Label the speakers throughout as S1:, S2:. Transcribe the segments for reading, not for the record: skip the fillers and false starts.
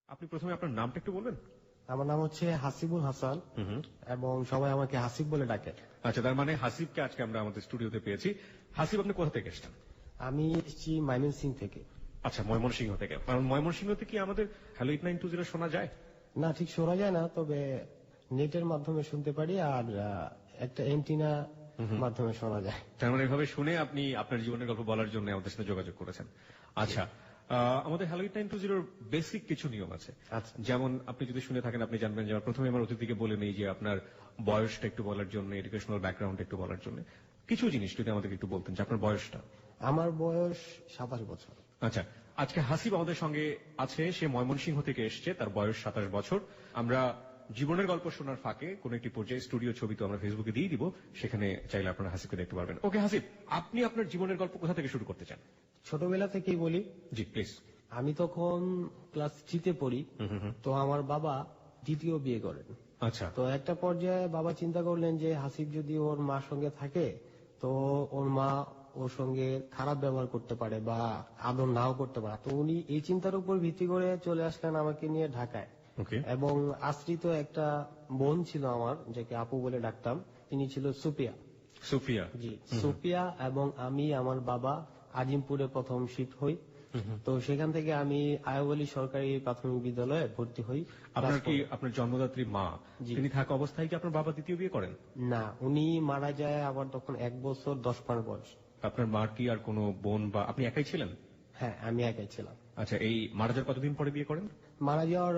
S1: আপনি প্রথমে আপনার নামটা একটু বলবেন?
S2: আমার নাম হচ্ছে হাসিবুল হাসান এবং সবাই আমাকে হাসিব বলে ডাকে।
S1: আচ্ছা, তার মানে হাসিবকে আজকে আমরা আমাদের স্টুডিওতে পেয়েছি। হাসিব, আপনি কোথা থেকে এসেছেন?
S2: আমি এসেছি ময়মনসিংহ থেকে।
S1: আচ্ছা, ময়মনসিংহ থেকে। কারণ ময়মনসিংহতে কি আমাদের হ্যালো 8920 শোনা যায়?
S2: না, ঠিক শোনা যায় না, তবে নেটের মাধ্যমে শুনতে পারি আর একটা এন্টিনা মাধ্যমে শোনা যায়।
S1: তার মানে এভাবে শুনে আপনি আপনার জীবনের গল্প বলার জন্য আমাদের সাথে যোগাযোগ করেছেন। আচ্ছা, আমাদের হ্যালো 8920 বেসিক কিছু নিয়ম আছে।
S2: আচ্ছা।
S1: যেমন আপনি যদি শুনে থাকেন আপনি জানবেন যে প্রথমে আমার অতিথিকে বলে নেই যে আপনার বয়সটা একটু বলার জন্য, এডুকেশনাল ব্যাকগ্রাউন্ড একটু বলার জন্য কিছু জিনিস যদি আমাদের একটু বলতেন যে আপনার বয়সটা।
S2: আমার বয়স 27 বছর।
S1: আচ্ছা, আজকে হাসিব আমাদের সঙ্গে আছে। সে ময়মনসিংহ থেকে এসেছে, তার বয়স 27 বছর। আমরা জীবনের গল্প শোনার ফাঁকে কোন একটি পর্যায়ে স্টুডিও ছবি তো আমরা ফেসবুকে দিয়ে দিব, সেখানে চাইলে আপনারা হাসিবকে দেখতে পারবেন। ওকে হাসিব, আপনি আপনার জীবনের গল্প কোথা থেকে শুরু করতে চান?
S2: ছোটবেলা থেকেই বলি।
S1: জি প্লিজ।
S2: আমি তখন ক্লাস 3-তে পড়ি, তো আমার বাবা দ্বিতীয় বিয়ে করেন।
S1: আচ্ছা।
S2: তো একটা পর্যায়ে বাবা চিন্তা করলেন যে হাসিব যদি ওর মার সঙ্গে থাকে তো ওর মা ওর সঙ্গে খারাপ ব্যবহার করতে পারে বা আদর নাও করতে পারে। তো উনি এই চিন্তার উপর ভিত্তি করে চলে আসলেন আমাকে নিয়ে ঢাকায়। এবং আশ্রিত একটা বোন ছিল আমার, যাকে আপু বলে ডাকতাম, তিনি ছিল সুপিয়া।
S1: সুফিয়া?
S2: জি, সুপিয়া এবং আমি, আমার বাবা আজিমপুরে প্রথম শিফট হই। তো সেখান থেকে আমি আয়াবলী সরকারি প্রাথমিক বিদ্যালয়ে ভর্তি হই।
S1: আপনার কি আপনার জন্মদাত্রী মা তিনি থাকা অবস্থায় কি আপনার বাবা দ্বিতীয় বিয়ে করেন?
S2: না, উনি মারা যায় আবার তখন 1 বছর 10 মাস বয়স।
S1: আপনার মার কি আর কোনো বোন বা আপনি একাই ছিলেন?
S2: হ্যাঁ, আমি একাই ছিলাম।
S1: আচ্ছা, এই মারা যাওয়ার কতদিন পরে বিয়ে করেন?
S2: মারা যাওয়ার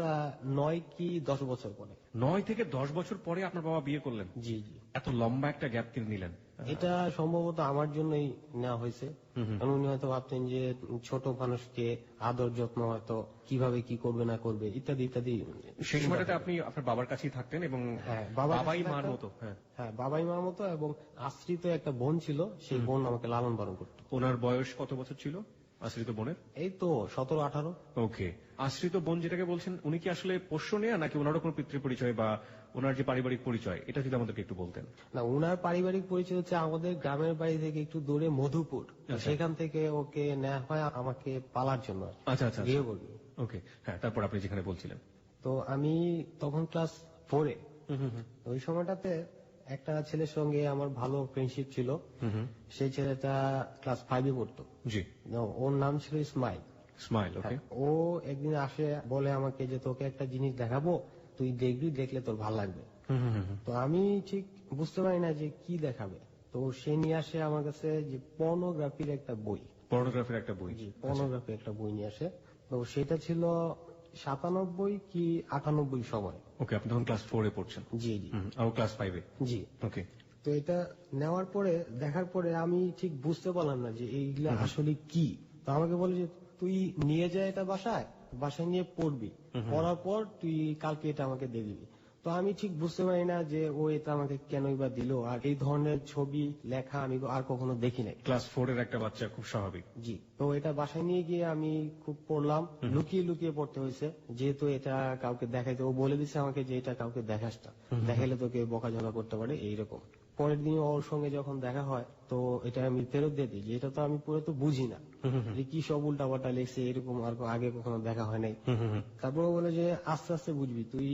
S2: 9 কি 10 বছর পরে।
S1: 9 থেকে 10 বছর পরে আপনার বাবা বিয়ে করলেন?
S2: জি জি।
S1: এত লম্বা একটা গ্যাপ তিনি নিলেন?
S2: এটা সম্ভবত আমার জন্যই নেওয়া হয়েছে। কারণ উনি হয়তো ভাবতেন যে ছোট মানুষকে আদর যত্ন হয়তো কিভাবে কি করবে না করবে ইত্যাদি ইত্যাদি।
S1: সেই সময়টাতে আপনি আপনার বাবার কাছেই থাকতেন এবং বাবাই মার মতো?
S2: হ্যাঁ, বাবাই মার মতো, এবং আশ্রিত একটা বোন ছিল, সেই বোন আমাকে লালন পালন করত।
S1: ওনার বয়স কত বছর ছিল আশ্রিত বোনের?
S2: এই তো 17-18।
S1: ওকে। আশ্রিত বোন যেটাকে বলছেন, উনি কি আসলে পোষ্য নেয়া নাকি ওনারও কোনো পিতৃ পরিচয় বা ওনার যে পারিবারিক পরিচয় এটা যদি আমাদেরকে একটু বলতেন?
S2: না, উনার পারিবারিক পরিচয় হচ্ছে আমাদের গ্রামের বাড়ি থেকে একটু দূরে মধুপুর। সেখান থেকে ওকে নেওয়া হয় আমাকে পালার জন্য।
S1: আচ্ছা আচ্ছা।
S2: বিয়ে করবি।
S1: ওকে, হ্যাঁ, তারপর আপনি যেখানে বলছিলেন।
S2: তো আমি তখন ক্লাস 4-এ। ওই সময়টাতে একটা ছেলের সঙ্গে আমার ভালো ফ্রেন্ডশিপ ছিল। সেই ছেলেটা ক্লাস 5-এ পড়তো।
S1: জি।
S2: ওর নাম ছিল ইসমাইল।
S1: স্মাইল, ওকে।
S2: ও একদিন আসে, বলে আমাকে যে তোকে একটা জিনিস দেখাবো, তুই দেখবি, দেখলে তোর ভালো লাগবে। তো আমি ঠিক বুঝতে পারি না যে কি দেখাবে। তো সে নিয়ে আসে আমার কাছে যে পর্নোগ্রাফির একটা বই।
S1: পর্নোগ্রাফির একটা বই?
S2: জি, পর্নোগ্রাফির একটা বই নিয়ে আসে। তো সেটা ছিল 97 কি 98 সময়।
S1: ওকে, আপনি তখন ক্লাস 4-এ পড়ছেন?
S2: জি জি।
S1: আর ক্লাস 5-এ?
S2: জি।
S1: ওকে।
S2: তো এটা নেওয়ার পরে, দেখার পরে আমি ঠিক বুঝতে পারলাম না যে এইগুলা আসলে কি। তো আমাকে বলে যে তুই নিয়ে যা এটা বাসায় নিয়ে পড়বি, পড়ার পর তুই কালকে এটা আমাকে দিয়ে দিবি। তো আমি ঠিক বুঝতে পারি না যে ও এটা আমাকে কেনই বা দিল, আর এই ধরনের ছবি লেখা আমি আর কখনো দেখি নাই।
S1: ক্লাস 4-এর একটা বাচ্চা, খুব স্বাভাবিক।
S2: জি। তো এটা বাসায় নিয়ে গিয়ে আমি খুব পড়লাম, লুকিয়ে লুকিয়ে পড়তে হয়েছে, যেহেতু এটা কাউকে দেখাইতে, ও বলে দিচ্ছে আমাকে যে এটা কাউকে দেখাস না, দেখাইলে তোকে বকাঝকা করতে পারে, এইরকম। পরের দিন ওর সঙ্গে যখন দেখা হয় তো এটা আমি ফেরত দিয়ে দিই, যে এটা তো আমি পুরো তো বুঝি না, কি সব উল্টাপাল্টা লেখছে, এরকম আর আগে কখনো দেখা হয় নাই। তারপর বলে যে আস্তে আস্তে বুঝবি, তুই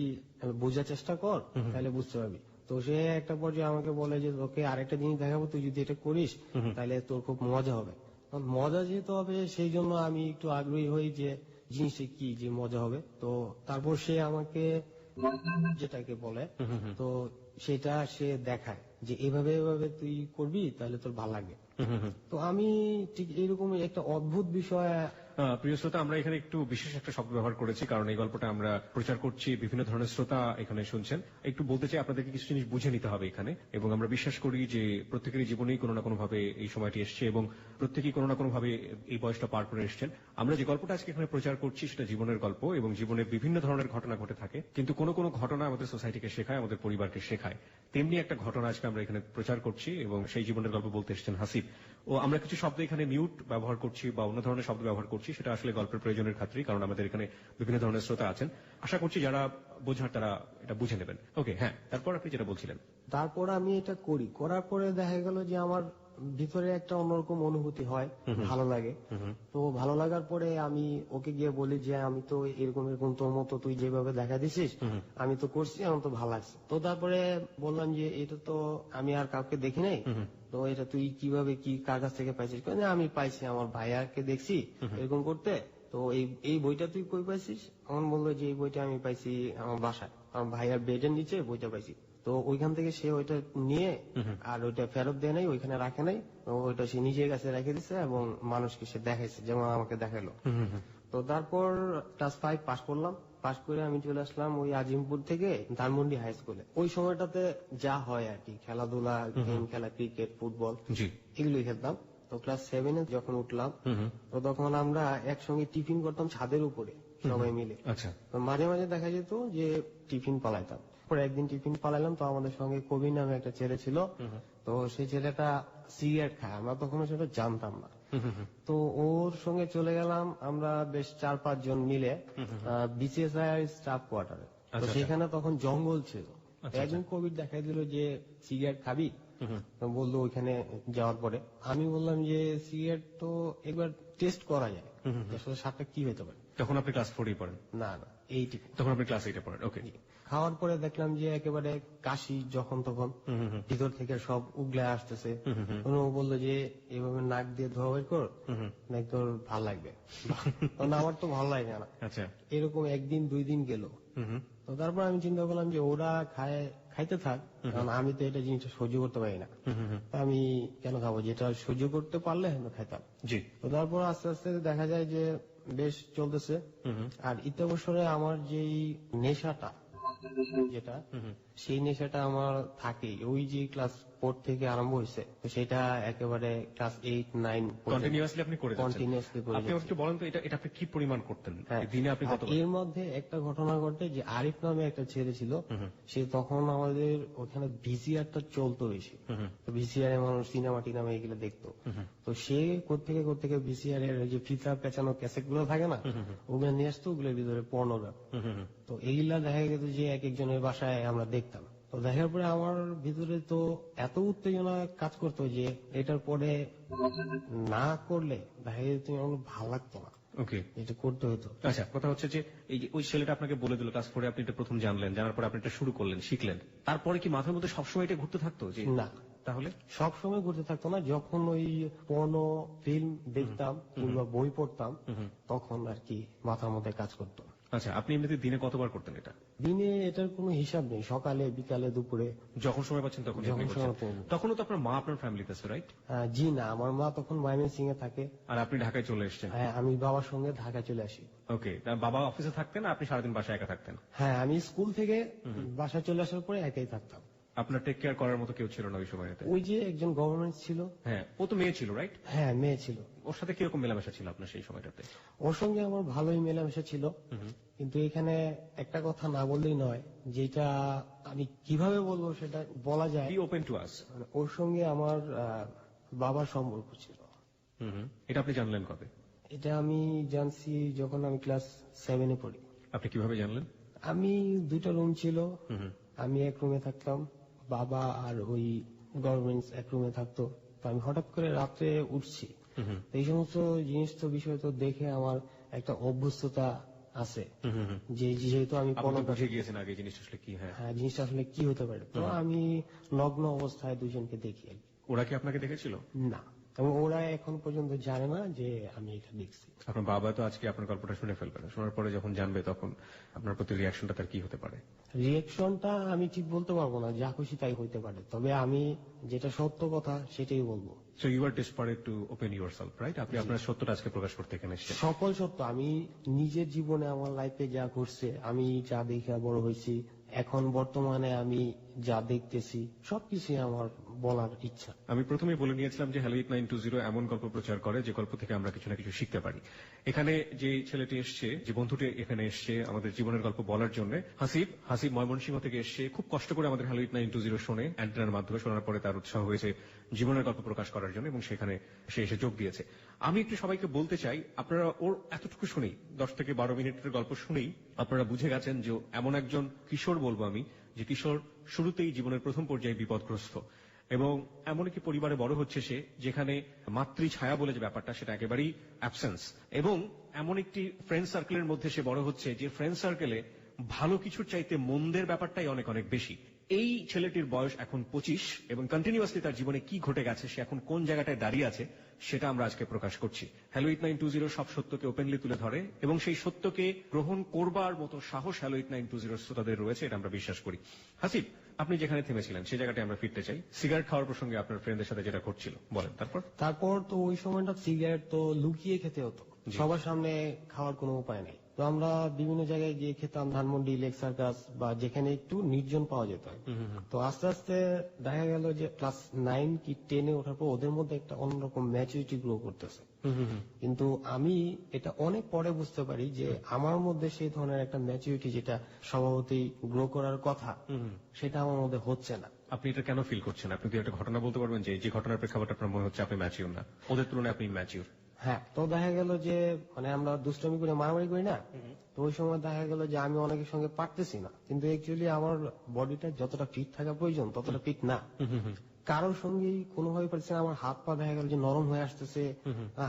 S2: বোঝার চেষ্টা কর, তাহলে বুঝতে পারবি। তো সে একটা পর্যায়ে আমাকে বলে যে তোকে আরেকটা জিনিস দেখাবো, তুই যদি এটা করিস তাহলে তোর খুব মজা হবে। মজা যেহেতু হবে সেই জন্য আমি একটু আগ্রহী হই যে জিনিসটা কি, যে মজা হবে। তো তারপর সে আমাকে যেটাকে বলে, তো সেটা সে দেখায় যে এভাবে এভাবে তুই করবি তাহলে তোর ভালো লাগবে। তো আমি ঠিক এরকম একটা অদ্ভুত বিষয়।
S1: প্রিয় শ্রোতা, আমরা এখানে একটু বিশেষ একটা শব্দ ব্যবহার করেছি, কারণ এই গল্পটা আমরা প্রচার করছি, বিভিন্ন ধরনের শ্রোতা এখানে শুনছেন। একটু বলতে চাই, আপনাদেরকে কিছু জিনিস বুঝে নিতে হবে এখানে, এবং আমরা বিশ্বাস করি যে প্রত্যেকেরই জীবনেই কোনো না কোনো ভাবে এই সময়টি এসছে এবং প্রত্যেকেই কোনো না কোনো ভাবে এই বয়সটা পার করে এসছেন। আমরা যে গল্পটা আজকে এখানে প্রচার করছি সেটা জীবনের গল্প, এবং জীবনে বিভিন্ন ধরনের ঘটনা ঘটে থাকে, কিন্তু কোনো কোনো ঘটনা আমাদের সোসাইটিকে শেখায়, আমাদের পরিবারকে শেখায়। তেমনি একটা ঘটনা আজকে আমরা এখানে প্রচার করছি, এবং সেই জীবনের গল্প বলতে এসেছেন হাসিব। ও আমরা কিছু শব্দ এখানে মিউট ব্যবহার করছি বা অন্য ধরনের শব্দ ব্যবহার করছি, সেটা আসলে গল্পের প্রয়োজনের খাতিরেই, কারণ আমাদের এখানে বিভিন্ন ধরনের শ্রোতা আছেন। আশা করছি যারা বোঝার তারা এটা বুঝে নেবেন। ওকে, হ্যাঁ, তারপর আপনি যেটা বলছিলেন।
S2: তারপর আমি এটা করি, করার পরে দেখা গেল যে আমার ভিতরে একটা অন্যরকম অনুভূতি হয়, ভালো লাগে। তো ভালো লাগার পরে আমি ওকে গিয়ে বলি যে আমি তো এরকম এরকম তোর মতো তুই যেভাবে দেখা দিছিস আমি তো করছি, আমার তো ভালো লাগছে। তো তারপরে বললাম যে এটা তো আমি আর কাউকে দেখি নাই, তো এটা তুই কিভাবে কি কার কাছ থেকে পাইছিস? কয়, "না, আমি পাইছি, আমার ভাইয়াকে দেখছি এরকম করতে। তো এই বইটা তুই কই পাইছিস?" আমার বললো যে এই বইটা আমি পাইছি আমার বাসায়, আমার ভাইয়ার বেডের নিচে বইটা পাইছি। তো ওইখান থেকে সে ওইটা নিয়ে আর ওইটা ফেরত দেয় নাই, ওইখানে রাখে নাই, ওইটা সে নিজের কাছে রেখে দিচ্ছে এবং মানুষকে সে দেখাইছে, যেমন আমাকে দেখালো। তো তারপর ক্লাস 5 পাস করলাম। পাস করে আমি চলে আসলাম ওই আজিমপুর থেকে ধানমন্ডি হাই স্কুলে। ওই সময়টাতে যা হয় আর কি, খেলাধুলা, গেম খেলা, ক্রিকেট, ফুটবল,
S1: জি।
S2: এগুলোই খেলতাম। তো ক্লাস 7 যখন উঠলাম, তো তখন আমরা একসঙ্গে টিফিন করতাম ছাদের উপরে সবাই মিলে।
S1: আচ্ছা।
S2: তো মাঝে মাঝে দেখা যেত যে টিফিন পালাইতাম। পরে একদিন টিফিন পালাইলাম, তো আমাদের সঙ্গে কবির নামে একটা ছেলে ছিল। তো সেই ছেলেটা সিগারেট খায়, আমরা তখন সেটা জানতাম না। তো ওর সঙ্গে চলে গেলাম আমরা বেশ 4-5 জন মিলে বিসিএসআই স্টাফ কোয়ার্টারে। তো সেখানে তখন জঙ্গল ছিল। একদিন কোভিড দেখাই দিল যে সিগারেট খাবি, তো বললো ওইখানে যাওয়ার পরে আমি বললাম যে সিগারেট তো একবার টেস্ট করা যায়, আসলে স্বাদটা কি হতে পারে।
S1: তখন আপনি ক্লাস 4 পড়েন?
S2: না না, এইটুকু।
S1: তখন আপনি ক্লাস 8 পড়েন। ওকে।
S2: খাওয়ার পরে দেখলাম যে একেবারে কাশি যখন তখন ভিতর থেকে সব উগলে আসতেছে। ও বললো যে এভাবে নাক দিয়ে ধোয়া বের কর, নাক তোর ভাল লাগবে। তখন আমার তো ভালো লাগে না।
S1: আচ্ছা।
S2: এরকম একদিন 2 দিন গেল। তো তারপর আমি চিন্তা করলাম যে ওরা খাইতে থাক, কারণ আমি তো এটা জিনিসটা সহ্য করতে পারি না। আমি কেন খাবো, যেটা সহ্য করতে পারলে আমি খাইতাম।
S1: জি।
S2: তো তারপর আস্তে আস্তে দেখা যায় যে বেশ চলতেছে। আর ইত্যবসরে আমার যেই নেশাটা, যেটা সেই নেশাটা আমার থাকে, ওই যে ক্লাস 4 থেকে আরম্ভ হয়েছে, তো সেটা একেবারে ক্লাস 8-9
S1: কন্টিনিউয়াসলি আপনি করে যাচ্ছেন।
S2: কন্টিনিউয়াসলি করে
S1: আপনি একটু বলেন তো এটা আপনি কি পরিমাণ করতেন দিনে? আপনি কত?
S2: এর মধ্যে একটা ঘটনা ঘটে যে আরিফ নামে একটা ছেলে ছিল, সে তখন আমাদের ওখানে ভিসিআরটা চলতো বেশি। ভিসিআর এ মানুষ সিনেমা টিনেমা এগুলো দেখতো। তো সে কোত্থেকে ভিসিআর এর যে ফিতা পেঁচানো ক্যাসেট গুলো থাকে না, ওগুলো নিয়ে আসতো, ওগুলোর ভিতরে পর্নোগ্রাফ। তো এইগুলা দেখা গেত যে এক একজনের বাসায় আমরা দেখতাম। তো দেখার পরে আমার ভিতরে তো এত উত্তেজনা কাজ করতো যে এটার পরে না করলে দেখা যেত আমার ভালো লাগতো না।
S1: ওকে।
S2: এটা করতে হতো।
S1: আচ্ছা, কথা হচ্ছে যে এই যে ওই ছেলেটা আপনাকে বলে দিল ক্লাস 4 আপনি এটা প্রথম জানলেন, জানার পরে আপনি এটা শুরু করলেন, শিখলেন, তারপরে কি মাথার মধ্যে সবসময় এটা ঘুরতে থাকতো যে?
S2: না,
S1: তাহলে
S2: সব সময় ঘুরতে থাকতো না। যখন ওই পর্নো ফিল্ম দেখতাম কিংবা বই পড়তাম, তখন আর কি মাথার মধ্যে কাজ করতো।
S1: আচ্ছা, আপনি এমনিতে দিনে কতবার করতেন এটা?
S2: দিনে এটার কোনো হিসাব নেই, সকালে, বিকালে, দুপুরে,
S1: যখন সময় পাচ্ছেন তখন?
S2: যখন সময় পাবো।
S1: তখনও তো আপনার মা আপনার ফ্যামিলিতে আছে, রাইট?
S2: জি না, আমার মা তখন ময়মনসিংহ এ থাকে।
S1: আর আপনি ঢাকায় চলে এসেছেন?
S2: হ্যাঁ, আমি বাবার সঙ্গে ঢাকায় চলে আসি।
S1: ওকে। বাবা অফিসে থাকতেন, আপনি সারাদিন বাসায় একা থাকতেন?
S2: হ্যাঁ, আমি স্কুল থেকে বাসায় চলে আসার পরে একাই থাকতাম।
S1: আপনার টেক কেয়ার করার মতো কেউ ছিল না ওই সময়তে?
S2: ওই যে একজন গভর্নমেন্ট ছিল।
S1: হ্যাঁ, ও তো মেয়ে ছিল, রাইট?
S2: হ্যাঁ, মেয়ে ছিল।
S1: ওর সাথে কিরকম মেলামেশা ছিল আপনার সেই সময়টাতে?
S2: ওর সঙ্গে আমার ভালোই মেলামেশা ছিল, কিন্তু এখানে একটা কথা না বললেই নয়, যেটা আমি কিভাবে বলবো সেটা বলা যায়।
S1: Be open to us.
S2: ওর সঙ্গে আমার বাবার সম্পর্ক ছিল।
S1: এটা আপনি জানলেন কবে?
S2: এটা আমি জানছি যখন আমি ক্লাস 7 পড়ি।
S1: আপনি কিভাবে জানলেন?
S2: আমি 2টা রুম ছিল, আমি এক রুমে থাকতাম, বাবা আর ওই গভর্নমেন্ট এক রুমে থাকতো। তো আমি হঠাৎ করে রাত্রে উঠছি, এই সমস্ত জিনিস তো বিষয় তো দেখে আমার একটা অভ্যস্ততা আছে, যে যেহেতু আমি
S1: বুঝে গিয়েছেন আগে জিনিসটা আসলে কি।
S2: হ্যাঁ, জিনিসটা আসলে কি হতে পারে। তো আমি নগ্ন অবস্থায় দুজনকে দেখি।
S1: ওরা কি আপনাকে দেখেছিল?
S2: না, এবং ওরা এখন পর্যন্ত জানে না যে আমি এটা দেখছি।
S1: আপনার বাবা তো আজকে আপনার গল্পটা শুনে ফেলবেন, শোনার পরে যখন জানবে তখন আপনার প্রতি রিয়াকশনটা তার কি হতে পারে?
S2: রিয়াকশনটা আমি ঠিক বলতে পারবো না, যা খুশি তাই হইতে পারে, তবে আমি যেটা সত্য কথা সেটাই বলবো।
S1: So you are desperate to open yourself, right? আপনি আপনার সত্যটা আজকে প্রকাশ করতে এখানে এসেছেন।
S2: সকল সত্য, আমি নিজের জীবনে আমার লাইফে যা ঘটছে, আমি যা দেখে বড় হয়েছি, এখন বর্তমানে আমি যা দেখতেছি, সবকিছুই আমার বলার ইচ্ছা।
S1: আমি প্রথমেই বলে নিয়েছিলাম যে হ্যালো 920 এমন গল্প প্রচার করে যে গল্প থেকে আমরা কিছু না কিছু শিখতে পারি। এখানে যে ছেলেটি এসছে, যে বন্ধুটি এখানে এসছে আমাদের জীবনের গল্প বলার জন্য, হাসিব ময়মনসিংহ থেকে এসছে, খুব কষ্ট করে আমাদের হ্যালো 920 শোনে, অ্যান্টেনার মাধ্যমে শোনার পরে তার উৎসাহ হয়েছে জীবনের গল্প প্রকাশ করার জন্য, এবং সেখানে সে এসে যোগ দিয়েছে। আমি একটু সবাইকে বলতে চাই, আপনারা ওর এতটুকু শুনেই, 10 থেকে 12 মিনিটের গল্প শুনেই আপনারা বুঝে গেছেন যে এমন একজন কিশোর, বলবো আমি, যে কিশোর শুরুতেই জীবনের প্রথম পর্যায়ে বিপদগ্রস্ত। এবং এমন একটি পরিবারে বড় হচ্ছে সে যেখানে মাতৃ ছায়া বলে যে ব্যাপারটা সেটা একেবারেই অ্যাবসেন্স, এবং এমন একটি ফ্রেন্ড সার্কেলের মধ্যে সে বড় হচ্ছে যে ফ্রেন্ড সার্কেলে ভালো কিছুর চাইতে মন্দের ব্যাপারটাই অনেক অনেক বেশি। এই ছেলেটির বয়স এখন 25 এবং কন্টিনিউয়াসলি তার জীবনে কি ঘটে গেছে, সে এখন কোন জায়গাটায় দাঁড়িয়ে আছে, সেটা আমরা আজকে প্রকাশ করছি। হ্যালো 8920 সব সত্যকে ওপেনলি তুলে ধরে এবং সেই সত্যকে গ্রহণ করবার মতো সাহস হ্যালো 8920 শ্রোতাদের রয়েছে, এটা আমরা বিশ্বাস করি। হাসিব, আপনি যেখানে থেমেছিলেন সেই জায়গাটায় আমরা ফিরতে চাই। সিগারেট খাওয়ার প্রসঙ্গে আপনার ফ্রেন্ডের সাথে যেটা ঘটছিল বলেন।
S2: তারপর তো ওই সময়টা সিগারেট তো লুকিয়ে খেতে হতো, সবার সামনে খাওয়ার কোনো উপায় নেই। তো আমরা বিভিন্ন জায়গায় গিয়ে খেতাম, ধানমন্ডি, লেক সার্কাস বা যেখানে একটু নির্জন পাওয়া যেত। তো আস্তে আস্তে দেখা গেল যে ক্লাস 9 কি 10-এ ওঠার পর ওদের মধ্যে একটা অন্যরকম ম্যাচুরিটি গ্রো করতেছে। কিন্তু আমি এটা অনেক পরে বুঝতে পারি যে আমার মধ্যে সেই ধরনের একটা ম্যাচুরিটি যেটা স্বভাবতই গ্রো করার কথা, সেটা আমার মধ্যে হচ্ছে না।
S1: আপনি এটা কেন ফিল করছেন? আপনি কি একটা ঘটনা বলতে পারবেন যে ঘটনার প্রেক্ষাপটে আপনার মনে হচ্ছে আপনি ম্যাচিউর না, ওদের তুলনায় আপনি ম্যাচিউর?
S2: হ্যাঁ, তো দেখা গেল যে আমরা দুষ্টামি করে মারামারি করি না, তো ওই সময় দেখা গেল যে আমি অনেকের সঙ্গে পারতেছি না, কিন্তু অ্যাকচুয়ালি আমার বডিটা যতটা ফিট থাকা প্রয়োজন ততটা ফিট না। কারোর সঙ্গে কোনোভাবে পারছি না, আমার হাত পা দেখা গেল যে নরম হয়ে আসতেছে,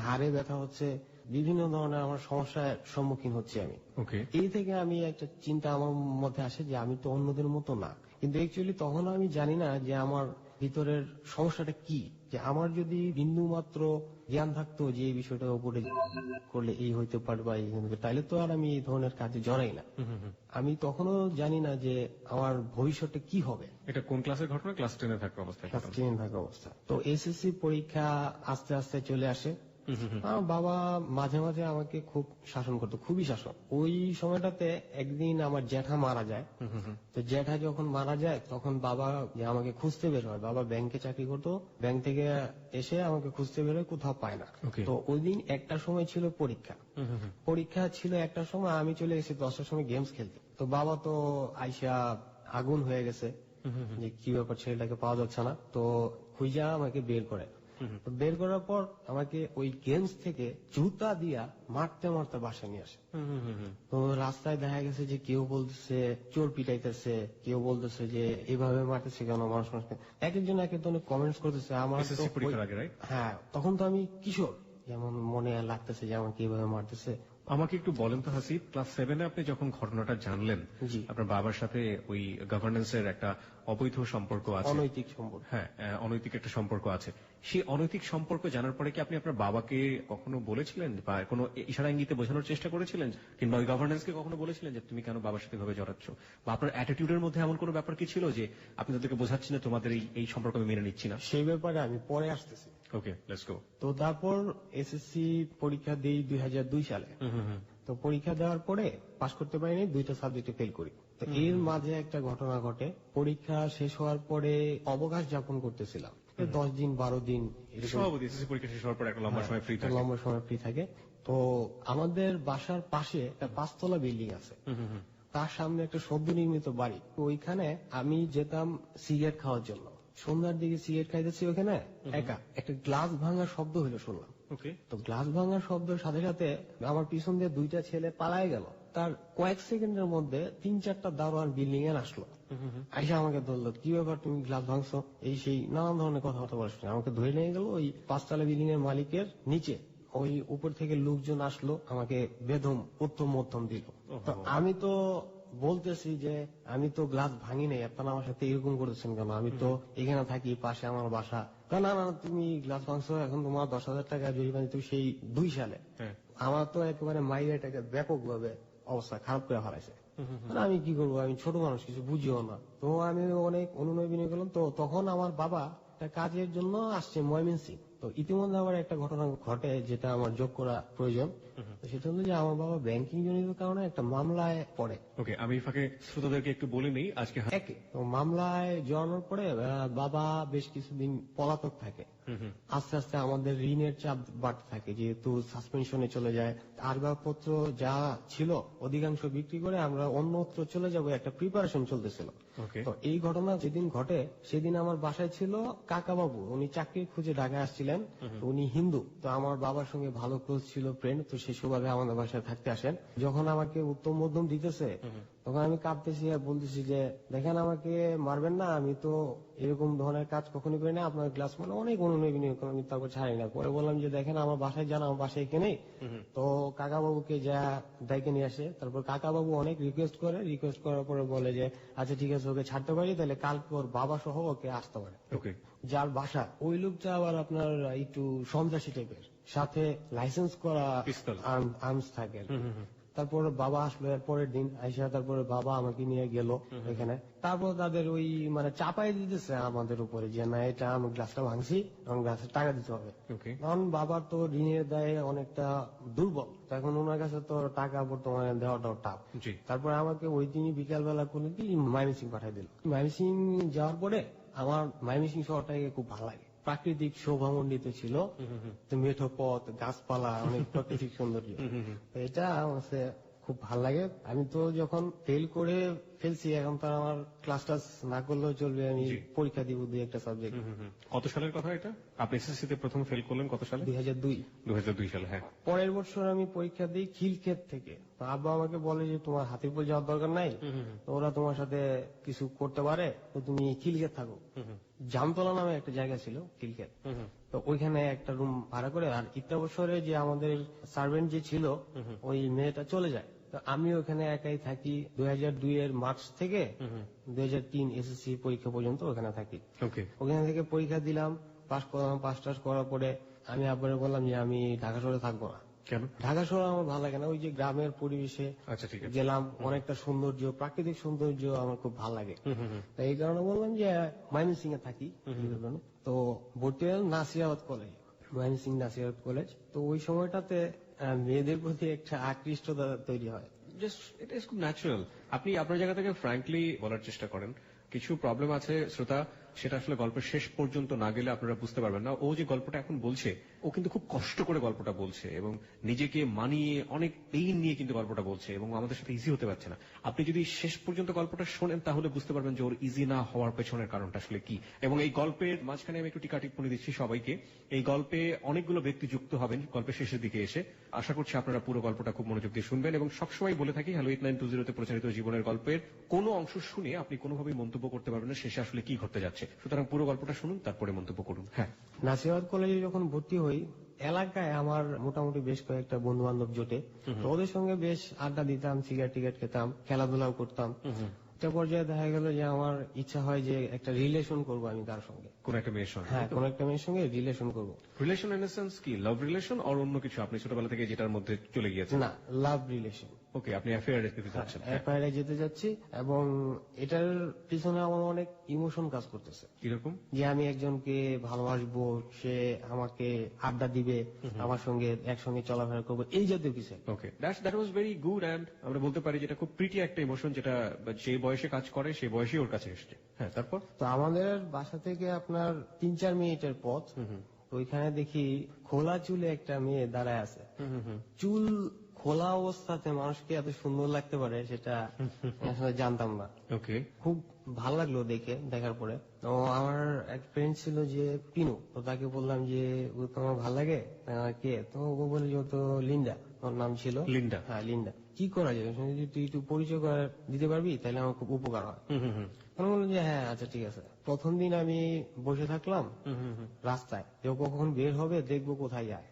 S2: হাড়ে ব্যথা হচ্ছে, বিভিন্ন ধরনের আমার সমস্যার সম্মুখীন হচ্ছে আমি। এই থেকে আমি একটা চিন্তা আমার মধ্যে আসে যে আমি তো অন্যদের মতো না, কিন্তু অ্যাকচুয়ালি তখন আমি জানি না যে আমার ভিতরের সমস্যাটা কি, যে আমার যদি বিন্দু মাত্র জ্ঞান থাকতো যে এই বিষয়টার উপরে করলে এই হইতে পারে বা এই হইতে পারে, তাহলে তো আর আমি এই ধরনের কাজে জড়াই না। আমি তখনও জানি না যে আমার ভবিষ্যতে কি হবে।
S1: এটা কোন ক্লাসের ঘটনা? ক্লাস 10-এ থাকা অবস্থায়?
S2: ক্লাস 10 থাকা অবস্থা। তো এসএসসি পরীক্ষা আস্তে আস্তে চলে আসে। আমার বাবা মাঝে মাঝে আমাকে খুব শাসন করতো, খুবই শাসন। ওই সময়টাতে একদিন আমার জ্যাঠা মারা যায়। তো জ্যাঠা যখন মারা যায় তখন বাবা আমাকে খুঁজতে বের হয়। বাবা ব্যাংকে চাকরি করতো, ব্যাংক থেকে এসে আমাকে খুঁজতে বের হয়, কোথাও পায় না। তো ওই দিন একটার সময় ছিল পরীক্ষা, পরীক্ষা ছিল একটার সময়, আমি চলে গেছি 10টার সময় গেমস খেলতে। তো বাবা তো আইসা আগুন হয়ে গেছে যে কি ব্যাপার, ছেলেটাকে পাওয়া যাচ্ছে না। তো খুঁজা আমাকে বের করে, বের করার পর আমাকে ওই গেমস থেকে জুতা দিয়া মারতে মারতে বাসায় নিয়ে আসে। তো রাস্তায় দেখা গেছে যে কেউ বলতেছে চোর পিটাইতেছে, কেউ বলতেছে যে এইভাবে মারতেছে কেন, মানুষ মানুষকে এক একজন এক এক ধরনের কমেন্টস করতেছে। আমার হ্যাঁ, তখন তো আমি কিশোর, যেমন মনে লাগতেছে যে আমাকে এইভাবে মারতেছে।
S1: আমাকে একটু বলেন তো হাসিব, ক্লাস 7-এ আপনি যখন ঘটনাটা জানলেন, আপনার বাবার সাথে ওই গভর্নেন্সের একটা অবৈধ সম্পর্ক আছে,
S2: অনৈতিক সম্পর্ক,
S1: হ্যাঁ অনৈতিক একটা সম্পর্ক আছে, সেই অনৈতিক সম্পর্ক জানার পরে কি আপনি আপনার বাবাকে কখনো বলেছিলেন বা কোনো ইশারা ইঙ্গিতে বোঝানোর চেষ্টা করেছিলেন, কিংবা ওই গভর্নেন্সকে কখনো বলেছিলেন যে তুমি কেন বাবার সাথে ভাবে জড়াচ্ছ, বা আপনার অ্যাটিটিউডের মধ্যে এমন কোনো ব্যাপার কি ছিল যে আপনি তাদেরকে বোঝাচ্ছেন না তোমাদের এই সম্পর্ক আমি মেনে নিচ্ছি না?
S2: সেই ব্যাপারে আমি পরে আসতেছি।
S1: ওকে, লেটস গো।
S2: তো তারপর এসএসসি পরীক্ষা দিই 2002 সালে। তো পরীক্ষা দেওয়ার পরে পাশ করতে পারিনি, 2টা সাবজেক্টে ফেল করি। তো এর মাঝে একটা ঘটনা ঘটে, পরীক্ষা শেষ হওয়ার পরে অবকাশ যাপন করতেছিলাম 10 দিন 12 দিন,
S1: পরীক্ষা শেষ হওয়ার পর একটা লম্বা সময়
S2: ফ্রি থাকে। তো আমাদের বাসার পাশে একটা 5তলা বিল্ডিং আছে, তার সামনে একটা সদ্য নির্মিত বাড়ি। ওইখানে আমি যেতাম সিগারেট খাওয়ার জন্য। সন্ধ্যার দিকে সিগারেট খাইতেছি ওখানে, একা একটা গ্লাস ভাঙার শব্দ হইলো, শুনলাম। তো গ্লাস ভাঙার শব্দের সাথে সাথে আমার পিছন দিয়ে 2টা ছেলে পালায় গেল। তার কয়েক সেকেন্ডের মধ্যে 3-4টা দারোয়ান বিল্ডিং এ আসলো, আইসা আমাকে ধরলো, কি ব্যাপার তুমি গ্লাস ভাঙছো, এই সেই নানান ধরনের কথাবার্তা বলছিল। আমাকে ধরে নিয়ে গেল ওই 5তলা বিল্ডিং এর মালিকের নিচে। ওই উপর থেকে লোকজন আসলো, আমাকে বেদম উত্তম মধ্যম দিল। তো আমি তো বলতেছি যে আমি তো গ্লাস ভাঙি নাই, আপনারা আমার সাথে এরকম করেছেন কেন, আমি তো এখানে থাকি, পাশে আমার বাসা। না না, তুমি গ্লাস ভাঙছো, এখন তোমার 10,000 টাকা জরিমানা, তুমি সেই 2 সালে। আমার তো একেবারে মাইয়াটাকে ব্যাপকভাবে অবস্থা খারাপ করে হারাইছে। আমি কি করবো, আমি ছোট মানুষ, কিছু বুঝিও না। তো আমি অনেক অনুনয় বিনয় করলাম। তো তখন আমার বাবা একটা কাজের জন্য আসছে ময়মনসিংহ। তো ইতিমধ্যে আবার একটা ঘটনা ঘটে যেটা আমার যোগ করা প্রয়োজন, সেটা হলো যে আমার বাবা ব্যাংকিং জনিত কারণে একটা মামলায় পড়ে।
S1: ওকে, আমি ফাঁকে শ্রোতাদেরকে একটু বলে নেই, আজকে
S2: তো মামলায় জড়ানোর পরে বাবা বেশ কিছুদিন পলাতক থাকে। আস্তে আস্তে আমাদের ঋণের চাপ বাড়তে থাকে, যেহেতু সাসপেনশনে চলে যায়। আসবাবপত্র যা ছিল অধিকাংশ বিক্রি করে আমরা অন্যত্র চলে যাব, একটা প্রিপারেশন চলতেছিল। তো এই ঘটনা যেদিন ঘটে সেদিন আমার বাসায় ছিল কাকা বাবু, উনি চাকরি খুঁজে ঢাকায় আসছিলেন। উনি হিন্দু, তো আমার বাবার সঙ্গে ভালো ক্লোজ ছিল, ফ্রেন্ড। তো সেই সুবাদে আমাদের বাসায় থাকতে আসেন। যখন আমাকে উত্তম মধ্যম দিতেছে তখন আমি কাঁদতেছি আর বলতেছি যে দেখেন আমাকে মারবেন না, আমি তো এরকম ধরনের কাজ কখনোই করি না, আপনার ক্লাস মানে অনেক অনুনয় আমি তারপর ছাড়ি না। পরে বললাম যে দেখেন আমার বাসায় যান, আমার বাসায় এখানে। তো কাকা বাবুকে যা ডাইকে নিয়ে আসে, তারপর কাকা বাবু অনেক রিকোয়েস্ট করার পরে বলে যে আচ্ছা ঠিক আছে ওকে ছাড়তে পারি, তাহলে কালকে ওর বাবা সহ ওকে আসতে পারে।
S1: ওকে।
S2: যার বাসা ওই লোকটা আবার আপনার একটু সন্ত্রাসী টাইপের, সাথে লাইসেন্স করা
S1: পিস্তল।
S2: আর্মস থাকে আর কি। তারপর বাবা আসলো এর পরের দিন আইসা, তারপরে বাবা আমাকে নিয়ে গেল এখানে। তারপর তাদের ওই মানে চাপাই দিতেছে আমাদের উপরে যে না এটা আমি গ্লাসটা ভাঙছি এবং গ্লাসের টাকা দিতে হবে।
S1: ওকে।
S2: কারণ বাবার তো ঋণের দায়ে অনেকটা দুর্বল, তো এখন ওনার কাছে তো টাকা বর্তমানে দেওয়াটাও টাফ।
S1: জি।
S2: তারপরে আমাকে ওই দিনই বিকাল বেলা করে কি ময়মনসিং পাঠাই দিল। ময়মনসিং যাওয়ার পরে আমার ময়মনসিং শহরটাকে খুব ভালো লাগে, প্রাকৃতিক শোভামণ্ডিত ছিল, তো মেঠো পথ, গাছপালা, অনেক প্রাকৃতিক সৌন্দর্য। তো এটা আমার কাছে খুব ভালো লাগে। আমি তো যখন ফেল করে ফেলছি, এখন তো আমার ক্লাস টাস না করলেও চলবে, আমি
S1: জি।
S2: পরীক্ষা দিব দুই একটা সাবজেক্ট।
S1: কত সালের কথা এটা? আপনি এসএসসি তে প্রথম ফেল করলেন কত সালে?
S2: 2002।
S1: 2002 সালে। হ্যাঁ।
S2: পরের বছর আমি পরীক্ষা দিই খিলক্ষেত থেকে। তো আব্বা আমাকে বলে যে তোমার হাতিরপুর যাওয়ার দরকার নাই, তো ওরা তোমার সাথে কিছু করতে পারে, তো তুমি খিলক্ষেত থাকো। জামতলা নামে একটা জায়গা ছিল খিলক্ষেত, তো ওইখানে একটা রুম ভাড়া করে। আর ইত্যা বছরে যে আমাদের সার্ভেন্ট যে ছিল ওই মেয়েটা চলে যায়, তো আমি ওখানে একাই থাকি 2002 এর মার্চ থেকে 2003 এসএসসি পরীক্ষা পর্যন্ত ওখানে থাকি।
S1: ওকে।
S2: ওখানে থেকে পরীক্ষা দিলাম, পাস করলাম। পাস টাস করার পরে আমি আব্বারে বললাম যে আমি ঢাকা শহরে থাকবো না।
S1: কেন?
S2: ঢাকা শহর আমার ভালো লাগে না, ওই যে গ্রামের পরিবেশে
S1: আচ্ছা ঠিক আছে।
S2: গেলাম, অনেকটা সৌন্দর্য, প্রাকৃতিক সৌন্দর্য আমার খুব ভালো লাগে। তো এই কারণে বললাম যে ময়মনসিং এ থাকি। তো ভর্তি হলাম নাসিরাবাদ কলেজ, ময়মনসিং নাসিরাবাদ কলেজ। তো ওই সময়টাতে মেয়েদের প্রতি একটা আকৃষ্টতা তৈরি হয়।
S1: জাস্ট এটা ইজ খুব ন্যাচারাল। আপনি আপনার জায়গা থেকে ফ্র্যাঙ্কলি বলার চেষ্টা করেন। কিছু প্রবলেম আছে শ্রোতা, সেটা আসলে গল্পের শেষ পর্যন্ত না গেলে আপনারা বুঝতে পারবেন না। ও যে গল্পটা এখন বলছে, ও কিন্তু খুব কষ্ট করে গল্পটা বলছে এবং নিজেকে মানিয়ে অনেক পেইন নিয়ে কিন্তু গল্পটা বলছে এবং আমাদের সাথে ইজি হতে পারছে না। আপনি যদি শেষ পর্যন্ত গল্পটা শোনেন তাহলে বুঝতে পারবেন যে ওর ইজি না হওয়ার পেছনের কারণটা আসলে কি। এবং এই গল্পের মাঝখানে আমি একটু টিকা টিপ্পণী দিচ্ছি সবাইকে। এই গল্পে অনেকগুলো ব্যক্তি যুক্ত হবেন গল্পের শেষের দিকে এসে। আশা করছি আপনারা পুরো গল্পটা খুব মনোযোগ দিয়ে শুনবেন। এবং সবসময় বলে থাকি হ্যালো 8920 তে প্রচারিত জীবনের গল্পের কোনো অংশ শুনে আপনি কোনোভাবেই মন্তব্য করতে পারবেন না শেষে আসলে কি ঘটতে যাচ্ছে। সুতরাং পুরো গল্পটা শুনুন, তারপরে মন্তব্য করুন। হ্যাঁ।
S2: নাসিরাবাদ কলেজে যখন ভর্তি হই, এলাকায় আমার মোটামুটি বেশ কয়েকটা বন্ধু বান্ধব জোটে, তো ওদের সঙ্গে বেশ আড্ডা দিতাম, সিগারেট টিগারেট খেতাম, খেলাধুলাও করতাম। একটা পর্যায়ে দেখা গেল যে আমার ইচ্ছা হয় যে একটা রিলেশন করব আমি তার সঙ্গে,
S1: কোন একটা মেয়ের সঙ্গে?
S2: হ্যাঁ কোন একটা মেয়ের সঙ্গে রিলেশন করব।
S1: রিলেশন ইন সেন্স কি, লাভ রিলেশন আর অন্য কিছু আপনি ছোটবেলা থেকে যেটার মধ্যে চলে গিয়েছেন?
S2: না, লাভ রিলেশন।
S1: ওকে, আপনি অ্যাফেয়ারে যেতে চাচ্ছেন।
S2: এফআইআর যেতে যাচ্ছি, এবং এটার পিছনে আমার অনেক ইমোশন কাজ করতেছে।
S1: কিরকম?
S2: যে আমি একজনকে ভালোবাসবো, সে আমাকে আড্ডা দিবে, আমার সঙ্গে একসঙ্গে চলাফেরা করবো, এই জাতীয় কিছু।
S1: Okay, that was very good. And আমরা বলতে পারি যেটা খুব প্রিটি একটা ইমোশন, যেটা যে বয়সে কাজ করে সেই বয়সে ওর কাছে এসছে। হ্যাঁ, তারপর?
S2: তো আমাদের বাসা থেকে আপনার 3-4 মিনিটের পথ, ওইখানে দেখি খোলা চুলে একটা মেয়ে দাঁড়ায় আছে। চুল খোলা অবস্থাতে মানুষকে এত সুন্দর লাগতে পারে সেটা আসলে জানতাম না।
S1: ওকে।
S2: খুব ভালো লাগলো দেখার পরে। তো আমার এক ফ্রেন্ড ছিল যে পিনু, তো তাকে বললাম যে ও তো আমার ভালো লাগে, কে? তো ও বলে যে ও তো লিন্ডা, ওর নাম ছিল
S1: লিন্ডা।
S2: হ্যাঁ লিন্ডা। কি করা যায়, যদি তুই একটু পরিচয় করে দিতে পারবি তাহলে আমার খুব উপকার হয়। আমি বললাম যে হ্যাঁ আচ্ছা ঠিক আছে। প্রথম দিন আমি বসে থাকলাম রাস্তায়, যে ও কখন বের হবে দেখবো কোথায় যায়।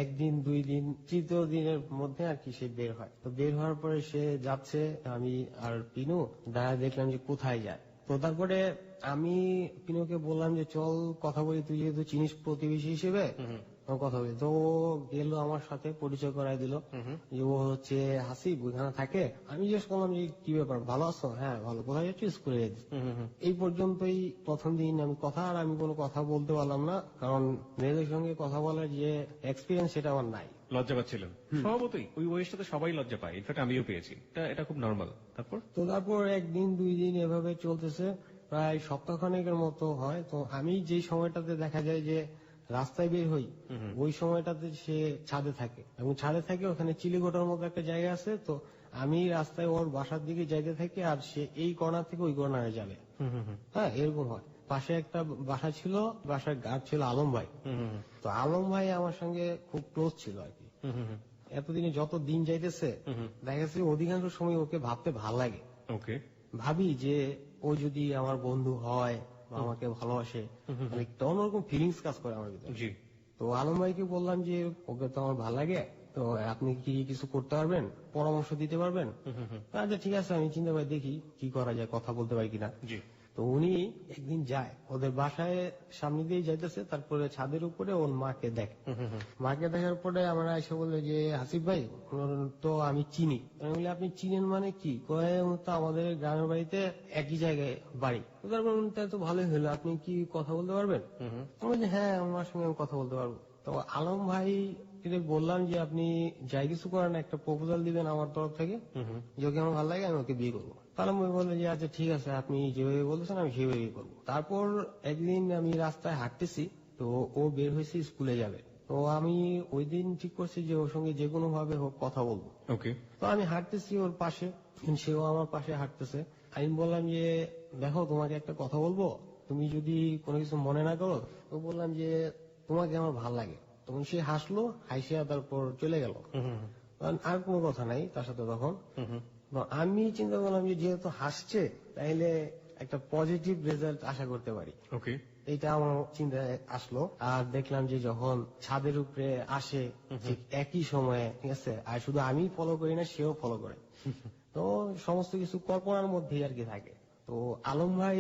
S2: একদিন, 2 দিন, 3য় দিনের মধ্যে আর কি সে বের হয়। তো বের হওয়ার পরে সে যাচ্ছে, আমি আর পিনু দাঁড়ায় দেখলাম যে কোথায় যায়। তো তারপরে আমি পিনুকে বললাম যে চল কথা বলি, তুই যেহেতু চিনিস প্রতিবেশী হিসেবে কথা বলি। তো ও গেল আমার সাথে, পরিচয় করাই দিল যে ও হচ্ছে হাসিব, ওইখানে থাকে। আমি জিজ্ঞেস করলাম যে কি ব্যাপার, ভালো আছো? হ্যাঁ ভালো। কোথায় যাচ্ছি? স্কুলে যাচ্ছি। এই পর্যন্তই প্রথম দিন। আমি কোনো কথা বলতে পারলাম না, কারণ মেয়েদের সঙ্গে কথা বলার যে এক্সপিরিয়েন্স সেটা আমার নাই।
S1: লজ্জা পাচ্ছিলেন? স্বভাবতই ওই বয়সটাতে সবাই লজ্জা পায়, ইনফ্যাক্ট আমিও পেয়েছি। এটা খুব নর্মাল।
S2: তারপর 1 দিন 2 দিন এভাবে চলতেছে, প্রায় সপ্তাহখানেকের মতো হয়। তো আমি যে সময়টাতে দেখা যায় যে রাস্তায় বের হই, ওই সময়টাতে সে ছাদে থাকে, এবং ছাদে থাকে ওখানে চিলিগোটার মতো একটা জায়গা আছে। তো আমি রাস্তায় ওর বাসার দিকে যাইতে থাকি, আর সে এই কর্নার থেকে ওই কর্নারে যাবে। হ্যাঁ এরকম হয়। পাশে একটা বাসা ছিল, বাসার গার্ড ছিল আলম ভাই। তো আলম ভাই আমার সঙ্গে খুব ক্লোজ ছিল আর কি। এতদিনে যত দিন যাইতেছে দেখা যাচ্ছে অধিকাংশ সময় ওকে ভাবতে ভাল লাগে।
S1: ওকে।
S2: ভাবি যে ও যদি আমার বন্ধু হয় বা আমাকে ভালোবাসে, মানে একটা অন্যরকম ফিলিংস কাজ করে আমার ভিতরে।
S1: জি।
S2: তো আলম ভাইকে বললাম যে ওকে তো আমার ভালো লাগে, তো আপনি কি কিছু করতে পারবেন, পরামর্শ দিতে পারবেন? আচ্ছা ঠিক আছে, আমি চিন্তা করে দেখি কি করা যায়, কথা বলতে পারি কিনা।
S1: জি।
S2: তো উনি একদিন যায় ওদের বাসায়, সামনে দিয়ে যাইতেছে, তারপরে ছাদের উপরে ওর মাকে দেখে। মাকে দেখার পরে আমরা এসে বললো যে হাসিফ ভাই ওর তো আমি চিনি। আমি বলি আপনি চিনেন মানে কি? কয়ে ও তো আমাদের গ্রামের বাড়িতে একই জায়গায় বাড়ি। তো তারপর তাই তো ভালোই হলো, আপনি কি কথা বলতে পারবেন? আমি বলছি হ্যাঁ, আমার সঙ্গে আমি কথা বলতে পারবো। তো আলম ভাই বললাম যে আপনি যাই কিছু করেন একটা প্রপোজাল দিবেন আমার তরফ থেকে, যে ওকে আমার ভালো লাগে আমি ওকে বিয়ে করবো। আলম ভাই বললো যে আচ্ছা ঠিক আছে, আপনি যেভাবে বলতেছেন আমি সেভাবেই করবো। তারপর একদিন আমি রাস্তায় হাঁটতেছি, তো ও বের হয়েছে স্কুলে যাবে। তো আমি ওই দিন ঠিক করছি যে ওর সঙ্গে যে কোনো ভাবে হোক কথা বলবো।
S1: ওকে।
S2: তো আমি হাঁটতেছি ওর পাশে, সেও আমার পাশে হাঁটতেছে। আমি বললাম যে দেখো তোমাকে একটা কথা বলবো, তুমি যদি কোনো কিছু মনে না করো। তো বললাম যে তোমাকে আমার ভাল লাগে। তখন সে হাসলো, হাসিয়া তারপর চলে গেল। আর কোনো কথা নাই তার সাথে তখন। তো আমি চিন্তা করলাম যে যেহেতু হাসছে, তাইলে একটা পজিটিভ রেজাল্ট আশা করতে পারি।
S1: ওকে।
S2: এটা আমার চিন্তায় আসলো। আর দেখলাম যে যখন ছাদের উপরে আসে ঠিক একই সময়ে, ঠিক আছে, আর শুধু আমি ফলো করি না, সেও ফলো করে। তো সমস্ত কিছু কল্পনার মধ্যেই আর কি থাকে। তো আলম ভাই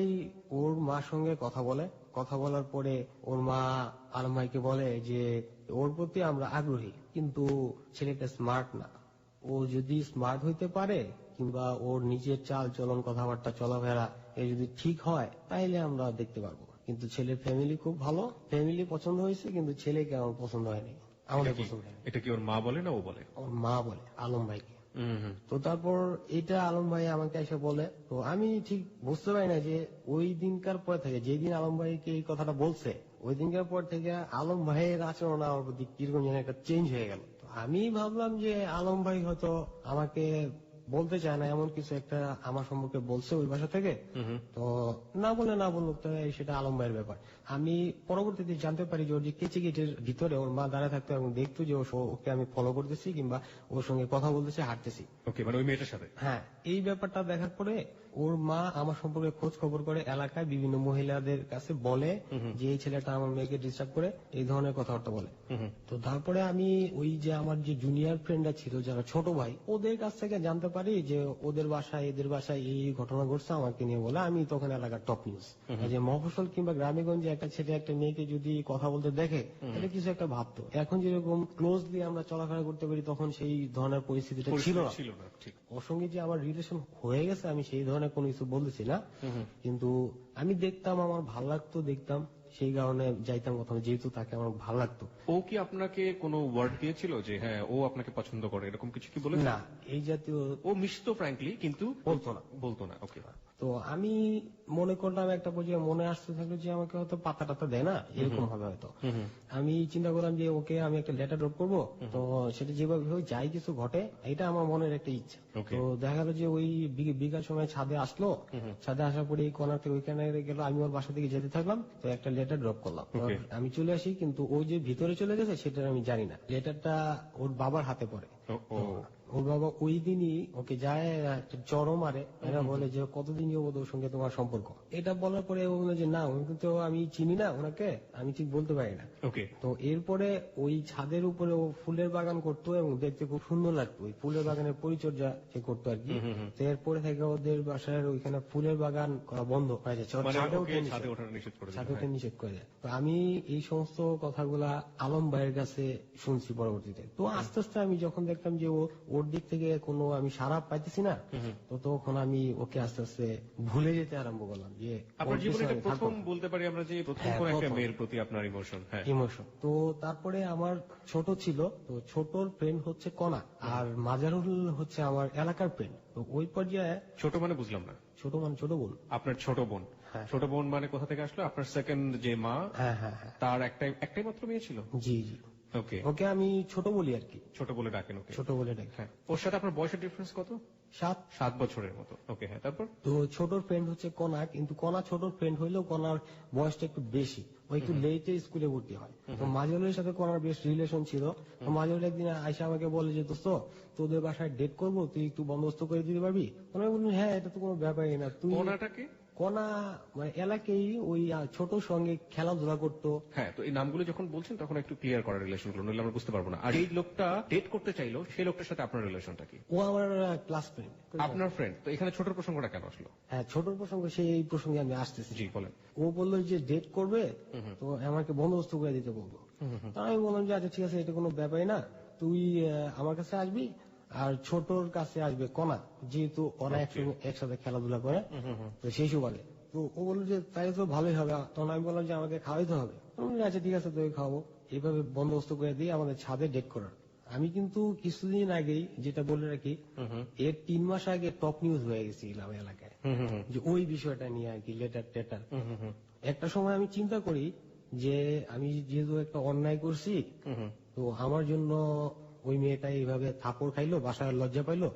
S2: ওর মার সঙ্গে কথা বলে, কথা বলার পরে ওর মা আলম ভাইকে বলে যে ওর প্রতি আমরা আগ্রহী, কিন্তু ছেলেটা স্মার্ট না। ও যদি স্মার্ট হইতে পারে কিংবা ওর নিজের চাল চলন কথাবার্তা চলাফেরা এ যদি ঠিক হয়, তাইলে আমরা দেখতে পারবো। কিন্তু ছেলের ফ্যামিলি খুব ভালো, ফ্যামিলি পছন্দ হয়েছে, কিন্তু ছেলেকে আমার পছন্দ হয়নি, আমাদের পছন্দ হয়নি।
S1: এটা কি ওর মা বলে না ও বলে?
S2: ওর মা বলে আলম ভাইকে। তো তারপর এটা আলম ভাই আমাকে এসে বলে। তো আমি ঠিক বুঝতে পারি না যে ওই দিনকার পর থেকে, যেদিন আলম ভাইকে এই কথাটা বলছে, ওই দিনকার পর থেকে আলম ভাইয়ের আচরণ আমার প্রতি কিরকম যেন একটা চেঞ্জ হয়ে গেল। তো আমি ভাবলাম যে আলম ভাই হয়তো আমাকে বলতে চায় না, এমন কিছু একটা আমার সম্পর্কে বলছে ওই বাসা থেকে। তো না বলে না বললো, তো সেটা আলম ভাইয়ের ব্যাপার। আমি পরবর্তীতে জানতে পারি যে ওর যে কেচে গেটের ভিতরে ওর মা দাঁড়ায় থাকতো এবং দেখতো যে ওকে আমি ফলো করতেছি কিংবা ওর সঙ্গে কথা বলতেছি, হাঁটতেছি।
S1: ওকে, মানে ওই মেয়েটার সাথে?
S2: হ্যাঁ, এই ব্যাপারটা দেখার পরে ওর মা আমার সম্পর্কে খোঁজ খবর করে, এলাকায় বিভিন্ন মহিলাদের কাছে বলে যে এই ছেলেটা আমার মেয়েকে ডিস্টার্ব করে, এই ধরনের কথাবার্তা বলে। তো তারপরে আমি ওই যে আমার যে জুনিয়র ফ্রেন্ডরা ছিল, যারা ছোট ভাই, ওদের কাছ থেকে জানতে পারি যে ওদের বাসায় এদের বাসায় এই ঘটনা ঘটছে আমাকে নিয়ে বলে। আমি তখন এলাকার টপ নিউজ, যে মফস্বল কিংবা গ্রামেগঞ্জে একটা ছেলে একটা মেয়েকে যদি কথা বলতে দেখে, তাহলে কিছু একটা ভাবতো। এখন যেরকম ক্লোজলি আমরা চলাফেরা করতে পারি, তখন সেই ধরনের পরিস্থিতিটা ছিল না।
S1: ঠিক।
S2: ওর সঙ্গে যে আমার রিলেশন হয়ে গেছে, আমি সেই ধরনের কোনো কিছু বলতেছি না, কিন্তু আমি দেখতাম, আমার ভালো লাগতো, দেখতাম, সেই কারণে যাইতাম কোথাও, যেহেতু তাকে আমার ভালো লাগতো।
S1: ও কি আপনাকে কোনো ওয়ার্ড দিয়েছিল যে হ্যাঁ ও আপনাকে পছন্দ করে, এরকম কিছু কি বলেছে?
S2: না, এই জাতীয়
S1: ও মিশতো ফ্র্যাঙ্কলি, কিন্তু বলতো না। ওকে।
S2: তো আমি মনে করলাম, একটা পর্যায়ে মনে আসতে থাকলো যে আমাকে হয়তো পাতা টাতা দেয় না, এরকম হবে হয়তো। আমি চিন্তা করলাম যে ওকে আমি একটা লেটার ড্রপ করবো, তো সেটা যেভাবে হোক, যাই কিছু ঘটে, এটা আমার মনের একটা ইচ্ছা। তো দেখা গেল যে ওই বিকাল সময় ছাদে আসলো, ছাদে আসার পরে এই কর্নার থেকে ওইখানে গেল, আমি ওর বাসা থেকে যেতে থাকলাম, তো একটা লেটার ড্রপ করলাম। আমি চলে আসি, কিন্তু ওই যে ভিতরে চলে গেছে সেটা আমি জানি না। লেটারটা ওর বাবার হাতে পড়ে। ওর বাবা ওই দিনই ওকে যায় একটা চড় মারে, এরা বলে যে কতদিন যাবত ওর সঙ্গে তোমার সম্পর্ক। এটা বলার পরে ও বলে যে না, কিন্তু আমি চিনি না ওনাকে, আমি ঠিক বলতে পারি না।
S1: ওকে।
S2: তো এরপরে ওই ছাদের উপরে ও ফুলের বাগান করতো এবং দেখতে খুব সুন্দর লাগতো, ওই ফুলের বাগানের পরিচর্যা সে করতো আর কি। তো এরপরে থেকে ওদের বাসার ওইখানে ফুলের বাগান করা বন্ধ হয়ে যায়, ছাদে ওঠা নিষেধ করে দেয়। তো আমি এই সমস্ত কথাগুলা আলম ভাইয়ের কাছে শুনছি পরবর্তীতে। তো আস্তে আস্তে আমি যখন দেখলাম যে ওর দিক থেকে কোনো আমি সাড়া পাইতেছি না, তো তখন আমি ওকে আস্তে আস্তে ভুলে যেতে আরম্ভ করলাম। যে
S1: আপনার জীবনে প্রথম বলতে পারি আমরা যে প্রথম কোন একটা মেয়ের প্রতি আপনার ইমোশন।
S2: তো তারপরে আমার ছোট ছিল, তো ছোটর ফ্রেন্ড হচ্ছে কণা, আর মাজারুল হচ্ছে আমার এলাকার ফ্রেন্ড। তো ওই পর্যায়ে
S1: ছোট মানে বুঝলাম না।
S2: ছোট মানে ছোট বোন।
S1: আপনার ছোট বোন? ছোট বোন মানে কোথা থেকে আসলো? আপনার সেকেন্ড যে মা, তার একটাই মাত্র মেয়ে ছিল?
S2: জি জি। ওকে, ওকে আমি ছোট বলি আর কি।
S1: ছোট বলে ডাকেন? ওকে,
S2: ছোট বলে ডাকি।
S1: হ্যাঁ। ওর সাথে আপনার বয়সের ডিফারেন্স কত? 7 বছরের মতো। ওকে, হ্যাঁ। তারপর? তো
S2: ছোটর ফ্রেন্ড হচ্ছে কণা, কিন্তু কণা ছোটর ফ্রেন্ড হইলেও কণার বয়সটা একটু বেশি, ও একটু লেটে স্কুলে ভর্তি হয়। তো মাজুলের সাথে কণার বেশ রিলেশন ছিল। তো মাজুল একদিন আইসা আমাকে বলে যে দোস্ত, তোদের বাসায় ডেট করবো, তুই একটু বন্দোবস্ত করে দিতে পারবি? আমি বললাম হ্যাঁ, এটা তো কোনো ব্যাপারই না। তুই
S1: কণাটাকে
S2: কোনা মানে এলাকায় ওই ছোট সঙ্গে খেলাধুলা করতো।
S1: হ্যাঁ, তো এই নামগুলো যখন বলছেন তখন একটু ক্লিয়ার করার রিলেশনগুলো, নইলে আমরা বুঝতে পারবো না। আর এই লোকটা ডেট করতে চাইলো, সেই লোকটার সাথে আপনার রিলেশনটা কি?
S2: ও আমার ক্লাস ফ্রেন্ড।
S1: আপনার ফ্রেন্ড। তো এখানে ছোট প্রসঙ্গটা কেন আসলো?
S2: হ্যাঁ, ছোট প্রসঙ্গ, সেই প্রসঙ্গে আমি আসতেছি।
S1: জি বলেন।
S2: ও বললো যে ডেট করবে, তো আমাকে বন্দোবস্ত করে দিতে বলবো। তো আমি বললাম যে আচ্ছা ঠিক আছে, এটা কোনো ব্যাপারই না, তুই আমার কাছে আসবি আর ছোটর কাছে আসবে কণা, যেহেতু ওরা একসাথে খেলাধুলা করে, তো সেই সুবাদে। তো ও বললো যে তাই তো ভালোই হবে। তখন আমি বললাম যে আমাকে খাওয়াইতে হবে। আমি বললাম, আচ্ছা ঠিক আছে, তোকে খাওয়াবো। এইভাবে বন্দোবস্ত করে দিয়ে আমাদের ছাদে ডেট করার। আমি কিন্তু কিছুদিন আগেই, যেটা বলে রাখি, এর 3 মাস আগে টপ নিউজ হয়ে গেছিলাম এলাকায়, যে ওই বিষয়টা নিয়ে আর কি, লেটার টেটার। একটা সময় আমি চিন্তা করি যে আমি যেহেতু একটা অন্যায় করছি, তো আমার জন্য ওই মেয়েটা এইভাবে থাপড় খাইলো, বাসায় লজ্জা পাইলো,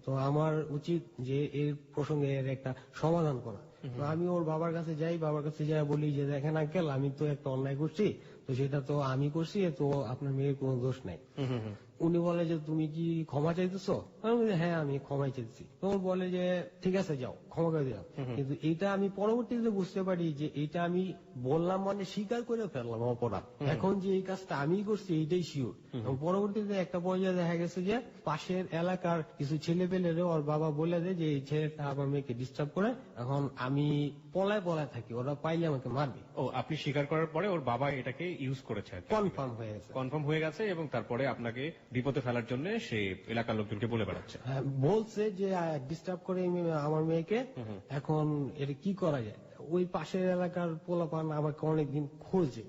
S2: তো আমার উচিত যে এর প্রসঙ্গে এর একটা সমাধান করা। তো আমি ওর বাবার কাছে যাই, বাবার কাছে যাই বলি যে দেখেন আঙ্কেল, আমি তো একটা অন্যায় করছি, তো সেটা তো আমি করছি, তো আপনার মেয়ের কোনো দোষ নাই। উনি বলে যে তুমি কি ক্ষমা চাইতেছো? আমি বলি হ্যাঁ, আমি ক্ষমাই চাইছি। তখন বলে যে ঠিক আছে, যাও, ক্ষমা করে দিলাম। কিন্তু এটা আমি পরবর্তীতে বুঝতে পারি যে এটা আমি বললাম মানে স্বীকার করে ফেললাম অপরাধ। এখন যে এই কাজটা আমি করছি এইটাই শিওর। পরবর্তীতে একটা পর্যায়ে দেখা গেছে যে পাশের এলাকার কিছু ছেলে পেলেরে ওর বাবা বলে দেয় যে এই ছেলেটা আমার মেয়েকে ডিস্টার্ব করে, এখন আমি পলায় পলায় থাকি, ওরা পাইলে আমাকে মারবে।
S1: ও, আপনি স্বীকার করার পরে ওর বাবা এটাকে ইউজ করেছে,
S2: কনফার্ম হয়ে গেছে।
S1: কনফার্ম হয়ে গেছে, এবং তারপরে আপনাকে বিপদে ফেলার জন্য সে এলাকার লোকজনকে বলে বেড়াচ্ছে।
S2: হ্যাঁ, বলছে যে ডিস্টার্ব করে আমার মেয়েকে, এখন এটা কি করা যায়। ওই পাশের এলাকার পোলাপান আমাকে অনেকদিন খোঁজে,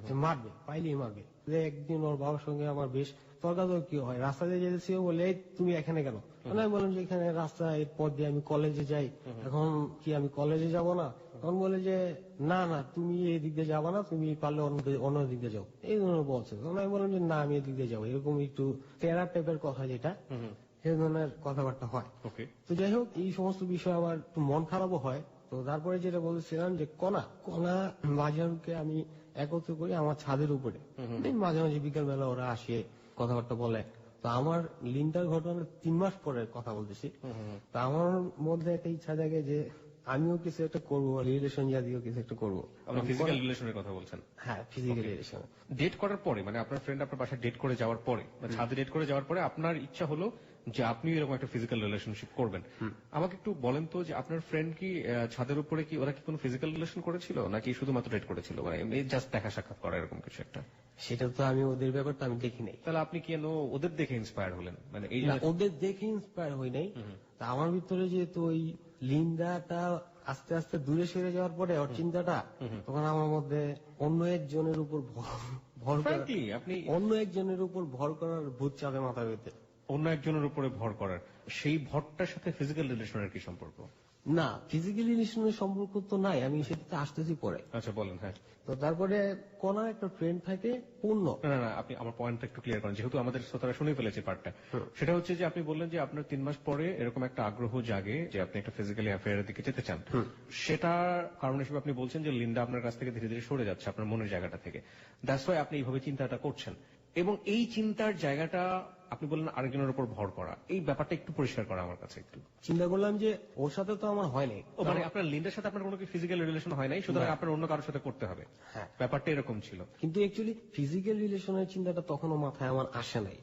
S2: যে মারবে, পাইলেই মারবে। একদিন ওর বাবার সঙ্গে আমার বেশ তর্কাতর্কি হয়, রাস্তা দিয়ে যেতেছি, ও বলে তুমি এখানে কেন? আমি বললাম যে এখানে রাস্তা, এর পর দিয়ে আমি কলেজে যাই, এখন কি আমি কলেজে যাব না? তখন বলে যে না না, তুমি এই দিক দিয়ে যাবা না, তুমি পারলে অন্য দিক দিয়ে যাও, এই ধরনের বলছে। তখন আমি বললাম যে না, আমি এদিক দিয়ে যাবো, এরকম একটু টেরা টাইপের কথা, যেটা এই ধরনের কথাবার্তা হয়। তো যাই হোক, এই সমস্ত বিষয় আমার একটু মন খারাপও হয়। তো তারপরে যেটা বলছিলাম যে কণা মাঝারুকে আমি একত্র করি আমার ছাদের উপরে, মাঝে মাঝে বিকেল বেলা ওরা আসে, কথাবার্তা বলে। তো আমার লিন্টার ঘটনার 3 মাস পরের কথা বলতেছি। তো আমার মধ্যে একটা ইচ্ছা জাগে যে আমিও কিছু একটা করবো, রিলেশন জাতীয় কিছু একটা করবো।
S1: আপনি ফিজিক্যাল রিলেশনের কথা বলছেন?
S2: হ্যাঁ, ফিজিক্যাল রিলেশন।
S1: ডেট করার পরে, মানে আপনার ফ্রেন্ড আপনার বাসায় ডেট করে যাওয়ার পরে, ছাদে ডেট করে যাওয়ার পরে আপনার ইচ্ছা হলো যে আপনি এরকম একটা ফিজিক্যাল রিলেশনশিপ করবেন। আমাকে একটু বলেন তো, যে আপনার ফ্রেন্ড কি ছাদের উপরে কি ওরা কি কোনো ফিজিক্যাল রিলেশন করেছিল, নাকি শুধুমাত্র ডেট করেছিল, মানে জাস্ট দেখা সাক্ষাৎ করা, এরকম কিছু একটা?
S2: সেটা তো আমি ওদের ব্যাপারটা আমি দেখি নাই।
S1: তাহলে আপনি কেন ওদের দেখে ইন্সপায়ার হলেন? মানে এই
S2: ওদের দেখে ইন্সপায়ার হই নাই। তা আমার ভিতরে যেহেতু ওই লিন্ডাটা আস্তে আস্তে দূরে সরে যাওয়ার পরে ওর চিন্তাটা, তখন আমার মধ্যে অন্য একজনের উপর ভর করার ভূত চাপে মাথা পেতে।
S1: অন্য একজনের উপরে ভর করার, সেই ভরটার সাথে ফিজিক্যাল রিলেশনের কি সম্পর্ক?
S2: না, ফিজিক্যাল রিলেশনের সম্পর্ক তো নাই, আমি সেটাতে আসতেছি পরে।
S1: আচ্ছা বলেন। হ্যাঁ,
S2: তো তারপরে কোনার একটা ফ্রেন্ড থাকে পূর্ণ।
S1: না না, আপনি আমার পয়েন্টটা একটু ক্লিয়ার করেন, যেহেতু আমাদের শ্রোতারা শুনে ফেলেছে পার্টটা। সেটা হচ্ছে যে আপনি বললেন যে আপনার 3 মাস পরে এরকম একটা আগ্রহ জাগে যে আপনি একটা ফিজিক্যালি অ্যাফেয়ারের দিকে যেতে চান। সেটা কারণ হিসেবে আপনি বলছেন যে লিন্ডা আপনার কাছ থেকে ধীরে ধীরে সরে যাচ্ছে আপনার মনের জায়গাটা থেকে, দ্যাটস ওয়াই আপনি এইভাবে চিন্তাটা করছেন। এবং এই চিন্তার জায়গাটা আপনি বললেন আরেকজনের উপর ভর করা, এই ব্যাপারটা একটু পরিষ্কার করা আমার কাছে একটু।
S2: চিন্তা করলাম যে ওর সাথে তো আমার হয় নাই,
S1: মানে আপনার লিন্ডার সাথে আপনার কোনো ফিজিক্যাল রিলেশন হয় নাই, সুতরাং আপনার অন্য কারোর সাথে করতে হবে, ব্যাপারটা এরকম ছিল।
S2: কিন্তু অ্যাকচুয়ালি ফিজিক্যাল রিলেশনের চিন্তাটা তখনও মাথায় আমার আসে নাই।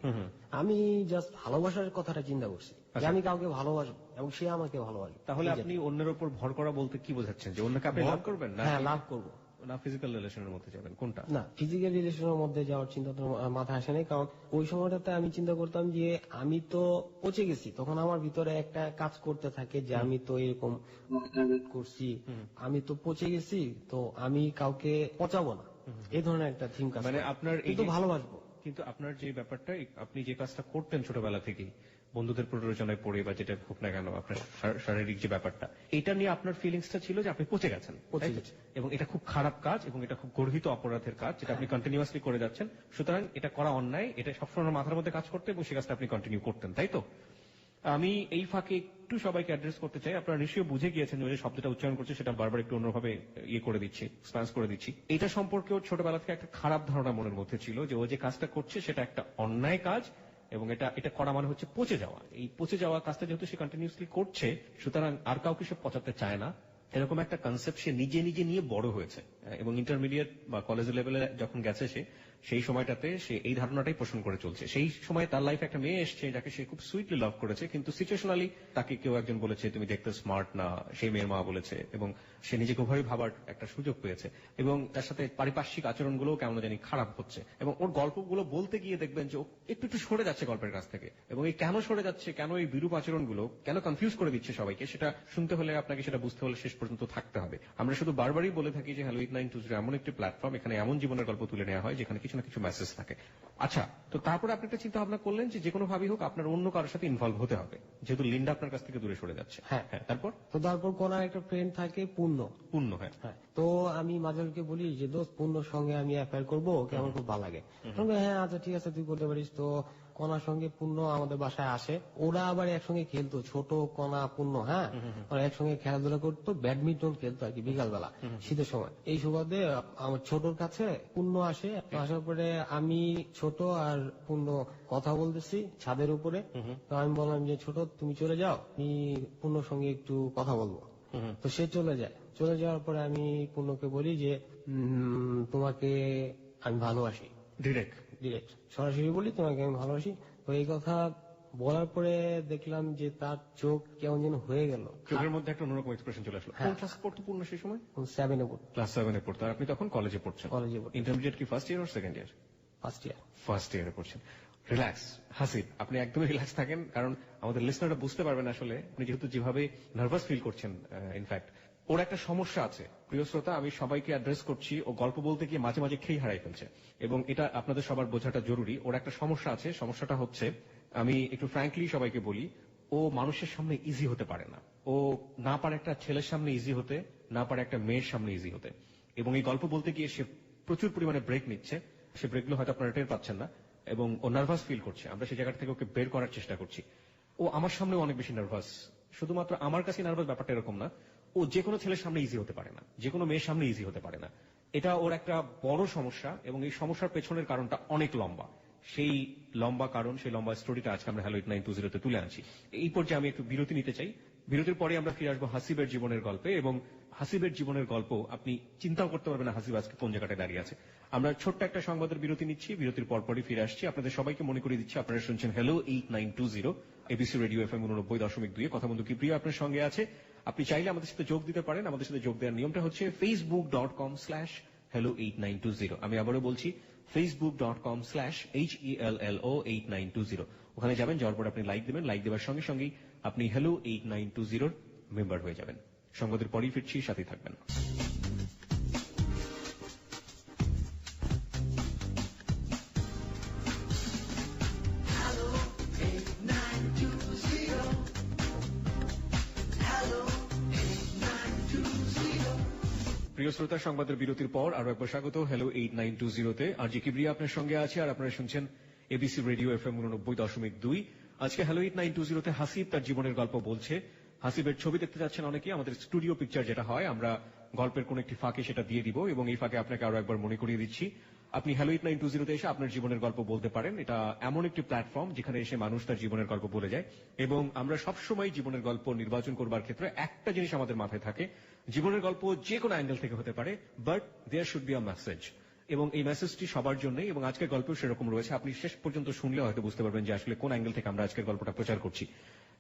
S2: আমি জাস্ট ভালোবাসার কথাটা চিন্তা করছি, যে আমি কাউকে ভালোবাসবো এবং সে আমাকে ভালোবাসবে।
S1: তাহলে আপনি অন্যের উপর ভর করা বলতে কি বোঝাচ্ছেন? যে অন্যকে আপনি লাভ করবেন?
S2: হ্যাঁ, লাভ করবো
S1: না ফিজিক্যাল রিলেশনের মধ্যে যাবেন, কোনটা?
S2: না, ফিজিক্যাল রিলেশনের মধ্যে যাওয়ার চিন্তা তো মাথায় আসে নাই, কারণ ওই সময়টাতে আমি চিন্তা করতাম যে আমি তো পচে গেছি। তখন আমার ভিতরে একটা কাজ করতে থাকে যে আমি তো এরকম করছি, আমি তো পচে গেছি, তো আমি কাউকে পচাবো না, এই ধরনের একটা থিম কাজ।
S1: মানে আপনার
S2: কিন্তু ভালোবাসবো।
S1: কিন্তু আপনার যে ব্যাপারটা, আপনি যে কাজটা করতেন ছোটবেলা থেকেই বন্ধুদের প্ররোচনায় পড়ে বা যেটা হোক না কেন, আপনার শারীরিক যে ব্যাপারটা, এটা নিয়ে আপনার ফিলিংসটা ছিল যে আপনি পচে গেছেন, এবং এটা খুব খারাপ কাজ এবং এটা খুব গর্হিত অপরাধের কাজ, যেটা আপনি কন্টিনিউয়াসলি করে যাচ্ছেন। সুতরাং এটা করা অন্যায়, এটা সবসময় মাথার মধ্যে কাজ করতে, এবং সে কাজটা আপনি কন্টিনিউ করতেন, তাই তো? আমি এই ফাঁকে একটু সবাইকে অ্যাড্রেস করতে চাই। আপনারা নিশ্চয়ই বুঝে গিয়েছেন যে শব্দটা উচ্চারণ করছে সেটা বারবার একটু অন্যভাবে করে দিচ্ছি, এক্সপ্যান্স করে দিচ্ছি। এটা সম্পর্কেও ছোটবেলা থেকে একটা খারাপ ধারণা মনের মধ্যে ছিল যে ও যে কাজটা করছে সেটা একটা অন্যায় কাজ, এবং এটা করা মানে হচ্ছে পচে যাওয়া। এই পচে যাওয়া কাজটা যেহেতু সে কন্টিনিউসলি করছে, সুতরাং আর কাউকে সে পচাতে চায় না, এরকম একটা কনসেপ্ট সে নিজে নিজে নিয়ে বড় হয়েছে, এবং ইন্টারমিডিয়েট বা কলেজ লেভেলে যখন গেছে সেই সময়টাতে সে এই ধারণাটাই পোষণ করে চলছে। সেই সময় তার লাইফে একটা মেয়ে এসছে যাকে সে খুব সুইটলি লাভ করেছে, কিন্তু সিচুয়েশনালি তাকে কেউ একজন বলেছে তুমি দেখতে স্মার্ট না, সেই মেয়ের মা বলেছে, এবং সে নিজেকে ওভাবে ভাবার একটা সুযোগ পেয়েছে, এবং তার সাথে পারিপার্শ্বিক আচরণগুলো কেমন জানি খারাপ হচ্ছে, এবং ওর গল্পগুলো বলতে গিয়ে দেখবেন যে ও একটু একটু সরে যাচ্ছে গল্পের কাছ থেকে, এবং এই কেন সরে যাচ্ছে, কেন এই বিরূপ আচরণগুলো কেন কনফিউজ করে দিচ্ছে সবাইকে, সেটা শুনতে হলে আপনাকে সেটা বুঝতে হলে শেষ পর্যন্ত থাকতে হবে। আমরা শুধু বারবারই বলে থাকি যে হ্যালো 8920 এমন একটি প্ল্যাটফর্ম, এখানে এমন জীবনের গল্প তুলে নেওয়া হয় যেখানে কিছু না কিছু মেসেজ থাকে। আচ্ছা, তো তারপরে আপনি একটা চিন্তা ভাবনা করলেন যে কোনো ভাবেই হোক আপনার অন্য কারোর সাথে ইনভলভ হতে হবে, যেহেতু লিন্ডা আপনার কাছ থেকে দূরে সরে যাচ্ছে।
S2: হ্যাঁ। তারপর কোন একটা ফ্রেন্ড থাকে পূর্ণ।
S1: হ্যাঁ।
S2: তো আমি মাজলকে বলি যে দোস্ত পূর্ণর সঙ্গে আমি অ্যাফেয়ার করবো, ওকে আমার খুব ভালো লাগে। হ্যাঁ আচ্ছা ঠিক আছে তুই করতে পারিস। তো কণার সঙ্গে পূর্ণ আমাদের বাসায় আসে, ওরা আবার একসঙ্গে খেলতো, ছোট কণা পূর্ণ, হ্যাঁ ওরা একসঙ্গে খেলাধুলা করতো, ব্যাডমিন্টন খেলতো আর কি বিকালবেলা শীতের সময়। এই সুবাদে আমার ছোটর কাছে পূর্ণ আসে, আসার পরে আমি ছোট আর পূর্ণ কথা বলতেছি ছাদের উপরে। তো আমি বললাম যে ছোট তুমি চলে যাও, আমি পূর্ণর সঙ্গে একটু কথা বলবো। তো সে চলে যায়। চলে যাওয়ার পরে আমি পূর্ণকে বলি যে তোমাকে আমি ভালোবাসি।
S1: ডিরেক্ট
S2: সরাসরি বলি তোমাকে আমি ভালোবাসি। তো এই কথা বলার পরে দেখলাম যে তার চোখ কেমন যেন হয়ে গেল,
S1: চোখের মধ্যে একটা অন্যরকম এক্সপ্রেশন চলে আসলো। কোন ক্লাসে পড়তো পূর্ণ সেই সময়?
S2: 7 এ পড়তো।
S1: ক্লাস 7 এ পড়তো, আর আপনি তখন কলেজে পড়ছেন। ইন্টারমিডিয়েট কি ফার্স্ট ইয়ার আর সেকেন্ড ইয়ার? ফার্স্ট ইয়ারে পড়ছেন। রিল্যাক্স হাসিব, আপনি একদমই রিল্যাক্স থাকেন, কারণ আমাদের লিসনাররা বুঝতে পারবেন আসলে আপনি যেহেতু যেভাবে নার্ভাস ফিল করছেন। ইনফ্যাক্ট ওর একটা সমস্যা আছে, প্রিয় শ্রোতা, আমি সবাইকে অ্যাড্রেস করছি, ও গল্প বলতে গিয়ে মাঝে মাঝে খেই হারাই ফেলছে, এবং এটা আপনাদের সবার বোঝাটা জরুরি। ওর একটা সমস্যা আছে, সমস্যাটা হচ্ছে, আমি একটু ফ্র্যাঙ্কলি সবাইকে বলি, ও মানুষের সামনে ইজি হতে পারে না। ও না পারে একটা ছেলের সামনে ইজি হতে, না পারে একটা মেয়ের সামনে ইজি হতে, এবং এই গল্প বলতে গিয়ে সে প্রচুর পরিমাণে ব্রেক নিচ্ছে। সে ব্রেকগুলো হয়তো আপনারা টের পাচ্ছেন না, এবং ও নার্ভাস ফিল করছে। আমরা সেই জায়গা থেকে ওকে বের করার চেষ্টা করছি। ও আমার সামনেও অনেক বেশি নার্ভাস, শুধুমাত্র আমার কাছে নার্ভাস ব্যাপারটা এরকম না, ও যে কোনো ছেলের সামনে ইজি হতে পারে না, যে কোনো মেয়ের সামনে ইজি হতে পারে না। এটা ওর একটা বড় সমস্যা, এবং এই সমস্যার পেছনের কারণটা অনেক লম্বা। সেই লম্বা কারণ, সেই লম্বা স্টোরিটা আজকে আমরা হ্যালো 8920 তে তুলে আনছি। এই পর্যায়ে আমি একটু বিরতি নিতে চাই। বিরতির পরে আমরা ফিরে আসবো হাসিবের জীবনের গল্পে, এবং হাসিবের জীবনের গল্প আপনি চিন্তাও করতে পারবেন না হাসিব আজকে কোন জায়গাটায় দাঁড়িয়ে আছে। আমরা ছোট্ট একটা সংবাদের বিরতি নিচ্ছি, বিরতির পরপরই ফিরে আসছি। আপনাদের সবাইকে মনে করিয়ে দিচ্ছি আপনারা শুনছেন হ্যালো 8920 এবিসি রেডিও FM 89.2 কথা বন্ধু কিপ্রিয়া আপনার সঙ্গে আছে। আপনি চাইলে আমাদের সাথে যোগ দিতে পারেন। আমাদের সাথে যোগ দেওয়ার নিয়মটা হচ্ছে facebook.com/hello8920। আমি আবারও বলছি facebook.com/HELLO8920। ওখানে যাবেন, যাওয়ার পর আপনি লাইক দেবেন, লাইক দেওয়ার সঙ্গে সঙ্গেই আপনি হ্যালো 8920 মেম্বার হয়ে যাবেন। সংবাদের পরই ফিরছি, সাথে থাকবেন। প্রিয় শ্রোতা, সংবাদের বিরতির পর আরো একবার স্বাগত হ্যালো 8920 তে। আর জি কিবরিয়া আপনার সঙ্গে আছে, আর আপনারা শুনছেন এবিসি রেডিও FM 89.2। আজকে হ্যালো 8920 তে হাসিব তার জীবনের গল্প বলছে। হাসিবের ছবি দেখতে যাচ্ছেন অনেকে, আমাদের স্টুডিও পিকচার যেটা হয়, আমরা গল্পের কোন একটি ফাঁকে সেটা দিয়ে দিব, এবং এই ফাঁকে আপনাকে আরো একবার মনে করিয়ে দিচ্ছি আপনি হ্যালো 8920 তে এসে আপনার জীবনের গল্প বলতে পারেন। এটা এমন একটি প্ল্যাটফর্ম যেখানে এসে মানুষ তার জীবনের গল্প বলে যায়, এবং আমরা সবসময় জীবনের গল্প নির্বাচন করবার ক্ষেত্রে একটা জিনিস আমাদের মাথায় থাকে, জীবনের গল্প যে কোনো অ্যাঙ্গেল থেকে হতে পারে, but there should be a message, এবং এই মেসেজটি সবার জন্যই, এবং আজকের গল্পেও সেরকম রয়েছে। আপনি শেষ পর্যন্ত শুনলে হয়তো বুঝতে পারবেন যে আসলে কোন অ্যাঙ্গেল থেকে আমরা আজকের গল্পটা প্রচার করছি।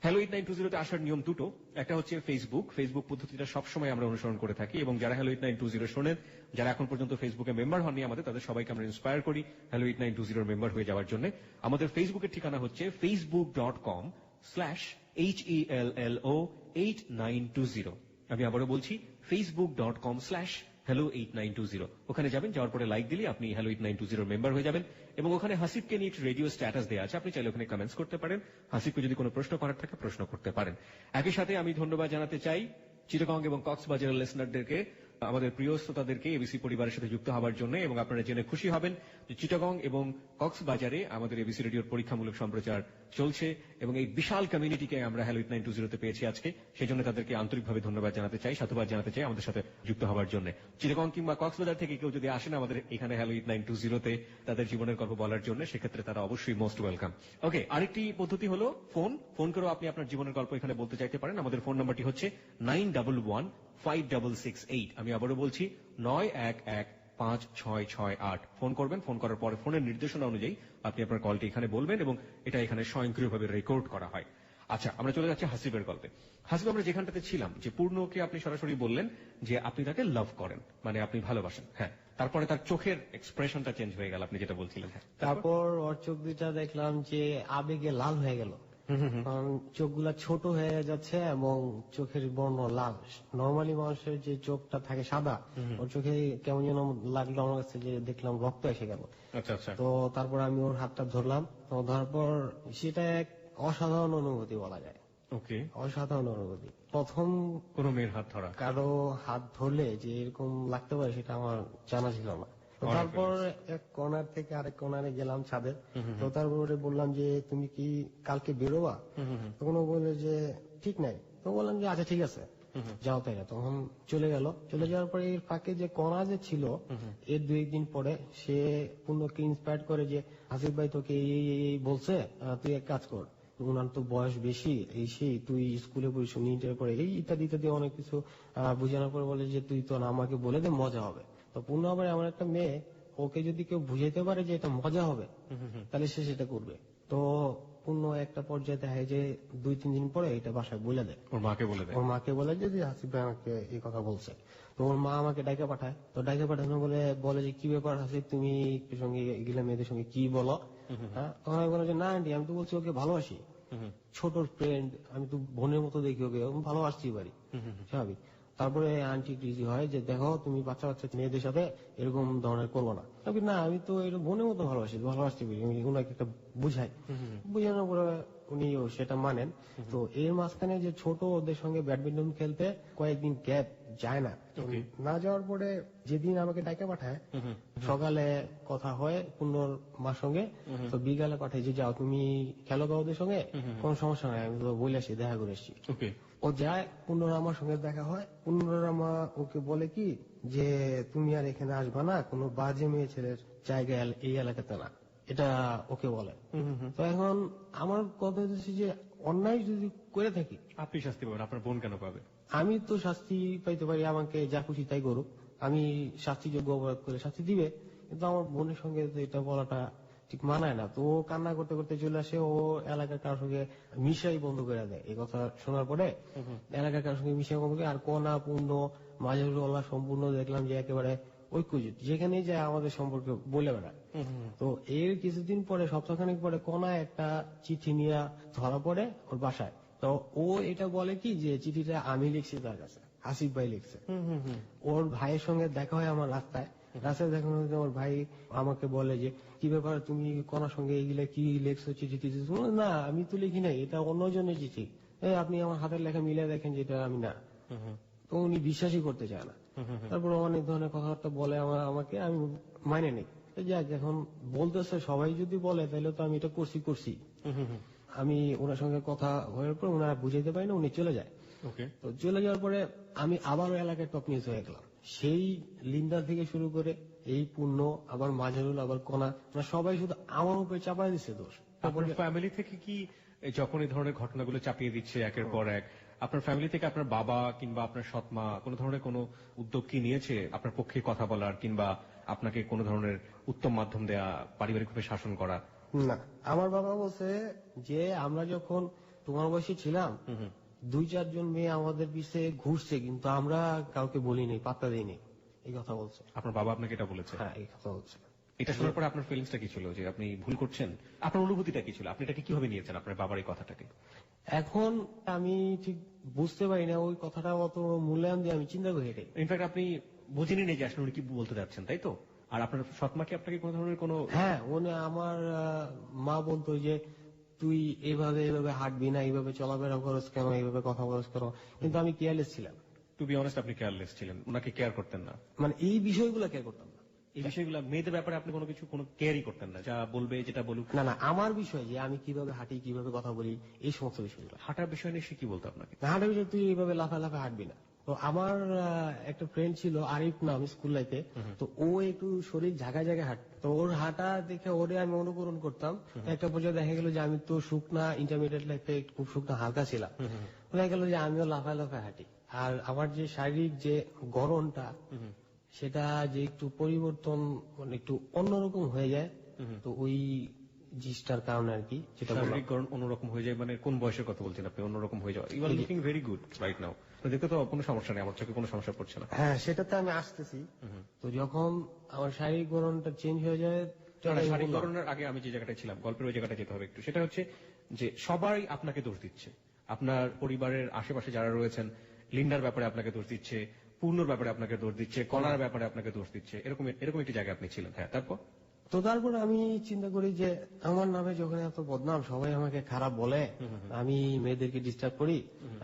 S1: হ্যালো 8920 তে আসার নিয়ম দুটো। একটা হচ্ছে ফেসবুক পদ্ধতিটা সবসময় আমরা অনুসরণ করে থাকি, এবং যারা হ্যালো 8920 শোনেন, যারা এখন পর্যন্ত ফেসবুকে মেম্বার হননি আমাদের, তাদের সবাইকে আমরা ইন্সপায়ার করি হ্যালো 8920 মেম্বার হয়ে যাওয়ার জন্য। আমাদের ফেসবুকের ঠিকানা হচ্ছে facebook.com/HELLO8920। আমি আবারও বলছি facebook.com/hello8920। ওখানে যাবেন, যাওয়ার পরে লাইক দিলে আপনি হ্যালো 8920 মেম্বার হয়ে যাবেন, এবং ওখানে হাসিবকে নিয়ে একটি রেডিও স্ট্যাটাস দেওয়া আছে, আপনি চাইলে ওখানে কমেন্টস করতে পারেন। হাসিবকে যদি কোনো প্রশ্ন করার থাকে প্রশ্ন করতে পারেন। একই সাথে আমি ধন্যবাদ জানাতে চাই চিটাগং এবং কক্সবাজারের লিসনারদেরকে, আমাদের প্রিয় শ্রোতাদেরকে এবিসি পরিবারের সাথে যুক্ত হওয়ার জন্য। এবং আপনারা জেনে খুশি হবেন যে চিটাগং এবং কক্সবাজারে আমাদের এবিসি রেডিওর পরীক্ষামূলক সম্প্রচার চলছে, এবং এই বিশাল কমিউনিটিকে আমরা হ্যালো 8920 তে পেয়েছি আজকে। সেই জন্য তাদেরকে আন্তরিকভাবে ধন্যবাদ জানাতে চাই, সাধুবাদ জানাতে চাই আমাদের সাথে যুক্ত হওয়ার জন্য। চিটাগং কিংবা কক্সবাজার থেকে কেউ যদি আসেন আমাদের এখানে হ্যালো 8920 তে তাদের জীবনের গল্প বলার জন্য, সেক্ষেত্রে তারা অবশ্যই মোস্ট ওয়েলকাম। ওকে, আরেকটি পদ্ধতি হলো ফোন করেও আপনি আপনার জীবনের গল্প এখানে বলতে চাইতে পারেন। আমাদের ফোন নাম্বারটি হচ্ছে 9113 5668। আমি আবারও বলছি 91156668। ফোন করবেন, ফোন করার পরে ফোনের নির্দেশনা অনুযায়ী আপনি আপনার কলটি এখানে বলবেন এবং এটা এখানে স্বয়ংক্রিয়ভাবে রেকর্ড করা হয়। আচ্ছা, আমরা চলে যাচ্ছি হাসিবের গল্পে। হাসিব, আমরা যেখানটাতে ছিলাম যে পূর্ণকে আপনি সরাসরি বললেন যে আপনি তাকে লাভ করেন, মানে আপনি ভালোবাসেন। হ্যাঁ, তারপরে তার চোখের এক্সপ্রেশনটা চেঞ্জ হয়ে গেল, আপনি যেটা বলছিলেন। হ্যাঁ,
S2: তারপর ওর চোখ দুইটা দেখলাম যে আবেগে লাল হয়ে গেল, কারণ চোখগুলা ছোট হয়ে যাচ্ছে এবং চোখের বর্ণ লাল। নরমালি মানুষের যে চোখটা থাকে সাদা, ওর চোখে কেমন যেন লাগলো আমার কাছে, যে দেখলাম রক্ত এসে গেল।
S1: আচ্ছা আচ্ছা।
S2: তো তারপর আমি ওর হাতটা ধরলাম, তো ধরার পর সেটা এক অসাধারণ অনুভূতি বলা যায়।
S1: ওকে,
S2: অসাধারণ অনুভূতি। প্রথম
S1: কোন মেয়ের হাত ধরা,
S2: কারো হাত ধরলে যে এরকম লাগতে পারে সেটা আমার জানা ছিল না। তো তারপর এক কর্নার থেকে আরেক কর্নারে গেলাম ছাদে। তো তারপরে বললাম যে তুমি কি কালকে বেরোবা? তখন ও বললো যে ঠিক নাই। তো বললাম যে আচ্ছা ঠিক আছে, যাও তাই। তখন চলে গেল। চলে যাওয়ার পরে এর ফাঁকে যে কণা যে ছিল, এর 2-1 দিন পরে সে পূর্ণকে ইন্সপায়ার করে যে হাসিব ভাই তোকে এই বলছে, তুই এক কাজ কর, উনার তো বয়স বেশি, এই সেই, তুই স্কুলে পড়িস, ইন্টার পরে, এই ইত্যাদি ইত্যাদি অনেক কিছু বুঝানোর পরে বলে যে তুই তো না, আমাকে বলে দে, মজা হবে। তো পূর্ণ আবার এমন একটা মেয়ে, ওকে যদি কেউ বুঝাইতে পারে যে এটা মজা হবে, তাহলে সে সেটা করবে। তো পূর্ণ একটা পর্যায়ে দেখে যে 2-3 দিন পরে এটা বাসায় বলে দেয়,
S1: ওর মাকে বলে দেয়।
S2: ওর মাকে বলে যে হাসিব ভাই আমাকে এই কথা বলছে। তো ওর মা আমাকে ডাইকে পাঠায়। তো ডাইকে পাঠানো বলে যে কি ব্যাপার হাসিব, তুমি সঙ্গে এগুলা মেয়েদের সঙ্গে কি বলো? হ্যাঁ, তখন আমি বললাম যে না আন্টি, আমি তো বলছি ওকে ভালোবাসি, ছোট ফ্রেন্ড, আমি তো বোনের মতো দেখি ওকে, ভালোবাসতেই পারি, স্বাভাবিক। তারপরে আন্টি ক্রিজি হয় যে দেখো তুমি বাচ্চা বাচ্চা মেয়েদের সাথে এরকম ধরনের করবো না। না, আমি তো এরকম বোনের মতো ভালোবাসতে পারি, আমি ওনাকে একটা বুঝাই। বুঝানোর পরে উনিও সেটা মানেন। তো এর মাঝখানে যে ছোট ওদের সঙ্গে ব্যাডমিন্টন খেলতে কয়েকদিন গ্যাপ যায় না। না যাওয়ার পরে যেদিন আমাকে ডাকে পাঠায়, সকালে কথা হয় পূর্ণর মার সঙ্গে, তো বিকালে পাঠায় যে যাও তুমি খেলো গা ওদের সঙ্গে, কোন সমস্যা নাই, আমি তো বলে আসি, দেখা করে এসছি। ও যায়, পূর্ণর আমার সঙ্গে দেখা হয়। পূর্ণর আমা ওকে বলে কি যে তুমি আর এখানে আসবা না, কোনো বাজে মেয়ে ছেলের জায়গা এই এলাকাতে না, এটা ওকে বলে। তো এখন আমার কথা হচ্ছে যে অন্যায় যদি করে থাকি,
S1: আপনি শাস্তি পাবেন, আপনার বোন কেন পাবে?
S2: আমি তো শাস্তি পাইতে পারি, আমাকে যা খুশি তাই করুক, আমি শাস্তিযোগ্য অপরাধ করে শাস্তি দিবে, কিন্তু আমার বোনের সঙ্গে তো এটা বলাটা ঠিক মানায় না। তো ও কান্না করতে করতে চলে আসে, ও এলাকার কারোর সঙ্গে মিশাই বন্ধ করে দেয়। এই কথা শোনার পরে এলাকার কারোর সঙ্গে মিশাই বন্ধ করে, আর কণা পূর্ণ মাঝারুল্লাহ সম্পূর্ণ দেখলাম যে একেবারে ঐক্যজোট, যেখানেই যায় আমাদের সম্পর্কে বলে বেড়ায়। তো এর কিছুদিন পরে, সপ্তাহখানেক পরে, কণা একটা চিঠি নিয়ে ধরা পড়ে ওর বাসায়। তো ও এটা বলে কি যে চিঠিটা আমি লিখছি, তার কাছে হাসিব ভাই লিখছে। ওর ভাইয়ের সঙ্গে দেখা হয় আমার রাস্তায় দেখানো হয়েছে। ওর ভাই আমাকে বলে যে কি ব্যাপার, তুমি কনার সঙ্গে এগুলা কি লেখছো, চিঠি টিঠি? না, আমি তো লিখি নাই, এটা অন্যজনের চিঠি, আপনি আমার হাতের লেখা মিলে দেখেন যে এটা আমি না। তো উনি বিশ্বাসই করতে চায় না। তারপর অনেক ধরনের কথাবার্তা বলে আমাকে, আমি মানে নেই। যাক, এখন বলতেছে সবাই যদি বলে তাহলে তো আমি এটা করছি। আমি ওনার সঙ্গে কথা হওয়ার পর ওনারা বুঝাইতে পারি না, উনি চলে যায়। তো চলে যাওয়ার পরে আমি আবারও এলাকায় টপ নিউজ হয়ে গেলাম। সেই লিন্ডা থেকে শুরু করে এই পূর্ণ, আবার মাঝারুল, আবার কণা, সবাই শুধু আমার উপরে চাপাই দিচ্ছে দোষ।
S1: আপনার ফ্যামিলি থেকে কি যখন এই ধরনের ঘটনাগুলো চাপিয়ে দিচ্ছে একের পর এক, আপনার ফ্যামিলি থেকে আপনার বাবা কিংবা আপনার সৎমা কোন ধরনের কোনো উদ্যোগ কি নিয়েছে আপনার পক্ষে কথা বলার, কিংবা আপনাকে কোন ধরনের উত্তম মাধ্যম দেয়া, পারিবারিকভাবে শাসন করা?
S2: না, আমার বাবা বলছে যে আমরা যখন তোমার বয়সে ছিলাম 2-4 জন মেয়ে আমাদের পিছে ঘুরছে, কিন্তু আমরা কাউকে বলিনি, পাত্তা দিইনি, এই কথা বলছে।
S1: আপনার বাবা আপনাকে এটা বলেছে?
S2: হ্যাঁ, এই কথা বলছে।
S1: এটা শোনার পরে আপনার ফিলিংসটা কি ছিল, যে আপনি ভুল করছেন? আপনার অনুভূতিটা কি ছিল? আপনি এটাকে কিভাবে নিয়েছেন, আপনার বাবার এই কথাটাকে?
S2: এখন আমি ঠিক বুঝতে পারি না, ওই কথাটা অত মূল্যায়ন দিয়ে আমি চিন্তা করি এটাই।
S1: ইনফ্যাক্ট আপনি বুঝেনি যে আসলে উনি কি বলতে যাচ্ছেন, তাই তো? আর আপনার সৎমাকে আপনাকে কোন ধরনের কোনো?
S2: হ্যাঁ, উনি আমার মা বলতো যে তুই এইভাবে হাঁটবি না, এইভাবে চলাফেরা করস কেন, এইভাবে কথা বলস কেন, কিন্তু আমি কেয়ারলেস ছিলাম।
S1: টু বি অনেস্ট, আপনি কেয়ারলেস ছিলেন, ওনাকে কেয়ার করতেন না।
S2: মানে এই বিষয়গুলো কেয়ার করতাম না।
S1: এই বিষয়গুলো, মেয়েদের ব্যাপারে আপনি কোনো কিছু কোনো কেয়ারই করতেন না, যা বলবে যেটা বলুক?
S2: না, আমার বিষয় যে আমি কিভাবে হাঁটি, কিভাবে কথা বলি, এই সমস্ত বিষয়গুলো।
S1: হাঁটার বিষয় নিয়ে সে কি বলতো আপনাকে?
S2: হাঁটার বিষয়, তুই এইভাবে লাফা হাঁটবি না। তো আমার একটা ফ্রেন্ড ছিল আরিফ নাম, স্কুল লাইফে। তো ও একটু শরীর জায়গায় জায়গায় হাঁট, তো ওর হাঁটা দেখে ওরে আমি অনুকরণ করতাম। একটা পর্যায়ে দেখা গেল যে আমি তো শুকনা, ইন্টারমিডিয়েট লাইফে খুব শুকনা হালকা ছিলাম। দেখা গেল যে আমিও লাফায় লাফায় হাঁটি, আর আমার যে শারীরিক যে গড়নটা সেটা যে একটু পরিবর্তন, মানে একটু অন্যরকম হয়ে যায়। তো ওই জিনিসটার কারণে আর কি, যেটা বললাম।
S1: শারীরিক গড়ন অন্যরকম হয়ে যায় মানে কোন বয়সের কথা বলছেন আপনি? অন্যরকম হয়ে যাওয়া, you are looking very good right now. দেখতে তো কোনো সমস্যা নেই, আমার চোখে কোনো সমস্যা পড়ছে না।
S2: হ্যাঁ, সেটাতে আমি আসতেছি। তো যখন আমার শারীরিক গড়নটা চেঞ্জ হয়ে যায়,
S1: শারীরিক গড়নের আগে আমি যে জায়গাটায় ছিলাম, গল্পের ওই জায়গাটা যেতে হবে একটু। সেটা হচ্ছে যে সবাই আপনাকে দোষ দিচ্ছে, আপনার পরিবারের আশেপাশে যারা রয়েছেন লিন্ডার ব্যাপারে আপনাকে দোষ দিচ্ছে, পূর্ণর ব্যাপারে আপনাকে দোষ দিচ্ছে, কণার ব্যাপারে আপনাকে দোষ দিচ্ছে, এরকম একটি জায়গায় আপনি ছিলেন। হ্যাঁ, তারপর
S2: তো তারপর আমি চিন্তা করি যে আমার নামে যখন এত বদনাম, সবাই আমাকে খারাপ বলে, আমি মেয়েদেরকে ডিস্টার্ব করি,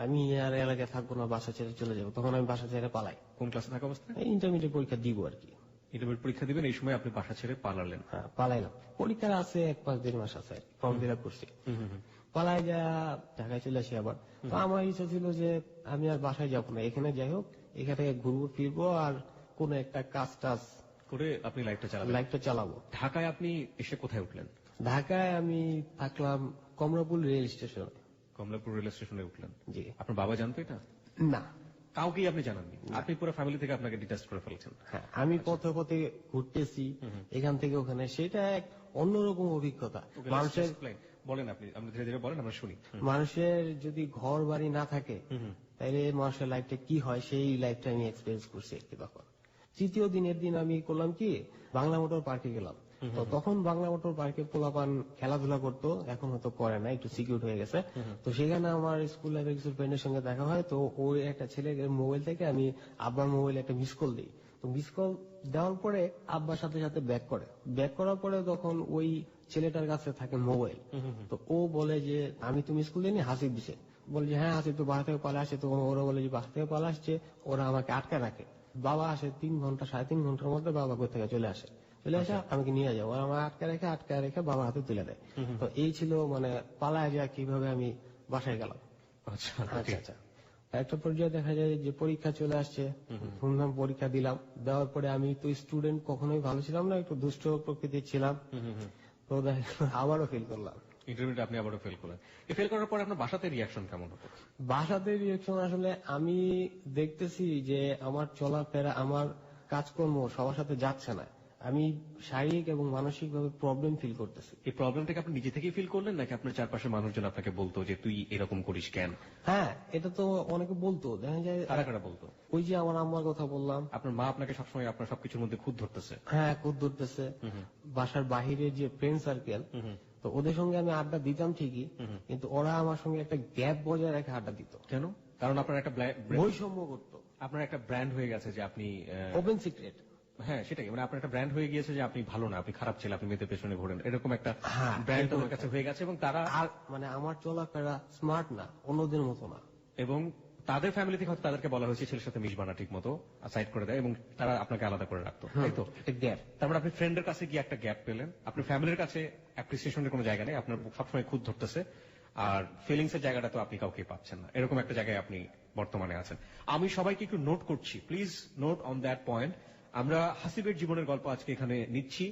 S2: আমি আর এলাকায় থাকবো না, বাসা ছেড়ে চলে যাবো। তখন আমি বাসা ছেড়ে পালাই।
S1: কোন ক্লাসে থাকা অবস্থায়?
S2: ইন্টারমিডিয়েট পরীক্ষা দিব আর কি।
S1: ইন্টারমিডিয়েট পরীক্ষা দিবেন, এই সময় আপনি বাসা ছেড়ে পালালেন?
S2: হ্যাঁ, পালাইলাম। পরীক্ষার আছে 1-5 মাস আছে, ফর্ম ফিল আপ করছি। পালাই যা ঢাকায় চলে আসি আবার। তো আমার ইচ্ছা ছিল যে আমি আর বাসায় যাবো না, এখানে যাই হোক, এখান থেকে ঘুরবো ফিরবো আর কোন একটা কাজ টাজ
S1: করে আপনি লাইফটা
S2: চালাবো।
S1: ঢাকায় আপনি এসে কোথায় উঠলেন?
S2: ঢাকায় আমি থাকলাম কমলাপুর রেল স্টেশনে।
S1: কমলাপুর রেল স্টেশনে উঠলেন?
S2: জি।
S1: আপনার বাবা জানতো এটা?
S2: না,
S1: কাউকেই আপনি জানাননি? আপনি পুরো ফ্যামিলি থেকে আপনাকে ডিটাচ করে ফেলছেন?
S2: হ্যাঁ, আমি পথে পথে ঘুরতেছি এখান থেকে ওখানে, সেটা এক অন্যরকম অভিজ্ঞতা। মানুষের
S1: বলেন, আপনি ধীরে ধীরে বলেন, আমরা শুনি।
S2: মানুষের যদি ঘর বাড়ি না থাকে তাহলে মানুষের লাইফটা কি হয়, সেই লাইফটা আমি এক্সপিরিয়েন্স করছি একটি। তখন তৃতীয় দিনের দিন আমি করলাম কি, বাংলা মোটর পার্কে গেলাম। তো তখন বাংলা মোটর পার্কে পোলাপান খেলাধুলা করতো, এখন হয়তো করে না, একটু সিকিউর হয়ে গেছে। তো সেখানে আমার স্কুল লাইফের কিছু ফ্রেন্ডের সঙ্গে দেখা হয়। তো ওই একটা ছেলের মোবাইল থেকে আমি আব্বার মোবাইলে একটা মিস কল দিই। তো মিস কল দেওয়ার পরে আব্বার সাথে সাথে ব্যাক করার পরে তখন ওই ছেলেটার কাছে থাকে মোবাইল। তো ও বলে যে আমি তো মিস কল দিইনি, হাসিব দিছে। বলে যে হ্যাঁ, হাসিব তো বাসা থেকে পালা আসছে। তো ওরা বলে যে বাসা থেকে পালা আসছে, ওরা আমাকে আটকে রাখে। বাবা আসে 3 ঘন্টা 3.5 ঘন্টার মধ্যে বাবা কোথা থেকে চলে আসে আমাকে নিয়ে যাও, ওরা আমার আটকে রেখে বাবার হাতে তুলে দেয়। তো এই ছিল মানে পালায় যা কিভাবে আমি বাসায় গেলাম।
S1: আচ্ছা
S2: আচ্ছা, একটা পর্যায়ে দেখা যায় যে পরীক্ষা চলে আসছে, ধুমধাম পরীক্ষা দিলাম। দেওয়ার পরে আমি তো স্টুডেন্ট কখনোই ভালো ছিলাম না, একটু দুষ্ট প্রকৃতির ছিলাম। তো আবারও ফেল করলাম।
S1: ইন্টারমিডিয়েট আপনি আবারও ফেল করলেন। এই ফেল করার পরে আপনার বাসাতে রিয়াকশন কেমন হতো?
S2: বাসাতে রিয়াকশন আসলে আমি দেখতেছি যে আমার চলাফেরা, আমার কাজকর্ম সবার সাথে যাচ্ছে না। আমি শারীরিক এবং মানসিক ভাবে প্রবলেম ফিল করতেছি।
S1: এই প্রবলেমটাকে আপনি নিজে থেকেই ফিল করলেন নাকি আপনার চারপাশের মানুষজন আপনাকে বলতো যে তুই এরকম করিস কেন?
S2: হ্যাঁ, এটা তো অনেকে বলতো, দেখা যায়।
S1: কারা বলতো?
S2: ওই যে আমার আম্মার কথা বললাম।
S1: আপনার মা আপনাকে সবসময় আপনার সবকিছুর মধ্যে খুঁত ধরতেছে?
S2: হ্যাঁ, খুঁত ধরতেছে। বাসার বাহিরে যে ফ্রেন্ড সার্কেল, তো ওদের সঙ্গে আমি আড্ডা দিতাম ঠিকই, কিন্তু ওরা আমার সঙ্গে একটা গ্যাপ বজায় রেখে আড্ডা দিত।
S1: কেন? কারণ আপনার একটা
S2: বৈষম্য করতো।
S1: আপনার একটা ব্র্যান্ড হয়ে গেছে যে আপনি
S2: ওপেন সিক্রেট।
S1: হ্যাঁ, সেটাই, মানে আপনার একটা ব্র্যান্ড হয়ে গিয়েছে যে আপনি ভালো না, আপনি খারাপ ছেলে, আপনি মেয়েদের পেছনে ঘোরেন, এরকম একটা ব্র্যান্ড আমার কাছে হয়ে গেছে। এবং তারা
S2: মানে আমার চলাফেরা স্মার্ট না, অন্যদের মতো না।
S1: এবং তাদের ফ্যামিলি থেকে হয়তো তাদেরকে বলা হয়েছে ছেলের সাথে মিশবা না ঠিক মতো, সাইড করে দেয়, এবং তারা আপনাকে আলাদা করে রাখতো, তাই তো?
S2: একটা গ্যাপ।
S1: তারপর আপনি ফ্রেন্ডের কাছে গিয়ে একটা গ্যাপ পেলেন, আপনার ফ্যামিলির কাছে অ্যাপ্রিসিয়েশনের কোনো জায়গা নেই, আপনার সবসময় খুদ ধরতেছে, আর ফিলিংস এর জায়গাটা তো আপনি কাউকে পাচ্ছেন না, এরকম একটা জায়গায় আপনি বর্তমানে আছেন। আমি সবাইকে একটু নোট করছি, please note on that point. আমরা হাসিবের জীবনের গল্প আজকে এখানে নিচ্ছি।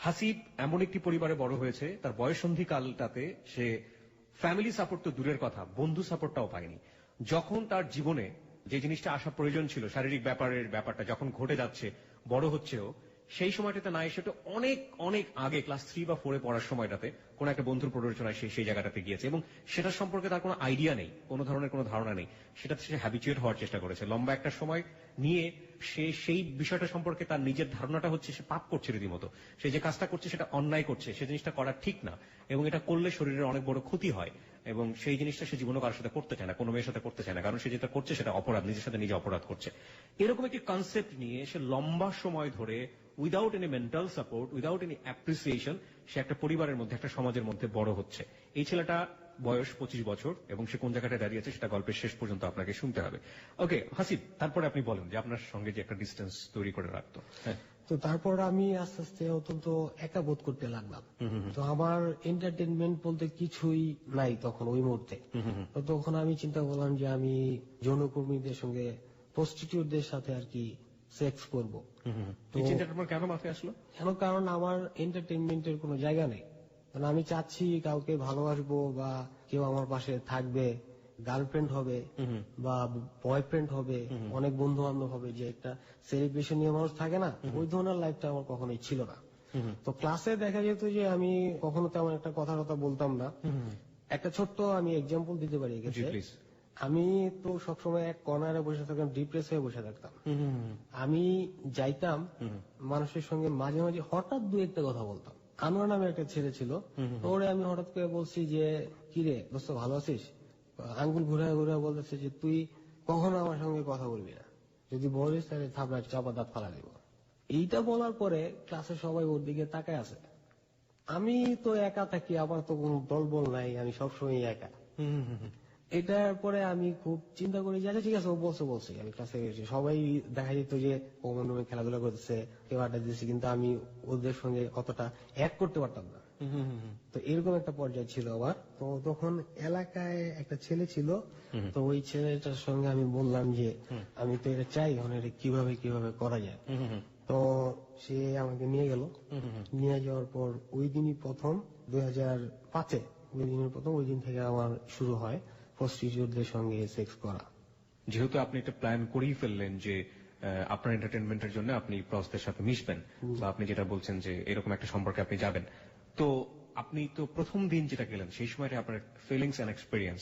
S1: হাসিব এমন একটি পরিবারে বড় হয়েছে, তার বয়ঃসন্ধি কালটাতে সে ফ্যামিলি সাপোর্ট তো দূরের কথা, বন্ধু সাপোর্টটাও পায়নি। যখন তার জীবনে যে জিনিসটা আসা প্রয়োজন ছিল, শারীরিক ব্যাপারটা যখন ঘটে যাচ্ছে, বড় হচ্ছেও, সেই সময়টাতে না এসে অনেক অনেক আগে ক্লাস 3 বা 4 পড়ার সময়টাতে কোন একটা বন্ধুর প্ররোচনায় সেই জায়গাটাতে গিয়েছে, এবং সেটা সম্পর্কে তার কোনো আইডিয়া নেই, কোনো ধরনের কোনো ধারণা নেই। সেটাতে সে হ্যাবিচুয়েট হওয়ার চেষ্টা করেছে। লম্বা একটা সময় নিয়ে সে সেই বিষয়টা সম্পর্কে তার নিজের ধারণাটা হচ্ছে সে পাপ করছে রীতিমতো, সে যে কাজটা করছে সেটা অন্যায় করছে, সে জিনিসটা করা ঠিক না, এবং এটা করলে শরীরের অনেক বড় ক্ষতি হয়, এবং সেই জিনিসটা সে জীবনে কারোর সাথে করতে চায় না, কোনো মেয়ের সাথে করতে চায় না, কারণ সে যেটা করছে সেটা অপরাধ, নিজের সাথে নিজে অপরাধ করছে। এরকম একটি কনসেপ্ট নিয়ে সে লম্বা সময় ধরে without any mental support, without any appreciation, সে একটা পরিবারের মধ্যে, একটা সমাজের মধ্যে বড় হচ্ছে। এই ছেলেটা বয়স 25 বছর, এবং সে কোন জায়গাটায় দাঁড়িয়েছে সেটা গল্পের শেষ পর্যন্ত আপনাকে শুনতে হবে। ওকে হাসিব, তারপরে আপনি বলেন যে আপনার সঙ্গে যে একটা ডিস্টেন্স তৈরি করে রাখতো। হ্যাঁ,
S2: তো তারপর আমি আস্তে আস্তে অত্যন্ত একা বোধ করতে লাগলাম। তো আমার এন্টারটেনমেন্ট বলতে কিছুই নাই তখন ওই মুহূর্তে। তো তখন আমি চিন্তা করলাম যে আমি যৌনকর্মীদের সঙ্গে, প্রস্টিটিউটদের সাথে আর কি সেক্স করব।
S1: তো এই চিন্তাটা আপনার কেন মাথায় আসলো?
S2: কারণ আমার এন্টারটেনমেন্টের কোনো জায়গা নেই। কারণ আমি চাচ্ছি কাউকে ভালোবাসবো বা কেউ আমার পাশে থাকবে, গার্লফ্রেন্ড হবে বা বয়ফ্রেন্ড হবে, অনেক বন্ধু বান্ধব হবে, যে একটা সেলিব্রেশন নিয়ে মানুষ থাকে না, ওই ধরনের লাইফটা আমার কখনোই ছিল না। তো ক্লাসে দেখা যেত যে আমি কখনো তেমন একটা কথা বলতাম না। একটা ছোট্ট আমি এক্সাম্পল দিতে পারি
S1: জি
S2: এক্ষেত্রে।
S1: প্লিজ।
S2: আমি তো সবসময় এক কর্নারে বসে থাকতাম, ডিপ্রেস হয়ে বসে থাকতাম। আমি যাইতাম মানুষের সঙ্গে, মাঝে মাঝে হঠাৎ দু একটা কথা বলতাম। আনোয়ার নামে একটা ছেলে ছিল, তো ওরে আমি হঠাৎ করে বলছি যে কিরে দোস্ত ভালো আছিস? আঙ্গুল ঘুরে ঘুরে বলতেছে যে তুই কখনো আমার সঙ্গে কথা বলবি না, যদি বলিস তাহলে থাপড়া চাপা দাঁত ফালা দিব। এইটা বলার পরে ক্লাসের সবাই ওর দিকে তাকায় আছে। আমি তো একা থাকি, আমার তো কোনো দলবল নাই, আমি সবসময় একা। এটার পরে আমি খুব চিন্তা করি যে আচ্ছা ঠিক আছে, ও বলছে আমি ক্লাসে গেছি, সবাই দেখা যেত যে কমন রুমে খেলাধুলা করতেছে, কেউ আড্ডা দিচ্ছে, কিন্তু আমি ওদের সঙ্গে অতটা অ্যাড করতে পারতাম না। তো এরকম একটা পর্যায়ে ছিল আমার। তো তখন এলাকায় একটা ছেলে ছিল, তো ওই ছেলেটার সঙ্গে আমি বললাম যে আমি তো এটা চাই, এখন এটা কিভাবে কিভাবে করা যায়। তো সে আমাকে নিয়ে গেল। নিয়ে যাওয়ার পর ওই দিনই প্রথম 2005-এ ওই দিনের প্রথম, ওই দিন থেকে আমার শুরু হয় প্রস্টিটিউটদের সঙ্গে সেক্স করা।
S1: যেহেতু আপনি একটা প্ল্যান করেই ফেললেন যে আপনার এন্টারটেনমেন্টের জন্য আপনি প্রসদের সাথে মিশবেন, বা আপনি যেটা বলছেন যে এরকম একটা সম্পর্কে আপনি যাবেন, তো আপনি তো প্রথম দিন যেটা গেলেন সেই সময়টা আপনার ফিলিংস এন্ড এক্সপেরিয়েন্স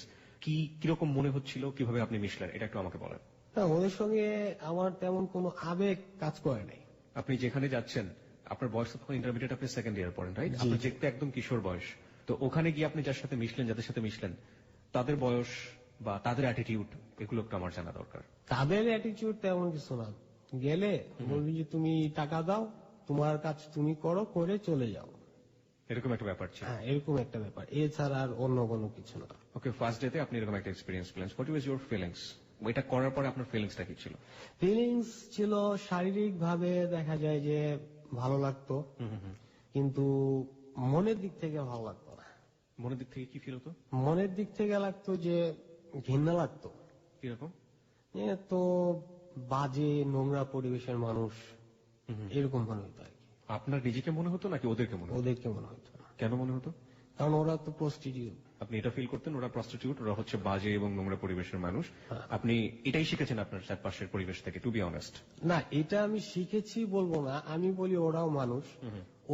S1: কিরকম মনে হচ্ছিল, কিভাবে আপনি মিশলেন, এটা একটু আমাকে বলেন।
S2: না, ওদের সঙ্গে আমার তেমন কোনো আবেগ কাজ করে নাই।
S1: আপনি যেখানে যাচ্ছেন, আপনার বয়স তো তখন ইন্টারমিডিয়েট, আপনি সেকেন্ড ইয়ার পড়েন, রাইট?
S2: জি।
S1: আপনি দেখতে একদম কিশোর বয়স। তো ওখানে গিয়ে আপনি যার সাথে মিশলেন, যাদের সাথে মিশলেন, তাদের বয়স বা তাদের অ্যাটিটিউড, এগুলো একটু আমার জানা দরকার।
S2: তাদের অ্যাটিটিউড তেমন কিছু না। গেলে বলবি যে তুমি টাকা দাও, তোমার কাজ তুমি করো, করে চলে যাও,
S1: এরকম একটা ব্যাপার ছিল।
S2: হ্যাঁ এরকম একটা ব্যাপার, এছাড়া আর অন্য কোনো কিছু না।
S1: ওকে, ফার্স্ট ডেতে আপনি এরকম একটা এক্সপিরিয়েন্স পেলেন। What was your feelings? এটা করার পরে আপনার ফিলিংসটা কি ছিল?
S2: ফিলিংস ছিল শারীরিক ভাবে দেখা যায় যে ভালো লাগতো, কিন্তু মনের দিক থেকে ভালো লাগতো না।
S1: মনের দিক থেকে কি ফিল হতো?
S2: মনের দিক থেকে লাগতো যে ঘৃণা লাগতো।
S1: কিরকম?
S2: এ তো বাজে নোংরা পরিবেশের মানুষ, এরকম মনে হতো আর কি।
S1: আপনার নিজেকে মনে হতো নাকি ওদেরকে মনে হতো?
S2: ওদেরকে মনে হতো না।
S1: কেন মনে হতো?
S2: কারণ ওরা তো প্রস্টিটিউট।
S1: আপনি এটা ফিল করতেন ওরা প্রস্টিটিউট, ওরা হচ্ছে বাজে এবং নোংরা পরিবেশের মানুষ? আপনি এটাই শিখেছেন আপনার চারপাশের পরিবেশ থেকে, টু বি অনেস্ট?
S2: না, এটা আমি শিখেছি বলবো না, আমি বলি ওরাও মানুষ,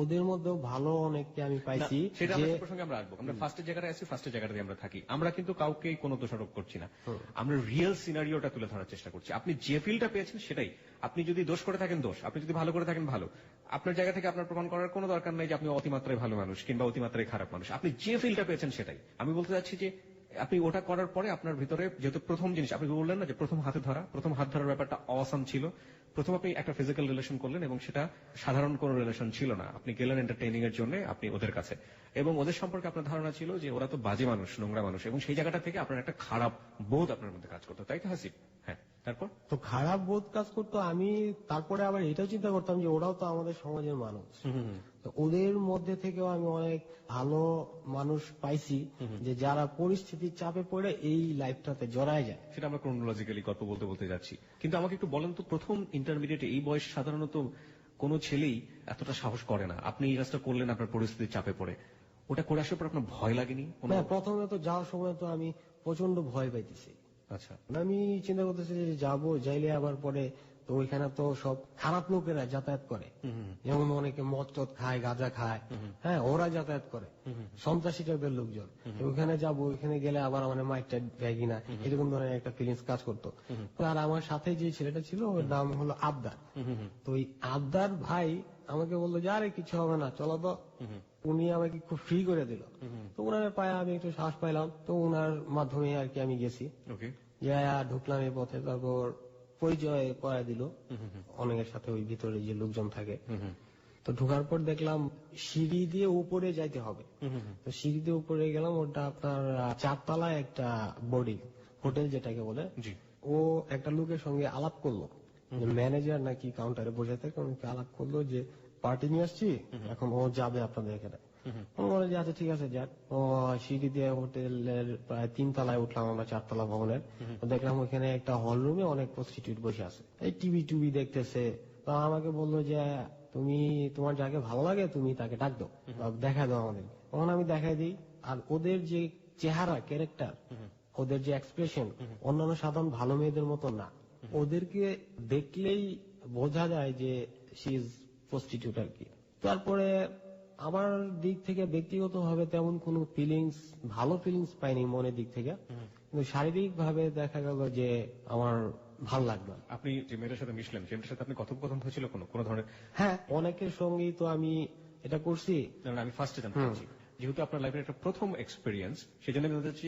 S2: ওদের মধ্যেও ভালো অনেককে আমি পাইছি।
S1: সেটা আমরা প্রসঙ্গে আমরা রাখবো। আমরা ফার্স্টের জায়গায় আছি, ফার্স্টের জায়গাতে আমরা থাকি। আমরা কিন্তু কাউকে কোনো দোষারোপ করছি না, আমরা রিয়েল সিনারিওটা তুলে ধরার চেষ্টা করছি। আপনি যে ফিলটা পেয়েছেন সেটাই। আপনি যদি দোষ করে থাকেন দোষ, আপনি যদি ভালো করে থাকেন ভালো। আপনার জায়গা থেকে আপনার প্রমাণ করার কোনো দরকার নেই যে আপনি অতিমাত্রায় ভালো মানুষ কিংবা অতিমাত্রায় খারাপ মানুষ। আপনি যে ফিলটা পেয়েছেন সেটাই। আমি বলতে চাচ্ছি যে আপনি ওটা করার পরে আপনার ভিতরে যেহেতু প্রথম জিনিস আপনি বললেন না যে প্রথম হাত ধরার ব্যাপারটা অসাম ছিল। প্রথম আপনি একটা ফিজিক্যাল রিলেশন করলেন এবং সেটা সাধারণ কোনো রিলেশন ছিল না। আপনি গেলেন এন্টারটেইনিং এর জন্য আপনি ওদের কাছে, এবং ওদের সম্পর্কে আপনার ধারণা ছিল যে ওরা তো বাজে মানুষ, নোংরা মানুষ, এবং সেই জায়গাটা থেকে আপনার একটা খারাপ বোধ আপনার মধ্যে কাজ করতো, তাই তো হাসিব? হ্যাঁ, তারপর
S2: তো খারাপ বোধ কাজ করতো। আমি তারপরে আবার এটাও চিন্তা করতাম যে ওরাও তো আমাদের সমাজের মানুষ, তো ওদের মধ্যে থেকেও আমি অনেক ভালো মানুষ পাইছি যে যারা পরিস্থিতির চাপে পড়ে এই লাইফটাতে জড়ায় যায়।
S1: সেটা আমরা ক্রোনোলজিক্যালি গল্প বলতে বলতে যাচ্ছি, কিন্তু আমাকে একটু বলেন তো, প্রথম ইন্টারমিডিয়েটে এই বয়স সাধারণত কোনো ছেলেই এতটা সাহস করে না। আপনি এই কাজটা করলেন আপনার পরিস্থিতির চাপে পড়ে, ওটা করে আসার পর আপনার ভয় লাগেনি?
S2: না, প্রথমে তো যাওয়ার সময় তো আমি প্রচন্ড ভয় পাইতেছি।
S1: আচ্ছা,
S2: আমি চিন্তা করতেছি যে যাবো, যাইলে আবার পরে তো ওইখানে তো সব খারাপ লোকেরা যাতায়াত করে, যেমন অনেকে মদ টদ খায়, গাঁজা খায়, হ্যাঁ ওরা যাতায়াত করে, সন্ত্রাসী টাইপের লোকজন। ওইখানে যাবো, ওইখানে গেলে আবার আমার মাইকটা দেয় কিনা, এরকম ধরনের একটা ফিলিংস কাজ করতো। আর আমার সাথে যে ছেলেটা ছিল ওর নাম হলো আবদার। তো ওই আবদার ভাই আমাকে বললো যে আরে কিছু হবে না, চলো তো। উনি আমাকে খুব ফ্রি করে দিল। তো ওনার পায়ে আমি একটু সাহস পাইলাম, তো ওনার মাধ্যমে আর কি আমি গেছি।
S1: ওকে,
S2: ঢুকলাম এই পথে, তারপর পরিচয় করায় দিল অনেকের সাথে, ওই ভিতরে যে লোকজন থাকে। তো ঢোকার পর দেখলাম সিঁড়ি দিয়ে উপরে যাইতে হবে। তো সিঁড়ি দিয়ে উপরে গেলাম, ওটা আপনার 4 তলায় একটা বোর্ডিং হোটেল যেটাকে বলে। ও একটা লোকের সঙ্গে আলাপ করলো, ম্যানেজার নাকি কাউন্টারে বসে থাকে, ওনাকে আলাপ করলো যে পার্টি নিয়ে আসছি, এখন ও যাবে আপনাদের এখানে। বলে যে আচ্ছা ঠিক আছে যাক। ও সিঁড়ি দিয়ে হোটেলের প্রায় 3 তলায় উঠলাম আমরা, 4 তলা ভবনের। দেখলাম ওইখানে একটা হল রুমে অনেক প্রস্টিটিউট বসে আছে, এই টিভি দেখতেছে। তো আমাকে বললো যে তুমি তোমার যাকে ভালো লাগে তুমি তাকে ডাক দাও, দেখা দাও আমাদের। তখন আমি দেখাই দিই, আর ওদের যে চেহারা ক্যারেক্টার ওদের যে এক্সপ্রেশন অন্যান্য সাধারণ ভালো মেয়েদের মতো না। ওদেরকে দেখলেই বোঝা যায় যে শি ইজ প্রস্টিটিউট আর কি। তারপরে আমার দিক থেকে ব্যক্তিগতভাবে তেমন কোনো ফিলিংস, ভালো ফিলিংস পাইনি মনের দিক থেকে, কিন্তু শারীরিক ভাবে দেখা গেল যে আমার ভাল লাগলো।
S1: আপনি যে মেয়েটার সাথে মিশলেন, যে মেয়েটার সাথে আপনি কথোপকথন হয়েছিল কোনো ধরনের?
S2: হ্যাঁ, অনেকের সঙ্গেই তো আমি এটা করছি।
S1: আমি ফার্স্টে জানতে চাচ্ছি, যেহেতু আপনার লাইফের একটা প্রথম এক্সপিরিয়েন্স, সেজন্য আমি জানতে চাচ্ছি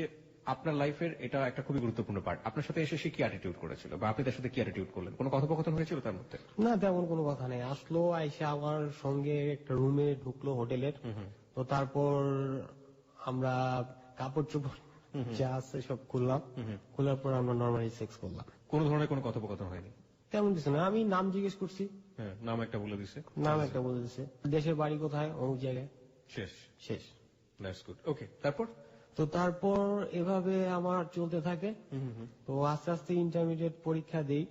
S1: আপনার লাইফের এটা একটা খুবই গুরুত্বপূর্ণ পার্ট। আপনার সাথে এসে সে কি অ্যাটিটিউড করেছিল, বা আপনি তার সাথে কি অ্যাটিটিউড করলেন? কোনো কথোপকথন হয়েছিল তার মধ্যে?
S2: না, তেমন কোনো কথা নেই। আসলো, আইসা আমার সঙ্গে একটা রুমে ঢুকলো হোটেলের। তো তারপর আমরা কাপড় চোপড় যা আছে সব খুললাম, খোলার পর আমরা নর্মালি সেক্স করলাম।
S1: কোনো ধরনের কোনো কথোপকথন হয়নি?
S2: তেমন কিছু না, আমি নাম জিজ্ঞেস করছি।
S1: হ্যাঁ, নাম একটা বলে দিছে।
S2: নাম একটা বলে দিচ্ছে, দেশের বাড়ি কোথায়, অমুক জায়গায়।
S1: শেষ।
S2: শেষ।
S1: That's good. ওকে, তারপর?
S2: তো তারপর এভাবে আমার চলতে থাকে। তো আস্তে আস্তে ইন্টারমিডিয়েট পরীক্ষা দেই।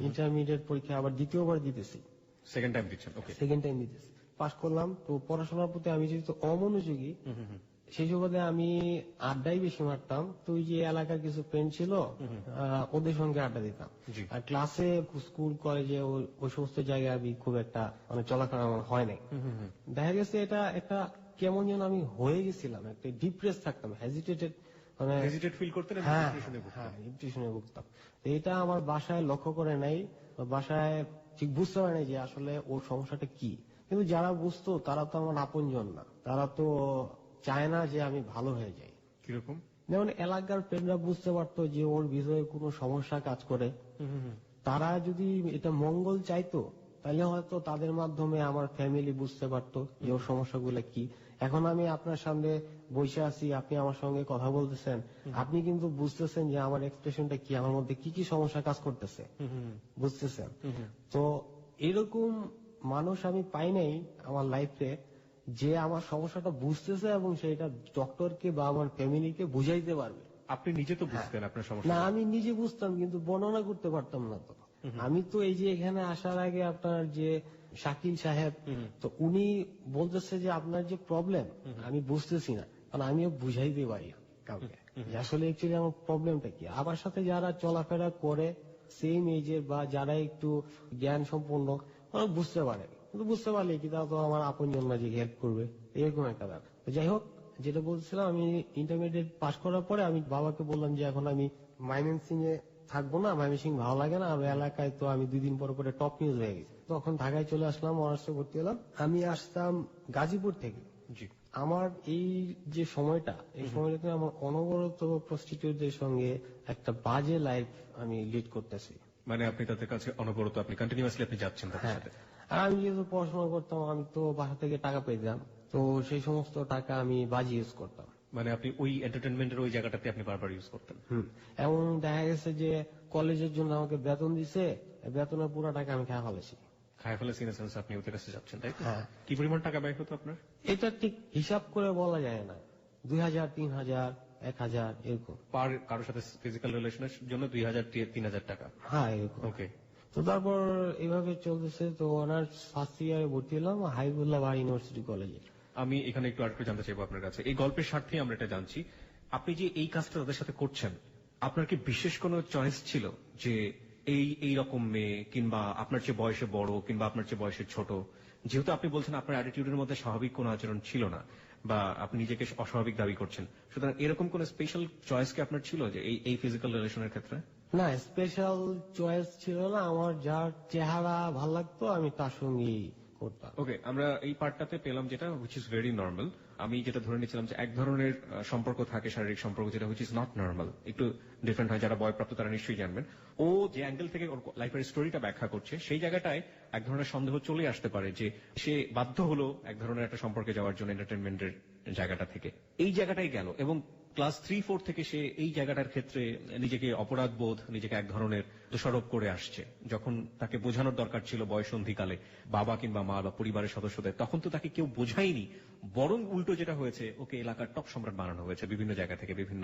S2: ইন্টারমিডিয়েট পরীক্ষা আবার দ্বিতীয়বার দিতেছি।
S1: সেকেন্ড টাইম দিচ্ছেন? ওকে।
S2: সেকেন্ড টাইম দিতেছি, পাশ করলাম। তো পড়াশোনার প্রতি আমি যেহেতু অমনোযোগী, সেই সুবাদে আমি আড্ডাই বেশি মারতাম। তো ওই যে এলাকার কিছু ফ্রেন্ড ছিল, ওদের সঙ্গে আড্ডা দিতাম। আর ক্লাসে, স্কুল, কলেজে ওই সমস্ত জায়গায় আমি খুব একটা মানে চলাফেরা আমার হয় নাই। দেখা গেছে এটা একটা কেমন যেন আমি হয়ে গেছিলাম, একটা ডিপ্রেস থাকতাম, হেজিটেটেড, মানে
S1: হেজিটেট ফিল করতেন,
S2: ডিপ্রেশনে ভুগতাম। তো এটা আমার বাসায় লক্ষ্য করে নাই, বাসায় ঠিক বুঝতে পারে নাই যে আসলে ওর সমস্যাটা কি। কিন্তু যারা বুঝতো তারা তো আমার আপনজন না, তারা তো চায় না যে আমি ভালো হয়ে যাই।
S1: কিরকম?
S2: যেমন এলাকার ফ্রেন্ডরা বুঝতে পারতো যে ওর বিষয়ে কোনো সমস্যা কাজ করে, তারা যদি এটা মঙ্গল চাইতো তাহলে হয়তো তাদের মাধ্যমে আমার ফ্যামিলি বুঝতে পারতো যে ওর সমস্যাগুলো কি। এখন আমি আপনার সামনে বসে আছি, আপনি আমার সঙ্গে কথা বলতেছেন, আপনি কিন্তু বুঝতেছেন যে আমার এক্সপ্রেশনটা কি, আমার মধ্যে কি কি সমস্যা কাজ করতেছে, বুঝতেছেন? তো এরকম মানুষ আমি পাই নাই আমার লাইফে যে আমার সমস্যাটা বুঝতেছে এবং সেটা ডক্টরকে বা আমার ফ্যামিলিকে বুঝাইতে পারবে।
S1: আপনি নিজে তো বুঝতেন আপনার সমস্যা?
S2: না, আমি নিজে বুঝতাম কিন্তু বর্ণনা করতে পারতাম না। তো আমি তো এই যে এখানে আসার আগে আপনার যে শাকিল সাহেব, তো উনি বলতেছে যে আপনার যে প্রবলেম আমি বুঝতেছি না, কারণ আমিও বুঝাইতে পারি কাউকে যে আসলে অ্যাকচুয়ালি আমার প্রবলেমটা কি। আমার সাথে যারা চলাফেরা করে সেম এজের বা যারা একটু জ্ঞান সম্পন্ন, ওরা বুঝতে পারে, কিন্তু বুঝতে পারলে কি তারা তো আমার আপনজন না যে হেল্প করবে, এরকম একটা ব্যাপার। যাই হোক, যেটা বলছিলাম, আমি ইন্টারমিডিয়েট পাশ করার পরে আমি বাবাকে বললাম যে এখন আমি ময়মনসিং এ থাকবো না, ময়মনসিং ভালো লাগে না, আর এলাকায় তো আমি 2 দিন পরে পরে টপ নিউজ হয়ে গেছি। তখন ঢাকায় চলে আসলাম, অনার্সে ভর্তি হলাম। আমি আসতাম গাজীপুর থেকে। আমার এই যে সময়টা, এই সময়টাতে আমার অনবরত প্রস্টিটিউটদের সঙ্গে একটা বাজে লাইফ আমি লিড করতেছি।
S1: মানে আপনি তাদের কাছে অনবরত, আপনি কন্টিনিউয়াসলি আপনি যাচ্ছেন তাদের সাথে?
S2: আর আমি যেহেতু পড়াশোনা করতাম, আমি তো বাসা থেকে টাকা পেতাম, তো সেই সমস্ত টাকা আমি বাজি ইউজ করতাম।
S1: মানে আপনি ওই এন্টারটেনমেন্টের ওই জায়গাটাতে আপনি বারবার ইউজ করতেন?
S2: এমন দেখা গেছে যে কলেজের জন্য আমাকে বেতন দিছে, বেতনের পুরো টাকা আমি খাওয়া ফেলেছি।
S1: খায় ফেলেছি ইন সেন্স আপনি ওদের কাছে যাচ্ছেন, তাই তো? কি পরিমাণ টাকা ব্যয় হতো আপনার?
S2: এটা ঠিক হিসাব করে বলা যায় না, 2000, 3000, 1000 এরকম।
S1: পার কারোর সাথে ফিজিক্যাল রিলেশনের জন্য 2000, 3000 টাকা?
S2: হ্যাঁ, এরকম।
S1: ওকে।
S2: তো তারপর এইভাবে চলতেছে। তো অনার্স ফার্স্ট ইয়ারে ভর্তি হলাম হাবিবুল্লাহ ভাই ইউনিভার্সিটি কলেজে।
S1: আমি এখানে একটু আরেকটু জানতে চাইবো আপনার কাছে, এই গল্পের স্বার্থে আমরা এটা জানছি, আপনি যে এই কাজটা তাদের সাথে করছেন, আপনার কি বিশেষ কোনো চয়েস ছিল যে এই রকম মেয়ে, কিংবা আপনার চেয়ে বয়সে বড়, কিংবা আপনার চেয়ে বয়সে ছোট? যেহেতু আপনি বলছেন আপনার অ্যাটিটিউডের মধ্যে স্বাভাবিক কোনো আচরণ ছিল না, বা আপনি নিজেকে অস্বাভাবিক দাবি করছেন, সুতরাং এরকম কোন স্পেশাল চয়েস কি আপনার ছিল যে এই ফিজিক্যাল রিলেশনের ক্ষেত্রে?
S2: না, স্পেশাল চয়েস ছিল না, আমার যার চেহারা ভাল লাগতো আমি তার সঙ্গেই করতাম।
S1: ওকে, আমরা এই পার্টটাতে পেলাম যেটা হুইচ ইজ ভেরি নর্মাল। আমি যেটা ধরে নিচ্ছিলাম যে এক ধরনের সম্পর্ক থাকে, শারীরিক সম্পর্ক, যেটা হুইচ ইজ নট নর্মাল, একটু ডিফারেন্ট হয়। যারা বয়প্রাপ্ত তারা নিশ্চয়ই জানবেন। ও যে অ্যাঙ্গেল থেকে ওর লাইফের স্টোরিটা ব্যাখ্যা করছে, সেই জায়গাটায় এক ধরনের সন্দেহ চলে আসতে পারে যে সে বাধ্য হলো এক ধরনের একটা সম্পর্কে যাওয়ার জন্য এন্টারটেনমেন্টের জায়গাটা থেকে এই জায়গাটাই গেল, এবং ক্লাস 3-4 থেকে সে এই জায়গাটার ক্ষেত্রে নিজেকে অপরাধ বোধ, নিজেকে এক ধরনের দোষারোপ করে আসছে। যখন তাকে বোঝানোর দরকার ছিল বয়সন্ধিকালে বাবা কিংবা মা বা পরিবারের সদস্যদের, তখন তো তাকে কেউ বোঝায়নি, বরং উল্টো যেটা হয়েছে, ওকে এলাকার টপ সম্রাট বানানো হয়েছে, বিভিন্ন জায়গা থেকে বিভিন্ন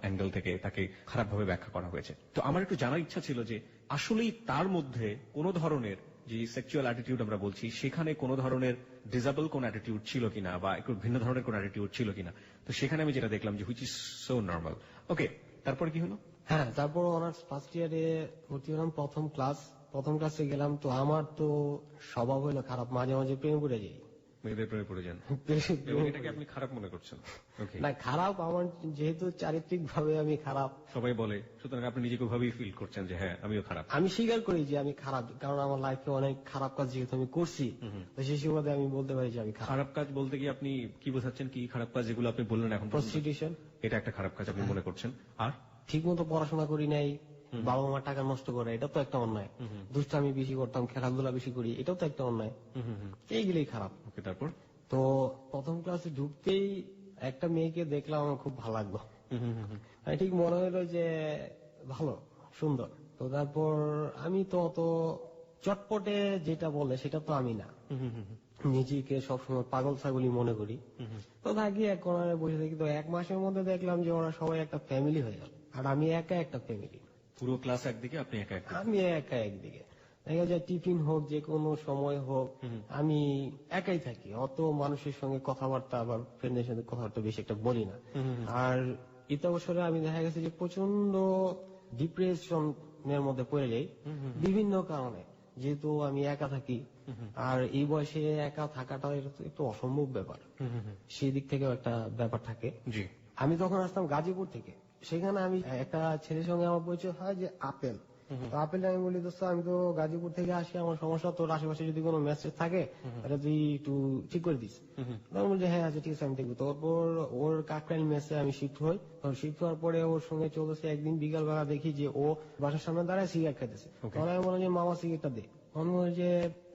S1: অ্যাঙ্গেল থেকে তাকে খারাপভাবে ব্যাখ্যা করা হয়েছে। তো আমার একটু জানার ইচ্ছা ছিল যে আসলেই তার মধ্যে কোন ধরনের যে সেক্সুয়াল অ্যাটিটিউড আমরা বলছি, সেখানে কোন ধরনের ডিসেবল কোন অ্যাটিটিউড ছিল কিনা, বা একটু ভিন্ন ধরনের কোন অ্যাটিটিউড ছিল কিনা। তো সেখানে আমি যেটা দেখলাম যে হুইচ ইজ সো নর্মাল। ওকে, তারপর কি হলো?
S2: হ্যাঁ, তারপর অনার্স ফার্স্ট ইয়ারে ভর্তি হলাম। প্রথম ক্লাসে গেলাম, তো আমার তো স্বভাব হলো খারাপ, মাঝে মাঝে প্রেমে পড়ে যাই।
S1: মেয়েদের প্রেমে পড়ে যান এবং এটাকে আপনি খারাপ মনে করছেন? ওকে,
S2: না, খারাপ আমার যেহেতু চারিত্রিক ভাবে আমি খারাপ,
S1: সবাই বলে, সুতরাং আপনি নিজেকে ওভাবেই ফিল করছেন যে হ্যাঁ আমিও খারাপ।
S2: আমি স্বীকার করি যে আমি খারাপ, কারণ আমার লাইফে অনেক খারাপ কাজ যেহেতু আমি করছি, তো সেই সুবাদে আমি বলতে পারি যে আমি খারাপ।
S1: খারাপ কাজ বলতে কি আপনি কি বোঝাচ্ছেন? কি খারাপ কাজ যেগুলো আপনি বললেন এখন পর্যন্ত?
S2: প্রস্টিটিউশন,
S1: এটা একটা খারাপ কাজ আপনি মনে করছেন। আর
S2: ঠিক মতো পড়াশোনা করি নাই, বাবা মা টাকা নষ্ট করে, এটা তো একটা অন্যায়। দুষ্টামি বেশি করতাম, খেলাধুলা বেশি করি, এটাও তো একটা অন্যায়। এইগুলোই খারাপ।
S1: ওকে, তারপর?
S2: তো প্রথম ক্লাসে ঢুকতেই একটা মেয়েকে দেখলাম, আমার খুব ভালো লাগলো। আমি ঠিক মনে হলো যে ভালো, সুন্দর। তো তারপর আমি তো অত চটপটে যেটা বলে সেটা তো আমি না, নিজেকে সবসময় পাগল ছাগলই মনে করি। তো থাকি এক কোণায় বসে থাকি। তো 1 মাসের মধ্যে দেখলাম যে ওরা সবাই একটা ফ্যামিলি হয়ে গেল, আর আমি একা একটা ফ্যামিলি।
S1: পুরো ক্লাস একদিকে, আপনি একা একদিকে?
S2: আমি একা একদিকে। দেখা যায় টিফিন হোক, যে কোনো সময় হোক, আমি একাই থাকি। অত মানুষের সঙ্গে কথাবার্তা বা ফ্রেন্ডের সাথে কথাবার্তা বেশি একটা বলি না। আর ইতি অবসরে আমি দেখা গেছে যে প্রচন্ড ডিপ্রেশনের মধ্যে পড়ে যাই বিভিন্ন কারণে, যেহেতু আমি একা থাকি। আর এই বয়সে একা থাকাটা এটা তো একটু অসম্ভব ব্যাপার, সেই দিক থেকেও একটা ব্যাপার থাকে।
S1: জি।
S2: আমি তখন আসতাম গাজীপুর থেকে, সেখানে আমি একটা ছেলের সঙ্গে আমার পরিচয় হয় যে আপেল। তো আপেল আমি বলি, দোস্ত আমি তো গাজীপুর থেকে আসি, আমার সমস্যা, তোর আশেপাশে যদি কোনো মেসেজ থাকে এটা তুই একটু ঠিক করে দিস। তখন বলছে হ্যাঁ আচ্ছা ঠিক আছে আমি দেখবো। তারপর ওর কাকরাইল মেসে আমি শিফট হই। শিফট হওয়ার পরে ওর সঙ্গে চলতেছে, একদিন বিকাল বেলা দেখি যে ও বাসার সামনে দাঁড়ায় সিগারেট খাইতেছে। তখন আমি বললাম যে মামা সিগারেটটা দে। আমি বলি যে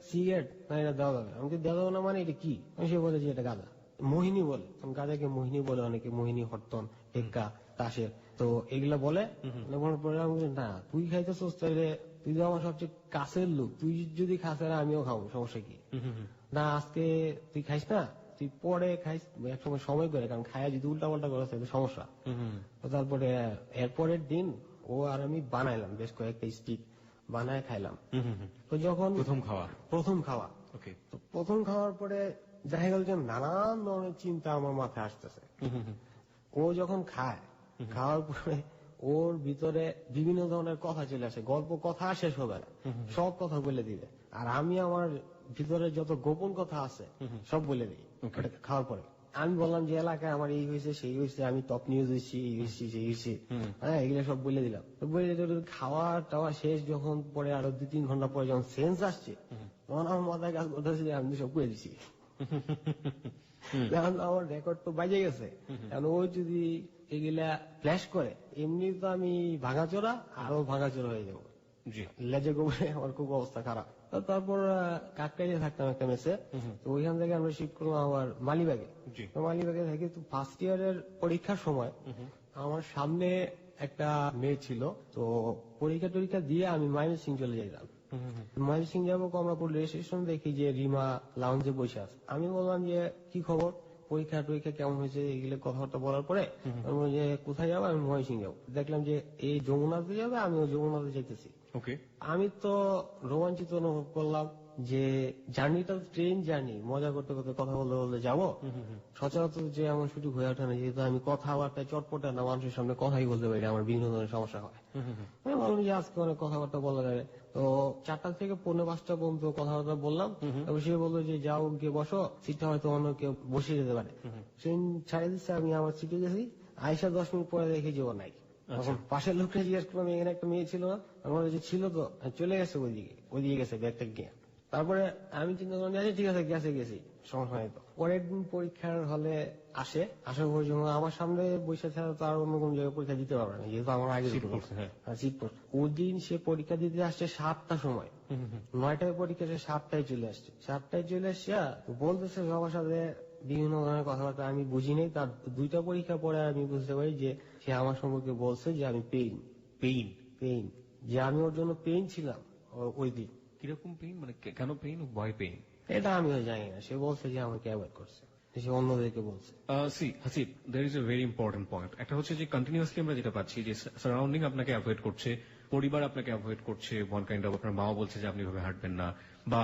S2: সিগারেট না, এটা দেওয়া যাবে। আমি দেওয়া যাবে না মানে এটা কি? সে বলে যে এটা গাঁজা, মোহিনী বলে। গাঁজাকে মোহিনী বলে অনেকে, মোহিনী, হরতন, টেক্কা, তাসের, তো এগুলা বলে। বলার পরে আমি বলি, না তুই খাইতেছিস তাহলে তুই তো আমার সবচেয়ে কাছের লোক, তুই যদি খাস তাহলে আমিও খাবো, সমস্যা কি? না আজকে তুই খাইস না, তুই পরে খাইস, একসময় সময় করে, কারণ খায়া যদি উল্টা পাল্টা করে তাহলে সমস্যা। তো তারপরে এরপরের দিন ও আর আমি বানাইলাম বেশ কয়েকটা স্টিক, বানায় খাইলাম। তো যখন প্রথম খাওয়া,
S1: ওকে,
S2: তো প্রথম খাওয়ার পরে দেখা গেল যে নানান ধরনের চিন্তা আমার মাথায় আসতেছে। ও যখন খায়, খাওয়ার পরে ওর ভিতরে বিভিন্ন ধরনের কথা চলে আসে, গল্প কথা শেষ হবে না, সব কথা বলে দিবে। আর আমি আমার ভিতরে যত গোপন কথা আছে সব বলে দিই খাওয়ার পরে। আমি বললাম যে এলাকায় আমার এই হয়েছে সেই হয়েছে, আমি টপ নিউজ হয়েছি, এই হয়েছি সেই হয়েছি, হ্যাঁ এগুলো সব বলে দিলাম। খাওয়া টাওয়া শেষ যখন, পরে আরো 2-3 ঘন্টা পরে যখন সেন্স আসছে, তখন আমার মাথায় কাজ করতেছে যে আমি সব করে দিছি। এখন আমার রেকর্ড তো বাজে গেছে, কারণ ও যদি এগুলা ফ্ল্যাশ করে, এমনি তো আমি ভাঙাচোরা, আরো ভাঙাচোরা হয়ে যাবো, লেজে গোবরে আমার খুব অবস্থা খারাপ। তারপর কাকটাইয়ে থাকতাম একটা মেসে, তো ওইখান থেকে আমরা শিফট করলাম আবার মালিবাগে। তো মালিবাগে থেকে তো ফার্স্ট ইয়ারের পরীক্ষার সময় আমার সামনে একটা মেয়ে ছিল, তো পরীক্ষা টরীক্ষা দিয়ে আমি ময়মনসিংহ চলে যাইতাম। ময়মনসিংহ যাবো, কমলাপুর রেল স্টেশন, দেখি যে রিমা লাউঞ্জে বসে আছে। আমি বললাম যে কি খবর, পরীক্ষা টরীক্ষা কেমন হয়েছে, এগুলো কথাবার্তা বলার পরে আমি বললাম যে কোথায় যাবো, আমি ময়মনসিংহ যাবো। দেখলাম যে এই যমুনাতে যাবে, আমিও যমুনাতে যেতেছি। আমি তো রোমাঞ্চিত অনুভব করলাম যে জার্নিটা ট্রেন জার্নি, মজা করতে করতে কথা বলতে বলতে যাবো। সচরাচর যে আমার সুযোগ হয়ে ওঠে না, যেহেতু আমি কথাবার্তায় চটপটে না, মানুষের সামনে কথাই বলতে পারি, আমার বিভিন্ন ধরনের সমস্যা হয়। আমি বললাম যে আজকে অনেক কথাবার্তা বলা যাবে। তো 4টা থেকে 4:45 পর্যন্ত কথাবার্তা বললাম। তারপর সে বললো যে যাও গিয়ে বসো, সিটটা হয়তো অন্য কেউ বসিয়ে যেতে পারে। ট্রেন ছাড়ে দিচ্ছে, আমি আমার সিটে গেছি। আইসা 10 মিনিট পরে দেখি যে ও নাই। তখন পাশের লোকটা জিজ্ঞেস করলাম এখানে একটা মেয়ে ছিল না, আমার যে ছিল তো চলে গেছে ওইদিকে গেছে ব্যাগটা গিয়ে। তারপরে আমি চিন্তা করলাম যে ঠিক আছে গেছি, সমস্যা নাই। তো পরের দিন পরীক্ষার হলে আসার পর যখন আমার সামনে বসে ছাড়া তো আর অন্য কোন জায়গায় পরীক্ষা দিতে পারবে না, যেহেতু আমার আগে সিট পড়ছে। ওই দিন সে পরীক্ষা দিতে আসছে 7টার সময়, 9টায় পরীক্ষা, সে 7টায় চলে আসছে। 7টায় চলে আসছে বলতেছে সবার সাথে বিভিন্ন ধরনের কথাবার্তা, আমি বুঝি নেই। তার 2টা পরীক্ষা পরে আমি বুঝতে পারি যে সে আমার সম্পর্কে বলছে যে আমি পেইন, যে আমি ওর জন্য পেইন ছিলাম ওই দিন।
S1: কিরকম পেইন, মানে কেন পেইন? ভয় পেইন?
S2: এটা আমিও জানি না, সে বলছে যে আমাকে অ্যাভয়েড করছে, সে অন্যদেরকে বলছে।
S1: Hasib, there is a very important point. একটা হচ্ছে যে কন্টিনিউয়াসলি আমরা যেটা পাচ্ছি যে সারাউন্ডিং আপনাকে অ্যাভয়েড করছে, পরিবার আপনাকে অ্যাভয়েড করছে, ওয়ান কাইন্ড অফ, আপনার মাও বলছে যে আপনি ভাবে হাঁটবেন না, বা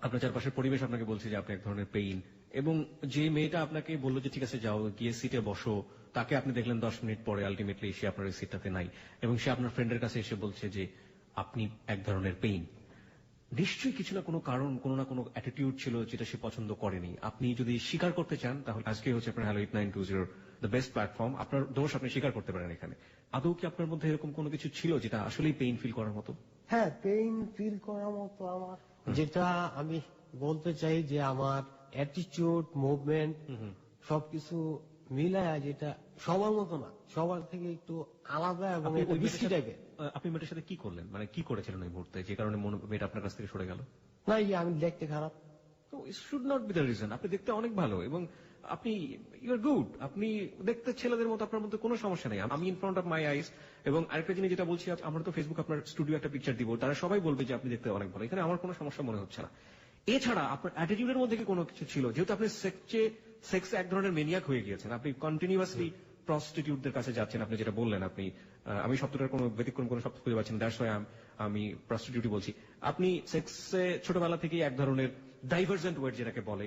S1: আপনার চারপাশের পরিবেশ আপনাকে বলছে যে আপনি এক ধরনের পেইন, এবং যে মেয়েটা আপনাকে বললো যে ঠিক আছে যাও গিয়ে সিটে বসো, তাকে আপনি দেখলেন 10 মিনিট পরে আলটিমেটলি সে আপনার ওই সিটটাতে নাই, এবং সে আপনার ফ্রেন্ডের কাছে এসে বলছে যে আপনি এক ধরনের পেইন। নিশ্চয়ই কিছু না কোনো কারণ, কোনো না কোনো অ্যাটিটিউড ছিল যেটা সে পছন্দ করেনি। আপনি যদি স্বীকার করতে চান তাহলে আজকে হচ্ছে আপনার হ্যালো 8920 দ্য বেস্ট প্ল্যাটফর্ম। আপনার দোষ আপনি স্বীকার করতে পারেন এখানে। আদৌ কি আপনার মধ্যে এরকম কোনো কিছু ছিল যেটা আসলেই পেইন ফিল করার মতো?
S2: হ্যাঁ, পেইন ফিল করার মতো আমার যেটা আমি বলতে চাই যে আমার অ্যাটিটিউড, মুভমেন্ট সবকিছু মিলায় যেটা সবার মতো না, সবার থেকে একটু আলাদা এবং
S1: আপনি
S2: একটু
S1: ওই
S2: বিশ্রী টাইপের।
S1: আপনি মেয়েটার সাথে কি করলেন, মানে কি করেছিলেন ওই মুহূর্তে যে কারণে মেয়েটা আপনার কাছ থেকে সরে গেল?
S2: না, এই যে আমি দেখতে খারাপ।
S1: তো it should not be the reason. আপনি দেখতে অনেক ভালো এবং আপনি ইউ আর গুড, আপনি দেখতে ছেলেদের মতো, আপনার মধ্যে কোনো সমস্যা নেই। আমি ইন ফ্রন্ট অফ মাই আইস। এবং আরেকটা জিনিস যেটা বলছি, আমরা তো ফেসবুক আপনার স্টুডিও একটা পিকচার দিব, তারা সবাই বলবে যে আপনি দেখতে অনেক ভালো, এখানে আমার কোনো সমস্যা মনে হচ্ছে না। এছাড়া আপনার অ্যাটিটিউডের মধ্যে কি কোনো কিছু ছিল? যেহেতু আপনি সেক্সে এক ধরনের মেনিয়াক হয়ে গিয়েছেন, আপনি কন্টিনিউয়াসলি প্রস্টিটিউটদের কাছে যাচ্ছেন, আপনি যেটা বললেন, আপনি আমি শব্দটার কোনো ব্যতিক্রম কোনো শব্দ খুঁজে পাচ্ছি না, দ্যাটস ওয়াই আমি প্রস্টিটিউটই বলছি। আপনি সেক্সে ছোটবেলা থেকেই এক ধরনের ডাইভার্জেন্ট ওয়েট যেটাকে বলে,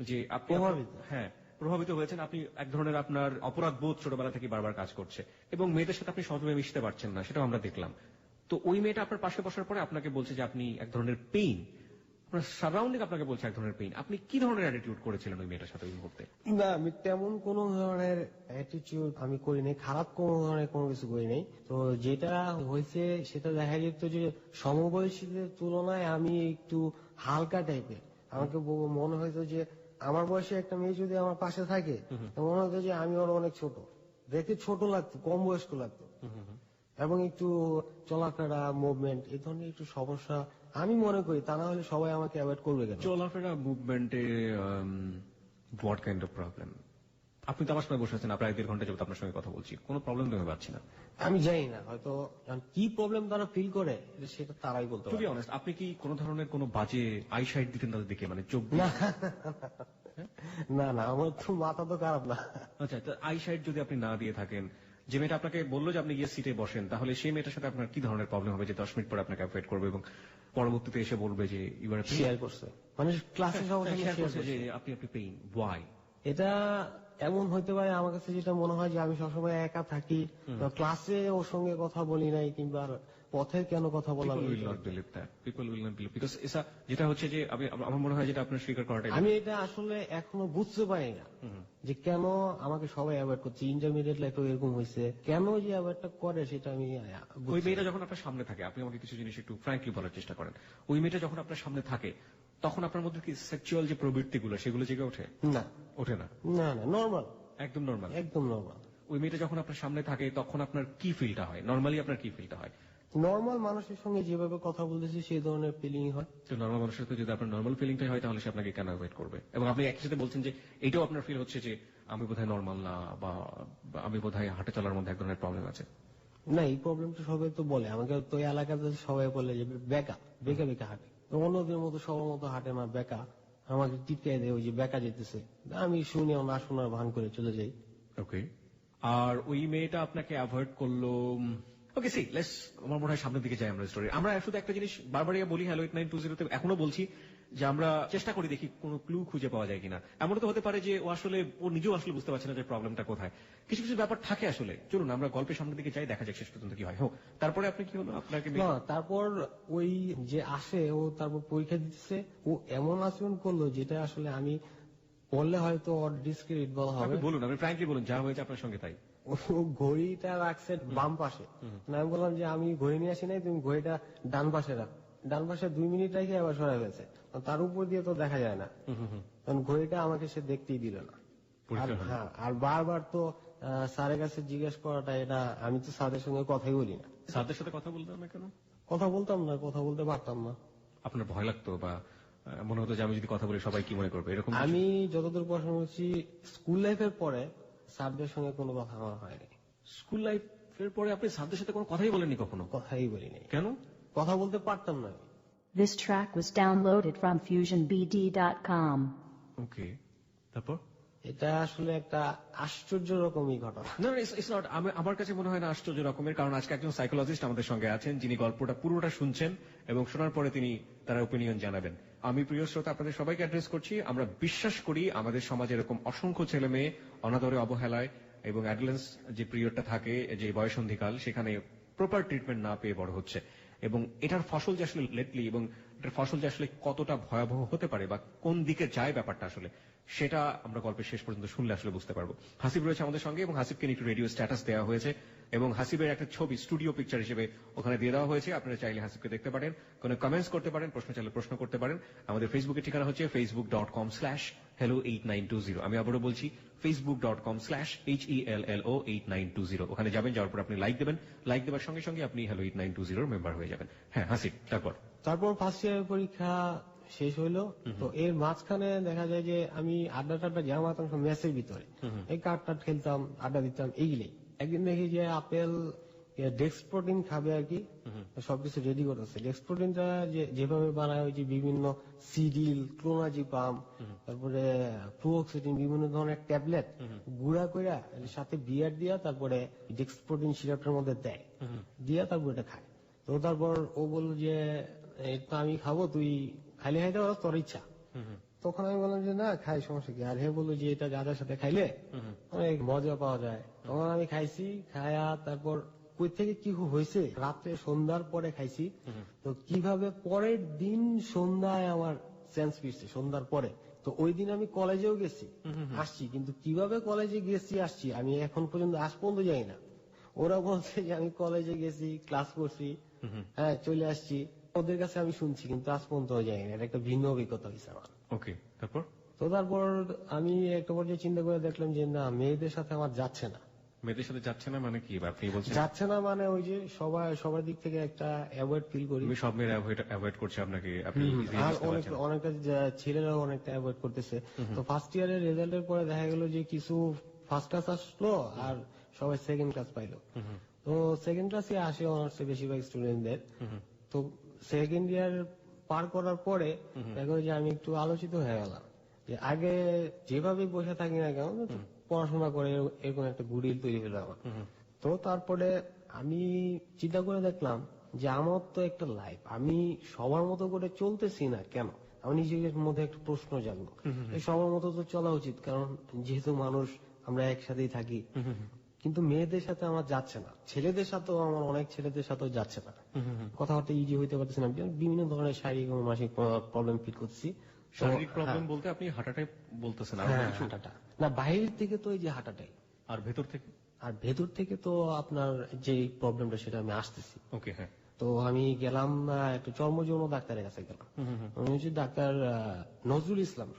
S1: যে আপনি হ্যাঁ প্রভাবিত হয়েছেন, আপনি এক ধরনের আপনার অপরাধ বোধ ছোটবেলা থেকে বারবার কাজ করছে, এবং মেয়েদের সাথে আপনি সহজভাবে মিশতে পারছেন না, সেটাও আমরা দেখলাম। তো ওই মেয়েটা আপনার পাশে বসার পরে আপনাকে বলছে যে আপনি এক ধরনের পেইন, আপনার সারাউন্ডিং আপনাকে বলছে এক ধরনের পেইন। আপনি কি ধরনের অ্যাটিটিউড করেছিলেন ওই মেয়েটার সাথে ওই মুহূর্তে?
S2: না, আমি তেমন কোন ধরনের অ্যাটিটিউড আমি করি নাই, খারাপ কোন ধরনের কোনো কিছু করি নাই। তো যেটা হয়েছে সেটা দেখা যেত যে সমবয়সীদের তুলনায় আমি একটু হালকা টাইপের। আমাকে মনে হইতো যে আমার বয়সে একটা মেয়ে যদি আমার পাশে থাকে, তো মনে হতো যে আমি ওর অনেক ছোট, দেখতে ছোট লাগতো, কম বয়স্ক লাগতো, এবং একটু চলাফেরা, মুভমেন্ট এই ধরনের একটু সমস্যা আমি মনে করি। তা না হলে সবাই আমাকে অ্যাভয়েড করবে কেন?
S1: চলাফেরা, মুভমেন্টে হোয়াট কাইন্ড অফ প্রবলেম? আপনি তো আমার সঙ্গে বসে আছেন, প্রায় 1.5 ঘন্টা যাবত আপনার সঙ্গে কথা বলছি, কোনো প্রবলেম তো আমি পাচ্ছি না।
S2: আমি জানি না, হয়তো কি প্রবলেম তারা ফিল করে সেটা তারাই বলতে
S1: টু বি
S2: পারে।
S1: অনেস্ট, আপনি কি কোনো ধরনের কোনো বাজে আইসাইট দিতেন তাদের দিকে, মানে চোখ দিয়ে?
S2: না না, আমার তো মাথা তো খারাপ না।
S1: আচ্ছা, আইসাইট যদি আপনি না দিয়ে থাকেন, যে মেয়েটা আপনাকে বললো যে আপনি গিয়ে সিটে বসেন, তাহলে সেই মেয়েটার সাথে আপনার কি ধরনের প্রবলেম হবে যে 10 মিনিট পরে আপনাকে অ্যাভয়েড করবে এবং পরবর্তীতে এসে বলবে যে ইউ আর
S2: শেয়ার করছে, মানে ক্লাসে সবার সঙ্গে
S1: শেয়ার
S2: শেয়ার
S1: করছে যে
S2: করছে।
S1: আপনি পেইন, ওয়াই?
S2: এটা এমন হইতে পারে, আমার কাছে যেটা মনে হয় যে আমি সবসময় একা থাকি, তো ক্লাসে ওর সঙ্গে কথা বলি নাই, কিংবা পথে কেন কথা বলা
S1: People will not believe that. People will not believe because এটা যেটা হচ্ছে যে আমার মনে হয় যেটা আপনার স্বীকার করাটাই
S2: আমি এটা আসলে এখনো বুঝতে পারি না যে কেন আমাকে সবাই অ্যাভয়েড করছে। ইন্টারমিডিয়েট লাইফে এরকম হয়েছে, কেন যে অ্যাভয়েডটা করে সেটা আমি
S1: ওই মেয়েটা যখন আপনার সামনে থাকে, আপনি আমাকে কিছু জিনিস একটু ফ্র্যাঙ্কলি বলার চেষ্টা করেন। ওই মেয়েটা যখন আপনার সামনে থাকে তখন আপনার মধ্যে কি সেক্সুয়াল যে প্রবৃত্তিগুলো সেগুলো জেগে ওঠে?
S2: না,
S1: ওঠে না?
S2: না না, নর্মাল,
S1: একদম নর্মাল,
S2: একদম নর্মাল।
S1: ওই মেয়েটা যখন আপনার সামনে থাকে তখন আপনার কি ফিলটা হয়? নর্মালি আপনার কি ফিলটা হয়?
S2: নর্মাল মানুষের সঙ্গে যেভাবে কথা বলতেছি সেই ধরনের ফিলিং হয়।
S1: তো নর্মাল মানুষের সাথে যদি আপনার নর্মাল ফিলিংটাই হয় তাহলে সে আপনাকে কেন অ্যাভয়েড করবে? এবং আপনি একই সাথে বলছেন যে এটাও আপনার ফিল হচ্ছে যে আমি বোধহয় নর্মাল না, বা আমি বোধহয় হাঁটে চলার মধ্যে এক ধরনের প্রবলেম আছে।
S2: না, এই প্রবলেমটা সবাই তো বলে আমাকে, তো এই এলাকাতে সবাই বলে যে বেকা বেকা বেকা হাঁটে। তো অন্যদের মতো সবার মতো হাঁটে না, বেকা। আমাকে টিটকাই দেয় ওই যে বেকা যেতেছে, আমি শুনেও না শোনার ভান করে চলে যাই।
S1: ওকে, আর ওই মেয়েটা আপনাকে অ্যাভয়েড করলো। ওকে, সি লেটস, আমার মনে হয় সামনের দিকে যাই আমরা স্টোরি। আমরা শুধু একটা জিনিস বারবারই বলি হ্যালো 8920 এখনো বলছি যে আমরা চেষ্টা করি দেখি কোনো ক্লু খুঁজে পাওয়া যায় কিনা। এমন তো হতে পারে যে ও নিজেও আসলে বুঝতে পারছে না যে প্রবলেমটা কোথায়। কিছু কিছু ব্যাপার থাকে আসলে। চলুন আমরা গল্পের সামনের দিকে যাই, দেখা যাক শেষ পর্যন্ত কি হয়। হোক, তারপরে আপনি কি হলো আপনাকে?
S2: না, তারপর ওই যে আসে ও, তারপর পরীক্ষা দিচ্ছে, ও এমন আচরণ করলো যেটা আসলে আমি বললে হয়তো ওর ডিসক্রেডিট বলা হবে।
S1: বলুন, আপনি ফ্র্যাঙ্কলি বলুন যা হয়েছে আপনার সঙ্গে তাই।
S2: ও ঘড়িটা রাখছে বাম পাশে, আমি বললাম যে আমি ঘড়ি নিয়ে আসি নাই, তুমি ঘড়িটা ডান পাশে রাখ। ডান পাশে 2 মিনিট রেখে আবার সরাই ফেলছে, তার উপর দিয়ে তো দেখা যায় না, কারণ ঘড়িটা আমাকে সে দেখতেই দিল না। হ্যাঁ, আর বারবার তো স্যারের কাছে জিজ্ঞেস করাটা, এটা আমি তো স্যারের সঙ্গে কথাই বলি না।
S1: স্যারদের সাথে কথা বলতাম না কেন?
S2: কথা বলতাম না, কথা বলতে পারতাম না।
S1: আপনার ভয় লাগতো, বা মনে হতো যে আমি যদি কথা বলি সবাই কি মনে করবে, এরকম?
S2: আমি যতদূর পড়াশোনা করছি, স্কুল লাইফের পরে স্যারদের সঙ্গে কোনো কথা আমার হয়নি।
S1: স্কুল লাইফের পরে আপনি স্যারদের সাথে কোনো কথাই বলেননি কখনো?
S2: কথাই বলি নাই।
S1: কেন?
S2: কথা বলতে পারতাম না।
S3: This track was downloaded from FusionBD.com.
S1: ওকে, তারপর?
S2: এটা আসলে একটা আশ্চর্য রকমই ঘটনা।
S1: না, ইটস নট। আমার কাছে মনে হয় না আশ্চর্য রকমের, কারণ আজকে একজন সাইকোলজিস্ট আমাদের সঙ্গে আছেন যিনি গল্পটা পুরোটা শুনছেন এবং শোনার পরে তিনি তার ওপিনিয়ন জানাবেন। আমি প্রিয় শ্রোতা আপনাদের সবাইকে অ্যাড্রেস করছি, আমরা বিশ্বাস করি আমাদের সমাজে এরকম অসংখ্য ছেলে মেয়ে অনাদরে, অবহেলায় এবং অ্যাডোলেন্স যে পিরিয়ডটা থাকে, যে বয়সন্ধিকাল, সেখানে প্রপার ট্রিটমেন্ট না পেয়ে বড় হচ্ছে, এবং এটার ফসল যে আসলে লেটলি, এবং এটার ফসল যে আসলে কতটা ভয়াবহ হতে পারে বা কোন দিকে যায় ব্যাপারটা আসলে, সেটা আমরা গল্পের শেষ পর্যন্ত শুনলে আসলে বুঝতে পারবো। হাসিব রয়েছে আমাদের সঙ্গে এবং হাসিবকে একটু রেডিও স্ট্যাটাস দেওয়া হয়েছে এবং হাসিবের একটা ছবি স্টুডিও পিকচার হিসেবে ওখানে দিয়ে দেওয়া হয়েছে। আপনারা চাইলে হাসিবকে দেখতে পারেন, কোনো কমেন্টস করতে পারেন, প্রশ্ন চাইলে প্রশ্ন করতে পারেন। আমাদের ফেসবুকের ঠিকানা হচ্ছে facebook.com/hello8920। আমি আবারও বলছি facebook.com/HELLO8920। ওখানে যাবেন, যাওয়ার পর আপনি লাইক দেবেন, লাইক দেওয়ার সঙ্গে সঙ্গে আপনি hello 8920 মেম্বার হয়ে যাবেন। হ্যাঁ হাসিব,
S2: তারপর ফার্স্ট ইয়ারের পরীক্ষা শেষ হইলো। তো এর মাঝখানে দেখা যায় যে আমি আড্ডা যা মারতাম সব মেসের ভিতরে, এই কার্ড টার্ড খেলতাম, আড্ডা দিতাম, এইগুলোই। একদিন দেখি যে আপেল ডেক্স প্রোটিন খাবে আর কি, সবকিছু রেডি করতেছে। ডেক্স প্রোটিনটা যেভাবে বানায়, ওই যে বিভিন্ন সিডিল, ক্লোনাজিপাম, তারপরে ফ্লুঅক্সিটিন, বিভিন্ন ধরনের ট্যাবলেট গুঁড়া করে সাথে বিয়ার দিয়া তারপরে ডেক্স প্রোটিন সিরাপটার মধ্যে দেয়, দিয়া তারপর এটা খায়। তো তারপর ও বলল যে এটা আমি খাবো, তুই খাইলে খাইতে পারো, তোর ইচ্ছা। তখন আমি বললাম যে না, খাই, সমস্যা কি। আর হে বললো যে এটা যাদের সাথে খাইলে অনেক মজা পাওয়া যায়। তখন আমি খাইছি, খায়া তারপর কই থেকে কি হয়েছে, রাত্রে সন্ধ্যার পরে খাইছি। তো কিভাবে পরের দিন সন্ধ্যায় আমার সেন্স ফিরছে, সন্ধ্যার পরে। তো ওই দিন আমি কলেজেও গেছি, আসছি, কিন্তু কিভাবে কলেজে গেছি আসছি আমি এখন পর্যন্ত আজ পর্যন্ত যাই না। ওরা বলছে যে আমি কলেজে গেছি, ক্লাস করছি, হ্যাঁ চলে আসছি, ওদের কাছে আমি শুনছি, কিন্তু আজ পর্যন্ত যাই না। এটা একটা ভিন্ন অভিজ্ঞতা হয়েছে আমার।
S1: ওকে, তারপর
S2: তারপর আমি একটা পর্যায়ে চিন্তা করে দেখলাম যে না, মেয়েদের সাথে আমার যাচ্ছে না।
S1: মেয়েদের সাথে যাচ্ছে না মানে কি আপনি বলছেন?
S2: যাচ্ছে না মানে ওই যে সবার দিক থেকে একটা অ্যাভয়েড ফিল করি।
S1: সব মেয়েরা অ্যাভয়েড করছে আপনাকে, আপনি
S2: আর অনেকটা ছেলেরাও অনেকটা অ্যাভয়েড করতেছে। তো ফার্স্ট ইয়ারের রেজাল্টের পরে দেখা গেল যে কিছু ফার্স্ট ক্লাস আসলো আর সবাই সেকেন্ড ক্লাস পাইলো। তো সেকেন্ড ক্লাসে আসে অনার্সে বেশিরভাগ স্টুডেন্টদের। তো সেকেন্ড ইয়ার পার করার পরে দেখো যে আমি একটু আলোচিত হয়ে গেলাম, যে আগে যেভাবে বসে থাকি না কেন, পড়াশোনা করে এরকম একটা গুডিল তৈরি হলো আমার। তো তারপরে আমি চিন্তা করে দেখলাম যে আমার তো একটা লাইফ, আমি সবার মতো করে চলতেছি না কেন। আমি নিজের মধ্যে একটা প্রশ্ন জাগলো, সবার মতো তো চলা উচিত, কারণ যেহেতু মানুষ আমরা একসাথেই থাকি। কিন্তু মেয়েদের সাথে আমার যাচ্ছে না, ছেলেদের সাথেও আমার অনেক ছেলেদের সাথেও যাচ্ছে না, কথাবার্তা ইজি হইতে পারতেছি না, বিভিন্ন ধরনের শারীরিক এবং মানসিক প্রবলেম ফিল করছি।
S1: শারীরিক প্রবলেম বলতে আপনি হাঁটাটাই বলতেছেন?
S2: হাঁটাটা না, বাইরের থেকে তো এই যে হাঁটাটাই,
S1: আর ভেতর থেকে?
S2: আর ভেতর থেকে তো আপনার যে প্রবলেমটা সেটা আমি আসতেছি।
S1: ওকে, হ্যাঁ।
S2: তো আমি গেলাম একটা চর্মযৌন ডাক্তারের কাছে গেলাম, উনি হচ্ছে ডাক্তার নজরুল ইসলাম।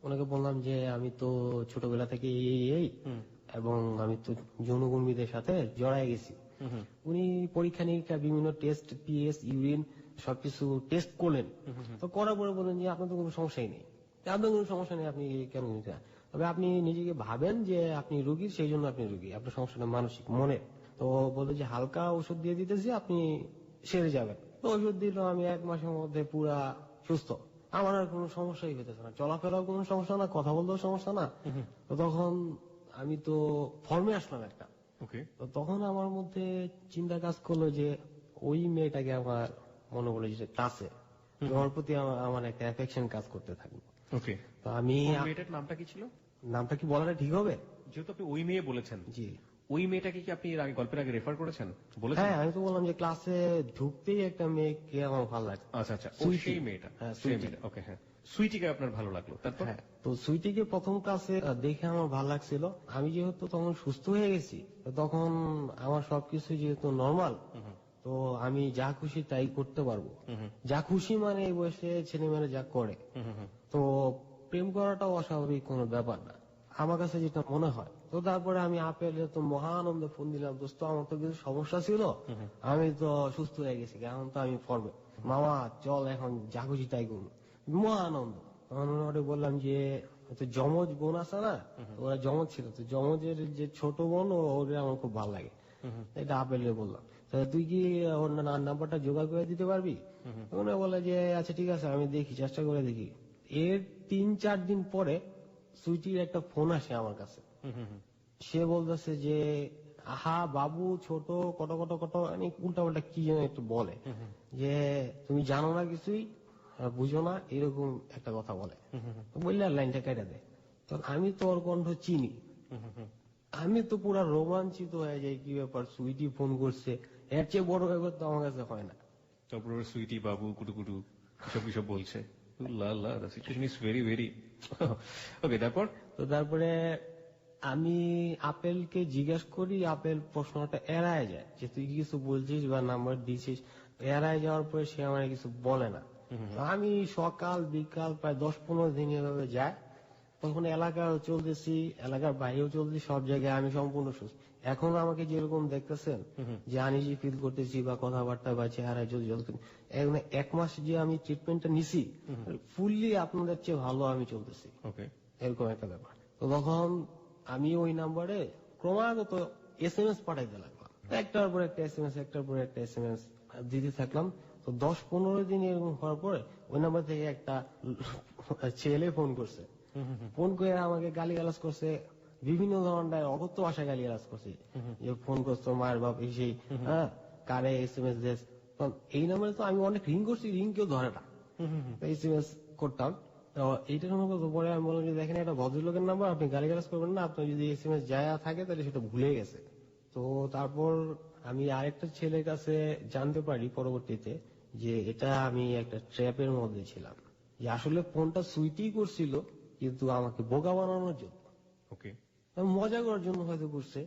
S2: ওনাকে বললাম যে আমি তো ছোটবেলা থেকে এই এবং আমি তো যৌনকর্মীদের সাথে জড়ায় গেছি। উনি পরীক্ষা নিরীক্ষা বিভিন্ন টেস্ট, পিএস, ইউরিন সবকিছু টেস্ট করলেন। তো করার পরে বললেন যে আপনার তো কোনো সমস্যাই নেই, আপনার কোনো সমস্যা নেই, আপনি কেন নিতে, তবে আপনি নিজেকে ভাবেন যে আপনি রুগী, সেই জন্য আপনি রুগী, আপনার সমস্যাটা মানসিক মনে। তো বললো যে হালকা ওষুধ দিয়ে দিতেছি, আপনি সেরে যাবেন। তো ওষুধ দিল, আমি 1 মাসের মধ্যে পুরা সুস্থ, আমার আর কোনো সমস্যাই হইতেছে না, চলাফেরাও কোনো সমস্যা না, কথা বলতেও সমস্যা না। তো তখন আমি তো ফর্মে আসলাম একটা। তো তখন আমার মধ্যে চিন্তা কাজ করলো যে ওই মেয়েটাকে আমার মনে হলো যে ক্লাসে ওর প্রতি আমার একটা অ্যাফেকশন কাজ করতে থাকবে।
S1: ওকে,
S2: তো আমি
S1: মেয়েটার নামটা কি ছিল?
S2: নামটা কি বলাটা ঠিক হবে?
S1: যেহেতু আপনি ওই মেয়ে বলেছেন,
S2: জি,
S1: ওই মেয়েটাকে কি আপনি গল্পের আগে রেফার করেছেন? বলেছেন?
S2: হ্যাঁ, আমি তো বললাম যে ক্লাসে ঢুকতেই একটা মেয়েকে আমার ভালো লাগে।
S1: আচ্ছা, সেই মেয়েটা।
S2: হ্যাঁ,
S1: ওকে, হ্যাঁ, সুইটিকে আপনার ভালো লাগলো, তারপর?
S2: হ্যাঁ, তো সুইটিকে প্রথম ক্লাসে দেখে আমার ভালো লাগছিল। আমি যেহেতু তখন সুস্থ হয়ে গেছি, তখন আমার সবকিছু যেহেতু নর্মাল, তো আমি যা খুশি তাই করতে পারবো। যা খুশি মানে এই বয়সে ছেলে মেয়েরা যা করে, তো প্রেম করাটাও অস্বাভাবিক কোনো ব্যাপার না আমার কাছে যেটা মনে হয়। তো তারপরে আমি আপেলে তো মহা আনন্দে ফোন দিলাম, দোস্ত আমার তো কিছু সমস্যা ছিল, আমি তো সুস্থ হয়ে গেছি, এখন তো আমি ফর্মে, মামা চল এখন যা খুশি তাই করবো, মহা আনন্দ। তখন ওরা বললাম যে যমজ বোন আছে না, ওরা যমজ ছিল, তো যমজের যে ছোট বোন, ওরা আমার খুব ভালো লাগে, এটা আপেলে বললাম। তুই কি ওর নাম্বারটা জোগাড় করে দিতে পারবি? ওরা বলে যে আচ্ছা ঠিক আছে, আমি দেখি, চেষ্টা করে দেখি। এর 3-4 দিন পরে সুইটির একটা ফোন আসে আমার কাছে। সে বলতেছে যে আহা বাবু ছোট কত কত কত উল্টা পাল্টা কি যেন একটু বলে, যে তুমি জানো না কিছুই, বুঝো না, এরকম একটা কথা বলে। বললে আর লাইনটা কেটে দেয়। তখন আমি তো ওর কণ্ঠ চিনি, আমি তো পুরা রোমাঞ্চিত হয়ে যাই, কি ব্যাপার সুইটি ফোন করছে, এর চেয়ে বড় ব্যাপার তো আমার কাছে হয় না।
S1: তারপর সুইটি বাবু কুটুকুটু সব কিছু বলছে। The situation is very very ওকে। তারপর
S2: তো তারপরে আমি আপেলকে জিজ্ঞেস করি, আপেল প্রশ্নটা এড়ায় যায় যে তুই কি কিছু বলছিস বা নাম্বার দিছিস। এড়ায় যাওয়ার পরে সে আমার কিছু বলে না। তো আমি সকাল বিকাল প্রায় 10-15 দিন এভাবে যায়। তখন এলাকাও চলতেছি, এলাকার বাইরেও চলতেছি, সব জায়গায় আমি সম্পূর্ণ সুস্থ। এখন আমাকে যেরকম দেখতেছেন যে আনইজি ফিল করতেছি বা কথাবার্তা বা চেহারায় যদি এখন 1 মাস যে আমি ট্রিটমেন্টটা নিছি, ফুললি আপনাদের চেয়ে ভালো আমি চলতেছি, এরকম একটা ব্যাপার। তো তখন আমি ওই নাম্বারে ক্রমাগত SMS পাঠাইতে লাগলাম, একটার পর একটা SMS, একটার পর একটা SMS দিতে থাকলাম। তো 10-15 দিন এরকম হওয়ার পরে ওই নাম্বার থেকে একটা ছেলে ফোন করছে। ফোন করে আমাকে গালিগালাজ করছে, বিভিন্ন ধরনের অগত্য ভাষায় গালিগালাজ করছে, যে ফোন করছো মায়ের বাপ সেই, হ্যাঁ কারে SMS দেশ। এই নাম্বারে তো আমি অনেক রিং করছি, রিং কেউ ধরে না, SMS করতাম। এইটার পরে আমি বললাম যে দেখেন এটা ভদ্রলোকের নাম্বার, আপনি গালিগালাজ করবেন না, আপনার যদি SMS যায় থাকে তাহলে সেটা ভুলে গেছে। তো তারপর আমি আরেকটা ছেলের কাছে জানতে পারি পরবর্তীতে যে এটা আমি একটা ট্র্যাপের মধ্যে ছিলাম, যে আসলে ফোনটা সুইটি করছিল কিন্তু আমাকে বোকা বানানোর জন্য, মজা করার জন্য হয়তো করছে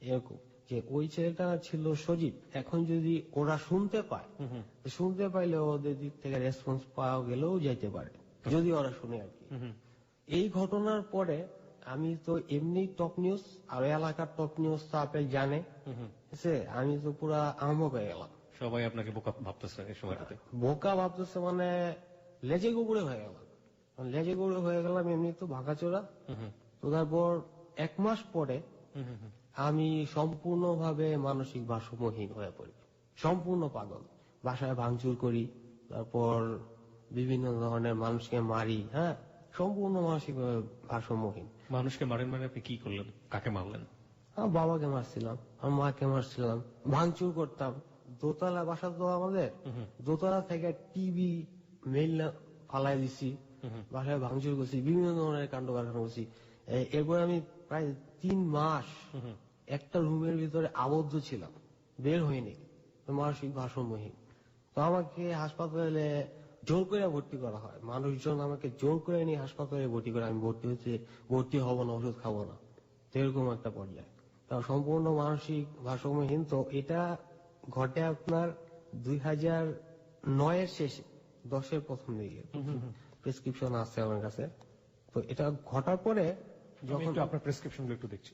S2: এরকম। যে ওই ছেলেটা ছিল সজীব, এখন যদি ওরা শুনতে পায়, শুনতে পাইলে ওদের দিক থেকে রেসপন্স পাওয়া গেলেও যাইতে পারে, যদি ওরা শুনে আর কি। এই ঘটনার পরে আমি তো এমনি টপ নিউজ আর এলাকার টপ নিউজ তো আপেল জানে, আমি তো পুরা আহম্মক হয়ে গেলাম।
S1: সবাই আপনাকে বোকা ভাবতেছে এই সময়টাতে?
S2: বোকা ভাবতেছে মানে লেজে গুবড়ে হয়ে গেলাম, লেজে গুবড়ে হয়ে গেলাম এমনি তো ভাগাচোরা। তো তারপর 1 মাস পরে আমি সম্পূর্ণভাবে মানসিক ভারসাম্যহীন হয়ে পড়ি, সম্পূর্ণ পাগল। বাসায় ভাঙচুর করি, তারপর বিভিন্ন ধরনের মানুষকে মারি, হ্যাঁ সম্পূর্ণ মানসিক ভারসাম্যহীন।
S1: মানুষকে মারেন মানে আপনি কি করলেন, কাকে মারলেন?
S2: আমার বাবাকে মারছিলাম, আমার মাকে মারছিলাম, ভাঙচুর করতাম। দোতলা বাসা তো আমাদের, দোতলা থেকে টিভি মেল ফালাই দিছি, বাসায় ভাঙচুর করছি, বিভিন্ন ধরনের কাণ্ড কারখানা করছি। এরপর আমি প্রায় 3 মাস একটা রুমের ভিতরে আবদ্ধ ছিলাম, বের হইনি, মানসিক ভারসাম্যহীন। তো আমাকে হাসপাতালে জোর করে ভর্তি করা হয়, মানুষজন আমাকে জোর করে নিয়ে হাসপাতালে ভর্তি করে। আমি ভর্তি হব না, ওষুধ খাবো না, এরকম একটা পর্যায়ে। তা সম্পূর্ণ মানসিক ভারসাম্যহীন। তো এটা ঘটে আপনার 2009-এর শেষে, 10-এর প্রথম দিকে, প্রেসক্রিপশন আছে আমার কাছে। তো এটা ঘটার পরে যখন
S1: আপনার প্রেসক্রিপশন একটু দেখছি।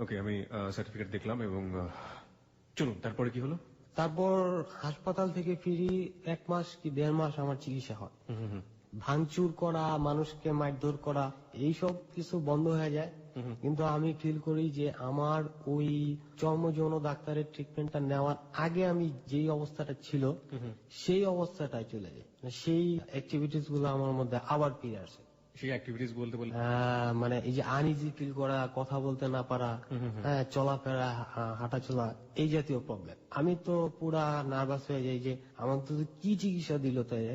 S1: ওকে, আমি সার্টিফিকেট দেখলাম এবং চলুন তারপরে কি হলো?
S2: তারপর হাসপাতাল থেকে ফিরি, 1 মাস কি 1.5 মাস আমার চিকিৎসা হয়। ভাঙচুর করা, মানুষকে মারধর করা, এইসব কিছু বন্ধ হয়ে যায়। কিন্তু আমি ফিল করি যে আমার ওই চর্মযৌন ডাক্তারের ট্রিটমেন্টটা নেওয়ার আগে আমি যেই অবস্থাটা ছিল সেই অবস্থাটাই চলে যায়, সেই অ্যাক্টিভিটিস গুলো আমার মধ্যে আবার ফিরে আসে।
S1: সেই অ্যাক্টিভিটিস বলতে বলতে
S2: মানে এই যে আনইজি ফিল করা, কথা বলতে না পারা, চলাফেরা, হাঁটাচলা, এই জাতীয় প্রবলেম। আমি তো পুরা নার্ভাস হয়ে যাই যে আমার তো কি চিকিৎসা দিল তাই,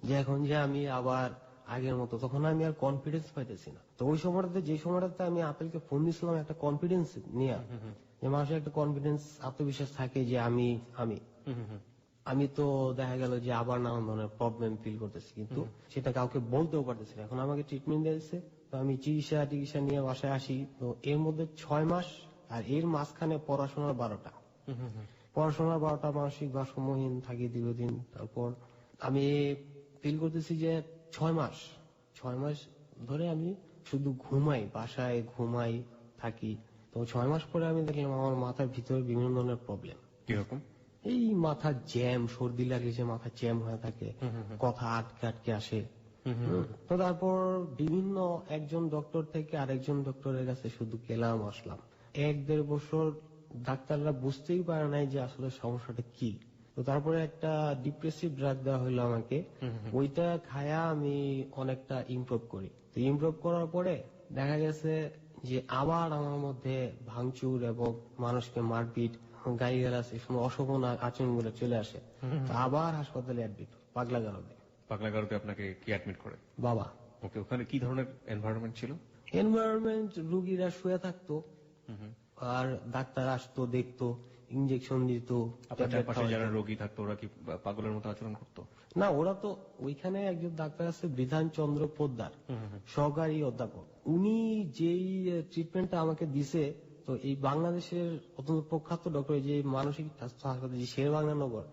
S2: যে এখন যে আমি আবার আগের মতো, তখন আমি আর কনফিডেন্স পাইতেছি না। তো ওই সময়টাতে, যে সময়টাতে আমি আপেলকে ফোন দিয়েছিলাম একটা কনফিডেন্স নিয়ে, যে মানুষের একটা কনফিডেন্স, আত্মবিশ্বাস থাকে যে আমি তো দেখা গেল যে আবার নানান ধরনের প্রবলেম ফিল করতেছি, কিন্তু সেটা কাউকে বলতেও পারতেছি না। এখন আমাকে ট্রিটমেন্ট দিয়েছে, তো আমি চিকিৎসা নিয়ে বাসায় আসি। তো এর মধ্যে 6 মাস, আর এর মাঝখানে পড়াশোনার 12টা, মানসিক ভারসাম্যহীন থাকি দীর্ঘদিন। তারপর আমি ফিল করতেছি যে 6 মাস ধরে আমি শুধু ঘুমাই, বাসায় ঘুমাই থাকি। তো 6 মাস পরে আমি দেখলাম আমার মাথার ভিতরে বিভিন্ন ধরনের প্রবলেম।
S1: কিরকম?
S2: এই মাথা জ্যাম, সর্দি লাগলে যে মাথা জ্যাম হয়ে থাকে, কথা আটকে আটকে আসে। তো তারপর বিভিন্ন একজন ডক্টর থেকে আরেকজন ডক্টরের কাছে শুধু গেলাম আসলাম, 1-1.5 বছর ডাক্তাররা বুঝতেই পারে নাই যে আসলে সমস্যাটা কি। তো তারপরে একটা ডিপ্রেসিভ ড্রাগ দেওয়া হলো আমাকে, ওইটা খায়া আমি অনেকটা ইমপ্রুভ করি। তো ইমপ্রুভ করার পরে দেখা গেছে যে আবার আমার মধ্যে ভাঙচুর এবং মানুষকে মারপিট, গালিগালাজ এই সময় অশোভন আচরণগুলো চলে আসে। তো আবার হাসপাতালে অ্যাডমিট, পাগলাগারদে।
S1: পাগলাগারদে আপনাকে কি অ্যাডমিট করে?
S2: বাবা।
S1: ওকে, ওখানে কি ধরনের এনভায়রনমেন্ট ছিল?
S2: এনভায়রনমেন্ট, রুগীরা শুয়ে থাকতো আর ডাক্তার আসতো, দেখতো, ইনজেকশন দিত।
S1: আপনার চারপাশে যারা রোগী থাকতো ওরা কি পাগলের মতো আচরণ করতো?
S2: না, ওরা তো ওইখানে একজন ডাক্তার আছে বিধান চন্দ্র পোদ্দার, সহকারী অধ্যাপক। উনি যেই ট্রিটমেন্টটা আমাকে দিছে, তো এই বাংলাদেশের অত্যন্ত প্রখ্যাত ডক্টর, যে মানসিক স্বাস্থ্য হাসপাতাল যে শেরেবাংলানগর,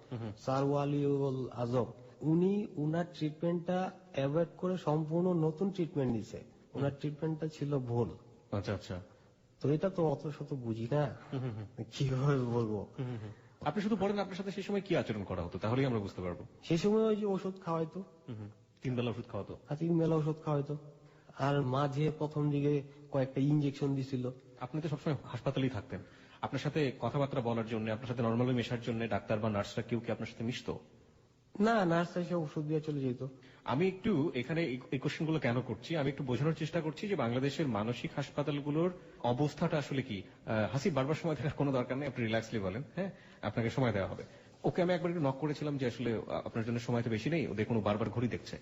S2: স্যার ওয়ালিউল আজম, উনি উনার ট্রিটমেন্টটা অ্যাভয়েড করে সম্পূর্ণ নতুন ট্রিটমেন্ট দিছে। ওনার ট্রিটমেন্টটা ছিল ভুল।
S1: আচ্ছা আচ্ছা।
S2: তো এটা তো অত শত বুঝি না, কিভাবে বলবো।
S1: আপনি শুধু বলেন আপনার সাথে সেই সময় কি আচরণ করা হতো, তাহলেই আমরা বুঝতে পারবো।
S2: সেই সময় ওই যে ওষুধ খাওয়াইতো,
S1: 3 বেলা ওষুধ খাওয়াতো।
S2: 3 বেলা ওষুধ খাওয়াইতো, আর মাঝে প্রথম দিকে কয়েকটা ইনজেকশন দিছিল।
S1: আপনি তো সবসময় হাসপাতালেই থাকতেন, আপনার সাথে কথাবার্তা বলার জন্য, আপনার সাথে নর্মালি মেশার জন্য ডাক্তার বা নার্সরা কেউ কি আপনার সাথে মিশতো?
S2: না, নার্স এসে ওষুধ দিয়ে চলে যেত।
S1: আমি একটু এখানে এই কোশ্চেনগুলো কেন করছি, আমি একটু বোঝানোর চেষ্টা করছি যে বাংলাদেশের মানসিক হাসপাতালগুলোর অবস্থাটা আসলে কি। হাসিব, বারবার সময় দেওয়ার কোনো দরকার নেই, আপনি রিল্যাক্সলি বলেন। হ্যাঁ, আপনাকে সময় দেওয়া হবে। ওকে, আমি একবার একটু নক করেছিলাম যে আসলে আপনার জন্য সময় তো বেশি নেই, ও দেখুন বারবার ঘড়ি দেখছে।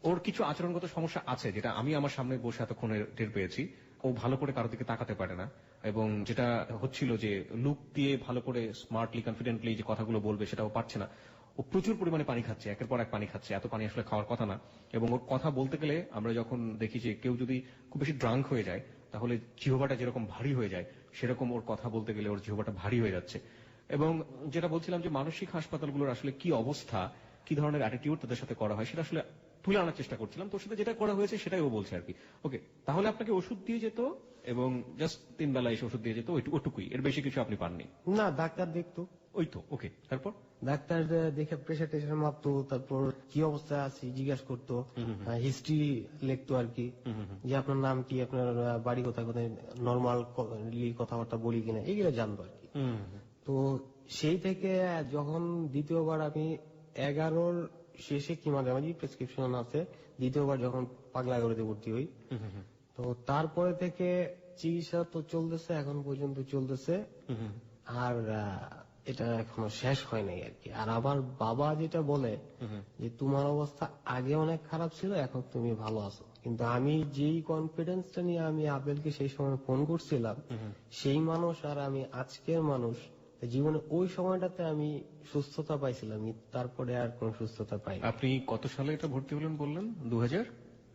S1: ওর কিছু আচরণগত সমস্যা আছে যেটা আমি আমার সামনে বসে এতক্ষণে টের পেয়েছি। ও ভালো করে কারো দিকে তাকাতে পারে না, এবং যেটা হচ্ছিল যে লুক দিয়ে ভালো করে স্মার্টলি কনফিডেন্টলি যে কথাগুলো বলবে সেটাও পারছে না। ও প্রচুর পরিমাণে পানি খাচ্ছে, একের পর এক পানি খাচ্ছে। এত পানি আসলে খাওয়ার কথা না। এবং ওর কথা বলতে গেলে আমরা যখন দেখি যে কেউ যদি খুব বেশি ড্রাঙ্ক হয়ে যায় তাহলে জিহ্বাটা যেরকম ভারী হয়ে যায়, সেরকম ওর কথা বলতে গেলে ওর জিহ্বাটা ভারী হয়ে যাচ্ছে। এবং যেটা বলছিলাম যে মানসিক হাসপাতালগুলোর আসলে কি অবস্থা, কি ধরনের অ্যাটিটিউড তাদের সাথে করা হয়, সেটা আসলে তুলে আনার চেষ্টা করছিলাম। তোর সাথে যেটা করা হয়েছে সেটাই ও বলছে আর কি। ওকে, তাহলে আপনাকে ওষুধ দিয়ে যেত এবং জাস্ট 3 বেলা এসে ওষুধ দিয়ে যেত, ওটুকুই, এর বেশি কিছু আপনি পাননি?
S2: না, ডাক্তার দেখতো।
S1: ওই তো। ওকে, তারপর?
S2: ডাক্তার দেখে প্রেশার টেশার মাপতো, তারপর কি অবস্থা আছে জিজ্ঞাসা করতো, হিস্ট্রি লিখতো আর কি, যে আপনার নাম কি, আপনার বাড়ি কোথায় কোথায়, নর্মাল কথাবার্তা বলি কিনা, এগুলো জানতো আর কি। তো সেই থেকে যখন দ্বিতীয়বার আমি 11-র শেষে কি মাঝামাঝি প্রেসক্রিপশন আছে, দ্বিতীয়বার যখন পাগলাগারদে ভর্তি হই, তো তারপরে থেকে চিকিৎসা তো চলতেছে, এখন পর্যন্ত চলতেছে। আর এটা এখনো শেষ হয় নাই আর কি। আর আমার বাবা যেটা বলে যে তোমার অবস্থা আগে অনেক খারাপ ছিল, এখন তুমি ভালো আছো। কিন্তু আমি যেই কনফিডেন্সটা নিয়ে আমি আবেলকে সেই সময় ফোন করছিলাম, সেই মানুষ আর আমি আজকের মানুষ, জীবনে ওই সময়টাতে আমি সুস্থতা পাইছিলাম, তারপরে আর কোন সুস্থতা পাই।
S1: আপনি কত সালে এটা ভর্তি হলেন বললেন? 2000?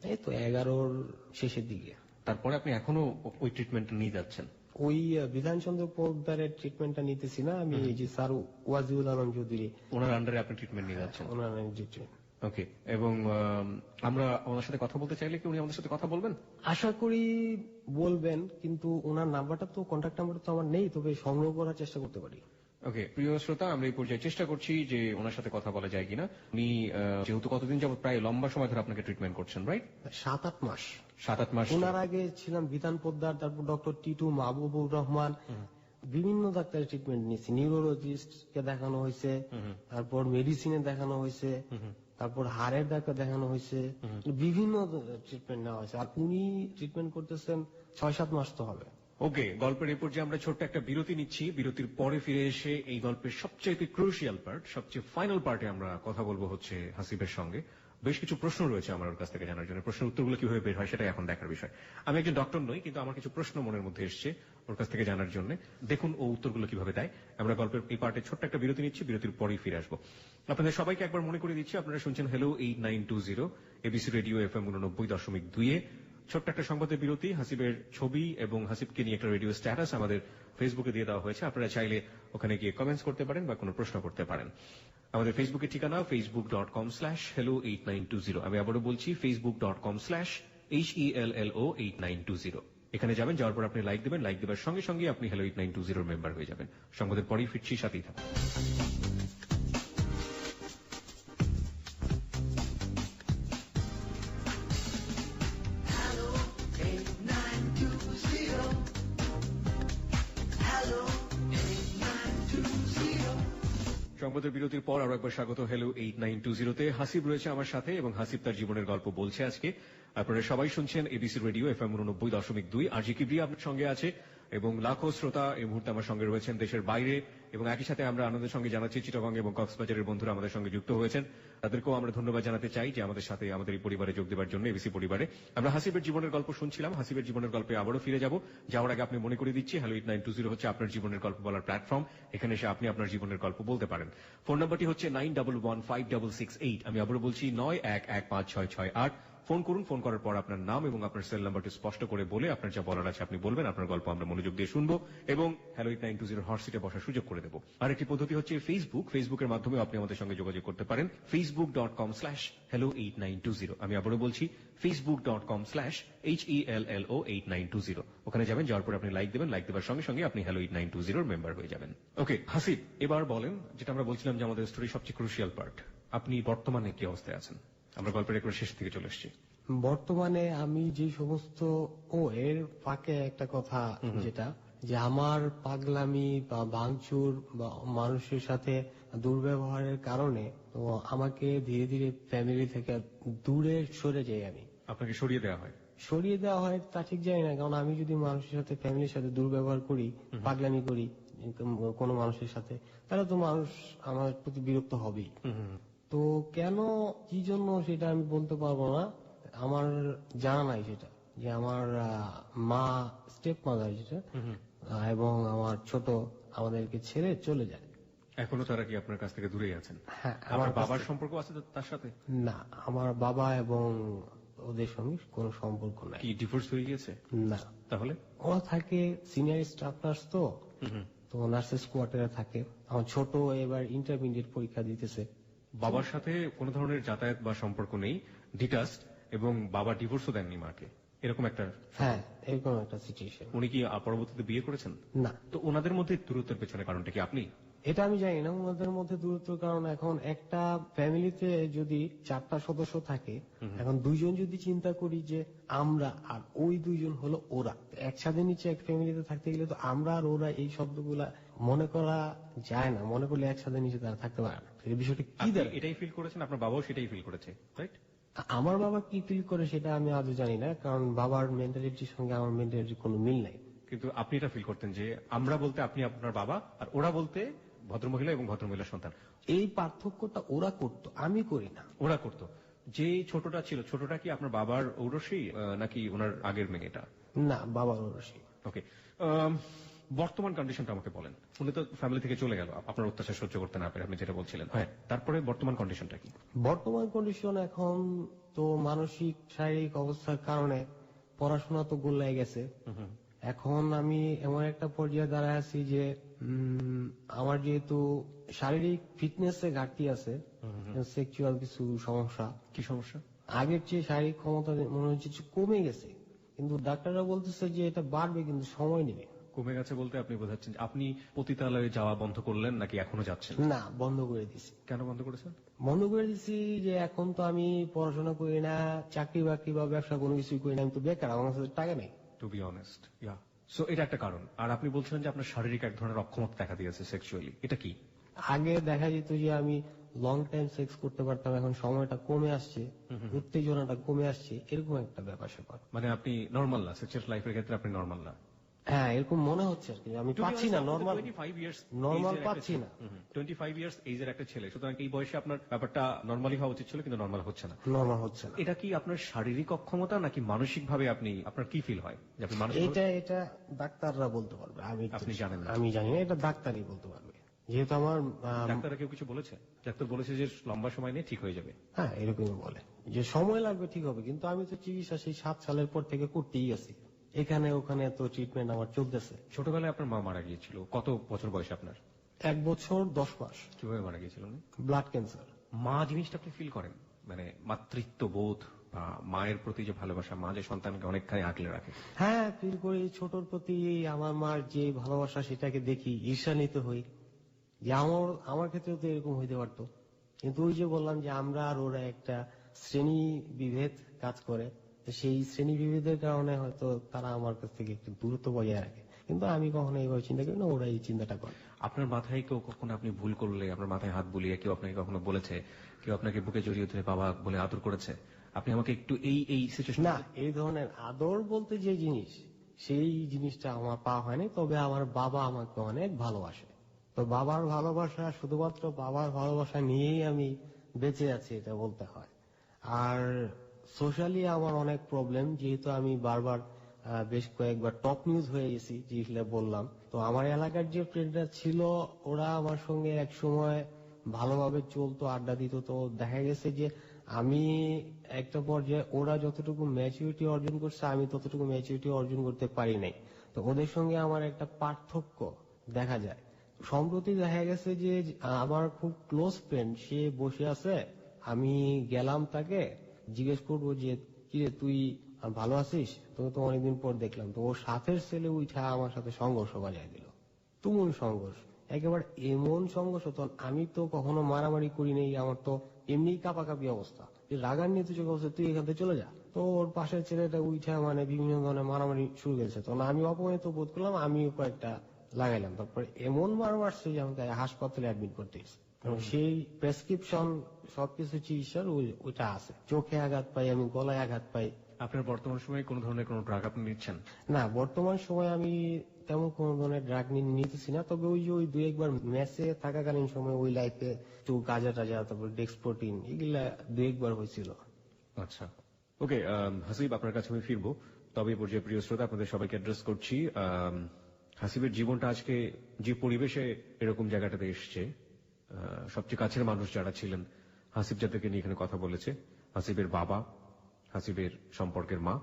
S2: এই তো 11-র শেষের দিকে।
S1: তারপরে আপনি এখনো ওই ট্রিটমেন্টটা নিয়ে যাচ্ছেন?
S2: ওই বিধানচন্দ্র পোদ্দারের ট্রিটমেন্টটা নিতেছি না আমি, এই যে স্যার ওয়াজিউল আলম চৌধুরী,
S1: ওনার আন্ডারে আপনি ট্রিটমেন্ট নিয়ে যাচ্ছেন?
S2: ওনার ট্রিটমেন্ট।
S1: ওকে, এবং আমরা ওনার সাথে কথা বলতে চাইলে কি উনি আমাদের সাথে কথা বলবেন?
S2: আশা করি বলবেন, কিন্তু ওনার নাম্বারটা তো, কন্ট্যাক্ট নাম্বারটা তো আমার নেই, তবে সংগ্রহ করার চেষ্টা করতে পারি।
S1: ওকে, প্রিয় শ্রোতা, আমরা এই পর্যায়ে চেষ্টা করছি যে ওনার সাথে কথা বলা যায় কিনা। উনি যেহেতু কতদিন যাবত, প্রায় লম্বা সময় ধরে আপনাকে ট্রিটমেন্ট করছেন, রাইট?
S2: 7-8 মাস।
S1: 7-8 মাস।
S2: ওনার আগে ছিলাম বিধান পোদ্দার, তারপর ডক্টর টিটু, মাহবুবুর রহমান, বিভিন্ন ডাক্তারের ট্রিটমেন্ট নিয়েছি। নিউরোলজিস্ট কে দেখানো হয়েছে, তারপর মেডিসিনে দেখানো হয়েছে, তারপর হাড়ের ডাক্তার দেখানো হয়েছে, বিভিন্ন ট্রিটমেন্ট নেওয়া হয়েছে। আর উনি ট্রিটমেন্ট করতেছেন 6-7 মাস তো হবে।
S1: ওকে, গল্পের এই পর্যায়ে আমরা ছোট্ট একটা বিরতি নিচ্ছি। বিরতির পরে ফিরে এসে এই গল্পের সবচেয়ে ক্রুশিয়াল পার্ট, সবচেয়ে ফাইনাল পার্টে আমরা কথা বলবো হচ্ছে হাসিবের সঙ্গে। বেশ কিছু প্রশ্ন রয়েছে আমার ওর কাছ থেকে জানার জন্য। প্রশ্নের উত্তরগুলো কিভাবে বের হয় সেটাই এখন দেখার বিষয়। আমি একজন ডক্টর নই, কিন্তু আমার কিছু প্রশ্ন মনের মধ্যে এসছে ওর কাছ থেকে জানার জন্য। দেখুন ও উত্তরগুলো কিভাবে দেয়। আমরা গল্পের এই পার্টে ছোট্ট একটা বিরতি নিচ্ছি, বিরতির পরেই ফিরে আসবো। আপনাদের সবাইকে একবার মনে করে দিচ্ছি, আপনারা শুনছেন হ্যালো 8920 এবিসি রেডিও FM 89.2-এ। ছোট্ট একটা সংবাদের বিরতি। হাসিবের ছবি এবং হাসিবকে নিয়ে একটা রেডিও স্ট্যাটাস আমাদের ফেসবুকে দিয়ে দেওয়া হয়েছে। আপনারা চাইলে ওখানে গিয়ে কমেন্টস করতে পারেন বা কোনো প্রশ্ন করতে পারেন। আমাদের ফেসবুকের ঠিকানা facebook.com/hello8920। আমি আবারও বলছি facebook.com/HELLO8920। এখানে যাবেন, যাওয়ার পর আপনি লাইক দেবেন, লাইক দেওয়ার সঙ্গে সঙ্গে আপনি হ্যালো 8920 মেম্বার হয়ে যাবেন। সংবাদের পরেই ফিরছি, সাথেই থাকুন। সংবাদের বিরতির পর আরো একবার স্বাগত হ্যালো 8920-তে। হাসিব রয়েছে আমার সাথে এবং হাসিব তার জীবনের গল্প বলছে আজকে। আপনারা সবাই শুনছেন এবিসি রেডিও FM 89.2। আরজি কিবরিয়া আপনার সঙ্গে আছে এবং লাখো শ্রোতা এই মুহূর্তে আমার সঙ্গে রয়েছেন দেশের বাইরে, এবং একই সাথে আমরা আনন্দের সঙ্গে জানাচ্ছি চিটাগং এবং কক্সবাজারের বন্ধুরা আমাদের সঙ্গে যুক্ত হয়েছেন। তাদেরকেও আমরা ধন্যবাদ জানাতে চাই যে আমাদের সাথে আমাদের এই পরিবারে যোগ দেওয়ার জন্য, এবিসি পরিবারে। আমরা হাসিবের জীবনের গল্প শুনছিলাম। হাসিবের জীবনের গল্পে আবারও ফিরে যাব। যাওয়ার আগে আপনি মনে করে দিচ্ছি হ্যালো 8920 হচ্ছে আপনার জীবনের গল্প বলার প্ল্যাটফর্ম। এখানে এসে আপনি আপনার জীবনের গল্প বলতে পারেন। ফোন নাম্বারটি হচ্ছে 91156668। আমি আবারও বলছি 91156668। ফোন করুন। ফোন করার পর আপনার নাম এবং আপনার সেল নাম্বারটি স্পষ্ট করে বলে আপনার যা বলার আছে আপনি বলবেন। আপনার গল্প আমরা মনোযোগ দিয়ে শুনবো এবং হ্যালো 8920 হট সিটে বসার সুযোগ করে দেবো। আরেকটি পদ্ধতি হচ্ছে ফেসবুকের মাধ্যমে আপনি আমাদের সঙ্গে যোগাযোগ করতে পারেন facebook.com/hello8920। আমি আবারও বলছি facebook.com/HELLO8920। ওখানে যাবেন, যাওয়ার পর আপনি লাইক দেবেন। লাইক দেওয়ার সঙ্গে সঙ্গে আপনি হ্যালো 8920 মেম্বার হয়ে যাবেন। ওকে হাসিব, এবার বলেন, যেটা আমরা বলছিলাম যে আমাদের স্টোরি সবচেয়ে ক্রুশিয়াল পার্ট, আপনি বর্তমানে কি অবস্থায় আছেন? আমরা গল্পের একবার শেষ থেকে চলে এসেছি।
S2: বর্তমানে আমি যে সমস্ত এর ফাঁকে একটা কথা, যেটা যে আমার পাগলামি বা ভাঙচুর বা মানুষের সাথে দুর্ব্যবহারের কারণে তো আমাকে ধীরে ধীরে ফ্যামিলি থেকে দূরে সরে যাই। আমি
S1: আপনাকে সরিয়ে দেওয়া হয়?
S2: সরিয়ে দেওয়া হয় তা ঠিক জানি না, কারণ আমি যদি মানুষের সাথে ফ্যামিলির সাথে দুর্ব্যবহার করি, পাগলামি করি কোনো মানুষের সাথে, তাহলে তো মানুষ আমার প্রতি বিরক্ত হবেই। তো কেন, কি জন্য সেটা আমি বলতে পারবো না, আমার জানা নাই সেটা। যে আমার মা, স্টেপ মাদার যেটা, এবং আমার ছোট আমাদেরকে ছেড়ে চলে যায়।
S1: এখনো তারা কি আপনার কাছ থেকে দূরেই আছেন?
S2: হ্যাঁ।
S1: আমার বাবার সম্পর্ক আছে তার সাথে?
S2: না, আমার বাবা এবং ওদের সঙ্গে কোনো সম্পর্ক নাই।
S1: কি ডিভোর্স হয়ে গিয়েছে?
S2: না।
S1: তাহলে
S2: ওরা থাকে সিনিয়র স্টাফ নার্স, তো নার্সেস কোয়ার্টারে থাকে। আমার ছোট এবার ইন্টারমিডিয়েট পরীক্ষা দিতেছে।
S1: বাবার সাথে কোনো ধরনের যাতায়াত বা সম্পর্ক নেই, ডিটাচড, এবং বাবা ডিভোর্সও দেননি মাকে, এরকম একটা?
S2: হ্যাঁ, এরকম একটা সিচুয়েশন।
S1: উনি কি পরবর্তীতে বিয়ে করেছেন?
S2: না।
S1: তো ওনাদের মধ্যে দূরত্বের পেছনে কারণটা কি আপনি?
S2: এটা আমি জানি না ওনাদের মধ্যে দূরত্বের কারণ। এখন একটা ফ্যামিলিতে যদি 4টা সদস্য থাকে, এখন দুইজন যদি চিন্তা করি যে আমরা আর ওই দুইজন হলো ওরা, একসাথে নিচে এক ফ্যামিলিতে থাকতে গেলে তো আমরা আর ওরা এই শব্দগুলা মনে করা যায় না। মনে করলে একসাথে নিচে তারা থাকতে পারে না। এই বিষয়টা কি দাঁড়ায়?
S1: এটাই ফিল করেছেন, আপনার বাবাও সেটাই ফিল করেছে, রাইট?
S2: আমার বাবা কি ফিল করে সেটা আমি আজও জানি না, কারণ বাবার মেন্টালিটির সঙ্গে আমার মেন্টালিটির কোনো মিল নাই।
S1: কিন্তু আপনি এটা ফিল করতেন যে আমরা বলতে আপনি আপনার বাবা, আর ওরা বলতে ভদ্রমহিলা এবং ভদ্রমহিলার সন্তান।
S2: এই পার্থক্যটা ওরা করতো, আমি করি না।
S1: ওরা করতো। যে ছোটটা ছিল, ছোটটা কি আপনার বাবার ঔরসী নাকি ওনার আগের মেয়েটা?
S2: না, বাবার ঔরসী।
S1: ওকে, বর্তমান কন্ডিশনটা আমাকে বলেন। উনি তো ফ্যামিলি থেকে চলে গেল আপনার অত্যাচার সহ্য করতে না পেরে, আপনি যেটা বলছিলেন। হ্যাঁ, তারপরে বর্তমান কন্ডিশনটা কি?
S2: বর্তমান কন্ডিশন এখন তো মানসিক শারীরিক অবস্থার কারণে পড়াশোনা তো গোল্লায় গেছে। এখন আমি এমন একটা পর্যায়ে দাঁড়ায় আছি যে আমার যেহেতু শারীরিক ফিটনেসে ঘাটতি আছে, সেক্সুয়াল কিছু সমস্যা।
S1: কি সমস্যা?
S2: আগের চেয়ে শারীরিক ক্ষমতা মনে হচ্ছে কমে গেছে, কিন্তু ডাক্তাররা বলতেছে যে এটা বাড়বে, কিন্তু সময় নেবে।
S1: কমে গেছে বলতে আপনি বোঝাচ্ছেন আপনি পতিতালয়ে যাওয়া বন্ধ করলেন নাকি এখনো যাচ্ছেন?
S2: না, বন্ধ করে দিছি।
S1: কেন বন্ধ করেছেন?
S2: বন্ধ করে দিছি যে এখন তো আমি পড়াশোনা করি না, চাকরি বাকরি বা ব্যবসা কোনো কিছুই করি না, আমি তো বেকার, আমার কাছে টাকা নেই।
S1: To be honest, yeah. So এটা একটা কারণ। আর আপনি বলছিলেন যে আপনার শারীরিক এক ধরনের অক্ষমতা দেখা দিয়েছে সেক্সুয়ালি, এটা কি?
S2: আগে দেখা যেত যে আমি লং টাইম সেক্স করতে পারতাম, এখন সময়টা কমে আসছে, উত্তেজনাটা কমে আসছে, এরকম একটা ব্যাপার স্যাপার।
S1: মানে আপনি নর্মাল না, সেক্সুয়াল লাইফের ক্ষেত্রে আপনি নর্মাল না?
S2: হ্যাঁ, এরকম মনে হচ্ছে আর কি। আমি পাচ্ছি না নর্মাল পাচ্ছি না।
S1: 25 ইয়ার্স এজের একটা ছেলে, সুতরাং এই বয়সে আপনার ব্যাপারটা নর্মালি হওয়া উচিত ছিল, কিন্তু নর্মাল হচ্ছে না।
S2: নর্মাল হচ্ছে না।
S1: এটা কি আপনার শারীরিক অক্ষমতা নাকি মানসিক ভাবে আপনি, আপনার কি ফিল হয় যে আপনি মানসিক?
S2: এটা ডাক্তাররা বলতে পারবে,
S1: আপনি জানেন না?
S2: আমি জানি না, এটা ডাক্তারই বলতে পারবে। যেহেতু আমার
S1: ডাক্তাররা কেউ কিছু বলেছে? ডাক্তার বলেছে যে লম্বা সময় নিয়ে ঠিক হয়ে যাবে।
S2: হ্যাঁ, এরকমই বলে যে সময় লাগবে, ঠিক হবে। কিন্তু আমি তো চিকিৎসা সেই 7 সালের পর থেকে করতেই আছি, এখানে ওখানে তো ট্রিটমেন্ট আমার চলতেছে।
S1: ছোটবেলায় আপনার মা মারা গিয়েছিল, কত বছর বয়সে আপনার?
S2: 1 বছর 10 মাস।
S1: কিভাবে মারা গিয়েছিল?
S2: Blood cancer.
S1: মা জিনিসটা আপনি ফিল করেন, মানে মাতৃত্ব বোধ বা মায়ের প্রতি যে ভালোবাসা, মা যে সন্তানকে অনেকখানি আগলে রাখে?
S2: হ্যাঁ, ফিল করি। ছোটর প্রতি আমার মার যে ভালোবাসা সেটাকে দেখি, ঈর্ষান্বিত হই যে আমার ক্ষেত্রে তো এরকম হইতে পারতো। কিন্তু ওই যে বললাম যে আমরা আর ওরা একটা শ্রেণী বিভেদ কাজ করে, সেই শ্রেণী বিভেদের কারণে হয়তো তারা আমার কাছ থেকে একটু দূরত্ব বজায় রাখে। কিন্তু আমি কখনো এইভাবে চিন্তা করি না, ওরা এই চিন্তাটা করে।
S1: আপনার মাথায় কেউ কখনো আপনি ভুল করলে আপনার মাথায় হাত বুলিয়ে কেউ আপনাকে কখনো বলেছে, কেউ আপনাকে বুকে জড়িয়ে ধরে বাবা বলে আদর করেছে? আপনি আমাকে একটু এই সিচুয়েশন।
S2: না, এই ধরনের আদর বলতে যে জিনিস, সেই জিনিসটা আমার পাওয়া হয়নি। তবে আমার বাবা আমাকে অনেক ভালোবাসে। তো বাবার ভালোবাসা, শুধুমাত্র বাবার ভালোবাসা নিয়েই আমি বেঁচে আছি, এটা বলতে হয়। আর সোশ্যালি আমার অনেক প্রবলেম, যেহেতু আমি বারবার বেশ কয়েকবার টপ নিউজ হয়ে গেছি, যেগুলো বললাম। তো আমার এলাকার যে ফ্রেন্ডরা ছিল, ওরা আমার সঙ্গে এক সময় ভালোভাবে চলতো, আড্ডা দিত। তো দেখা গেছে যে আমি একটা পর্যায়ে, ওরা যতটুকু ম্যাচুরিটি অর্জন করছে আমি ততটুকু ম্যাচুরিটি অর্জন করতে পারি নাই। তো ওদের সঙ্গে আমার একটা পার্থক্য দেখা যায়। সম্প্রতি দেখা গেছে যে আমার খুব ক্লোজ ফ্রেন্ড, সে বসে আছে, আমি গেলাম তাকে জিজ্ঞেস করবো যে কিরে তুই ভালো আছিস, তোকে তো অনেকদিন পর দেখলাম। তো ওর সাথের ছেলে উঠা আমার সাথে সংঘর্ষ বাজায় দিল, তুমুল সংঘর্ষ, একেবারে এমন সংঘর্ষ। তো আমি তো কখনো মারামারি করি নাই, আমার তো এমনি কাঁপাকাঁপি অবস্থা, যে রাগান্বিত চোখে বলছে তুই এখান থেকে চলে যা। তো ওর পাশের ছেলেটা উঠা মানে বিভিন্ন ধরনের মারামারি শুরু করেছে। তখন আমি অপমানিত বোধ করলাম, আমিও কয়েকটা লাগাইলাম। তারপরে এমন মার মারছে যে আমাকে হাসপাতালে অ্যাডমিট করতে গেছে। এবং সেই প্রেসক্রিপশন সবকিছু চিকিৎসার ওইটা আছে। চোখে আঘাত পাই আমি, গলায় আঘাত পাই।
S1: আপনার বর্তমান সময়ে কোন ধরনের কোন ড্রাগ আপনি নিচ্ছেন?
S2: না, বর্তমান সময় আমি তেমন কোন ধরনের ড্রাগ নিতেছি না। তবে ওই যে ওই দুই একবার ম্যাচে থাকাকালীন সময় ওই লাইফে একটু গাঁজা টাজা, তারপর ডেক্সপ্রোটিন, এগুলা দুই একবার হয়েছিল।
S1: আচ্ছা, ওকে। হাসিব, আপনার কাছে আমি ফিরবো, তবে এই পর্যায়ে প্রিয় শ্রোতা আপনাদের সবাইকে অ্যাড্রেস করছি। হাসিবের জীবনটা আজকে যে পরিবেশে এরকম জায়গাটাতে এসছে, সবচেয়ে কাছের মানুষ যারা ছিলেন, হাসিব যাদেরকে নিয়ে এখানে কথা বলেছে, হাসিবের বাবা, হাসিবের সম্পর্কের মা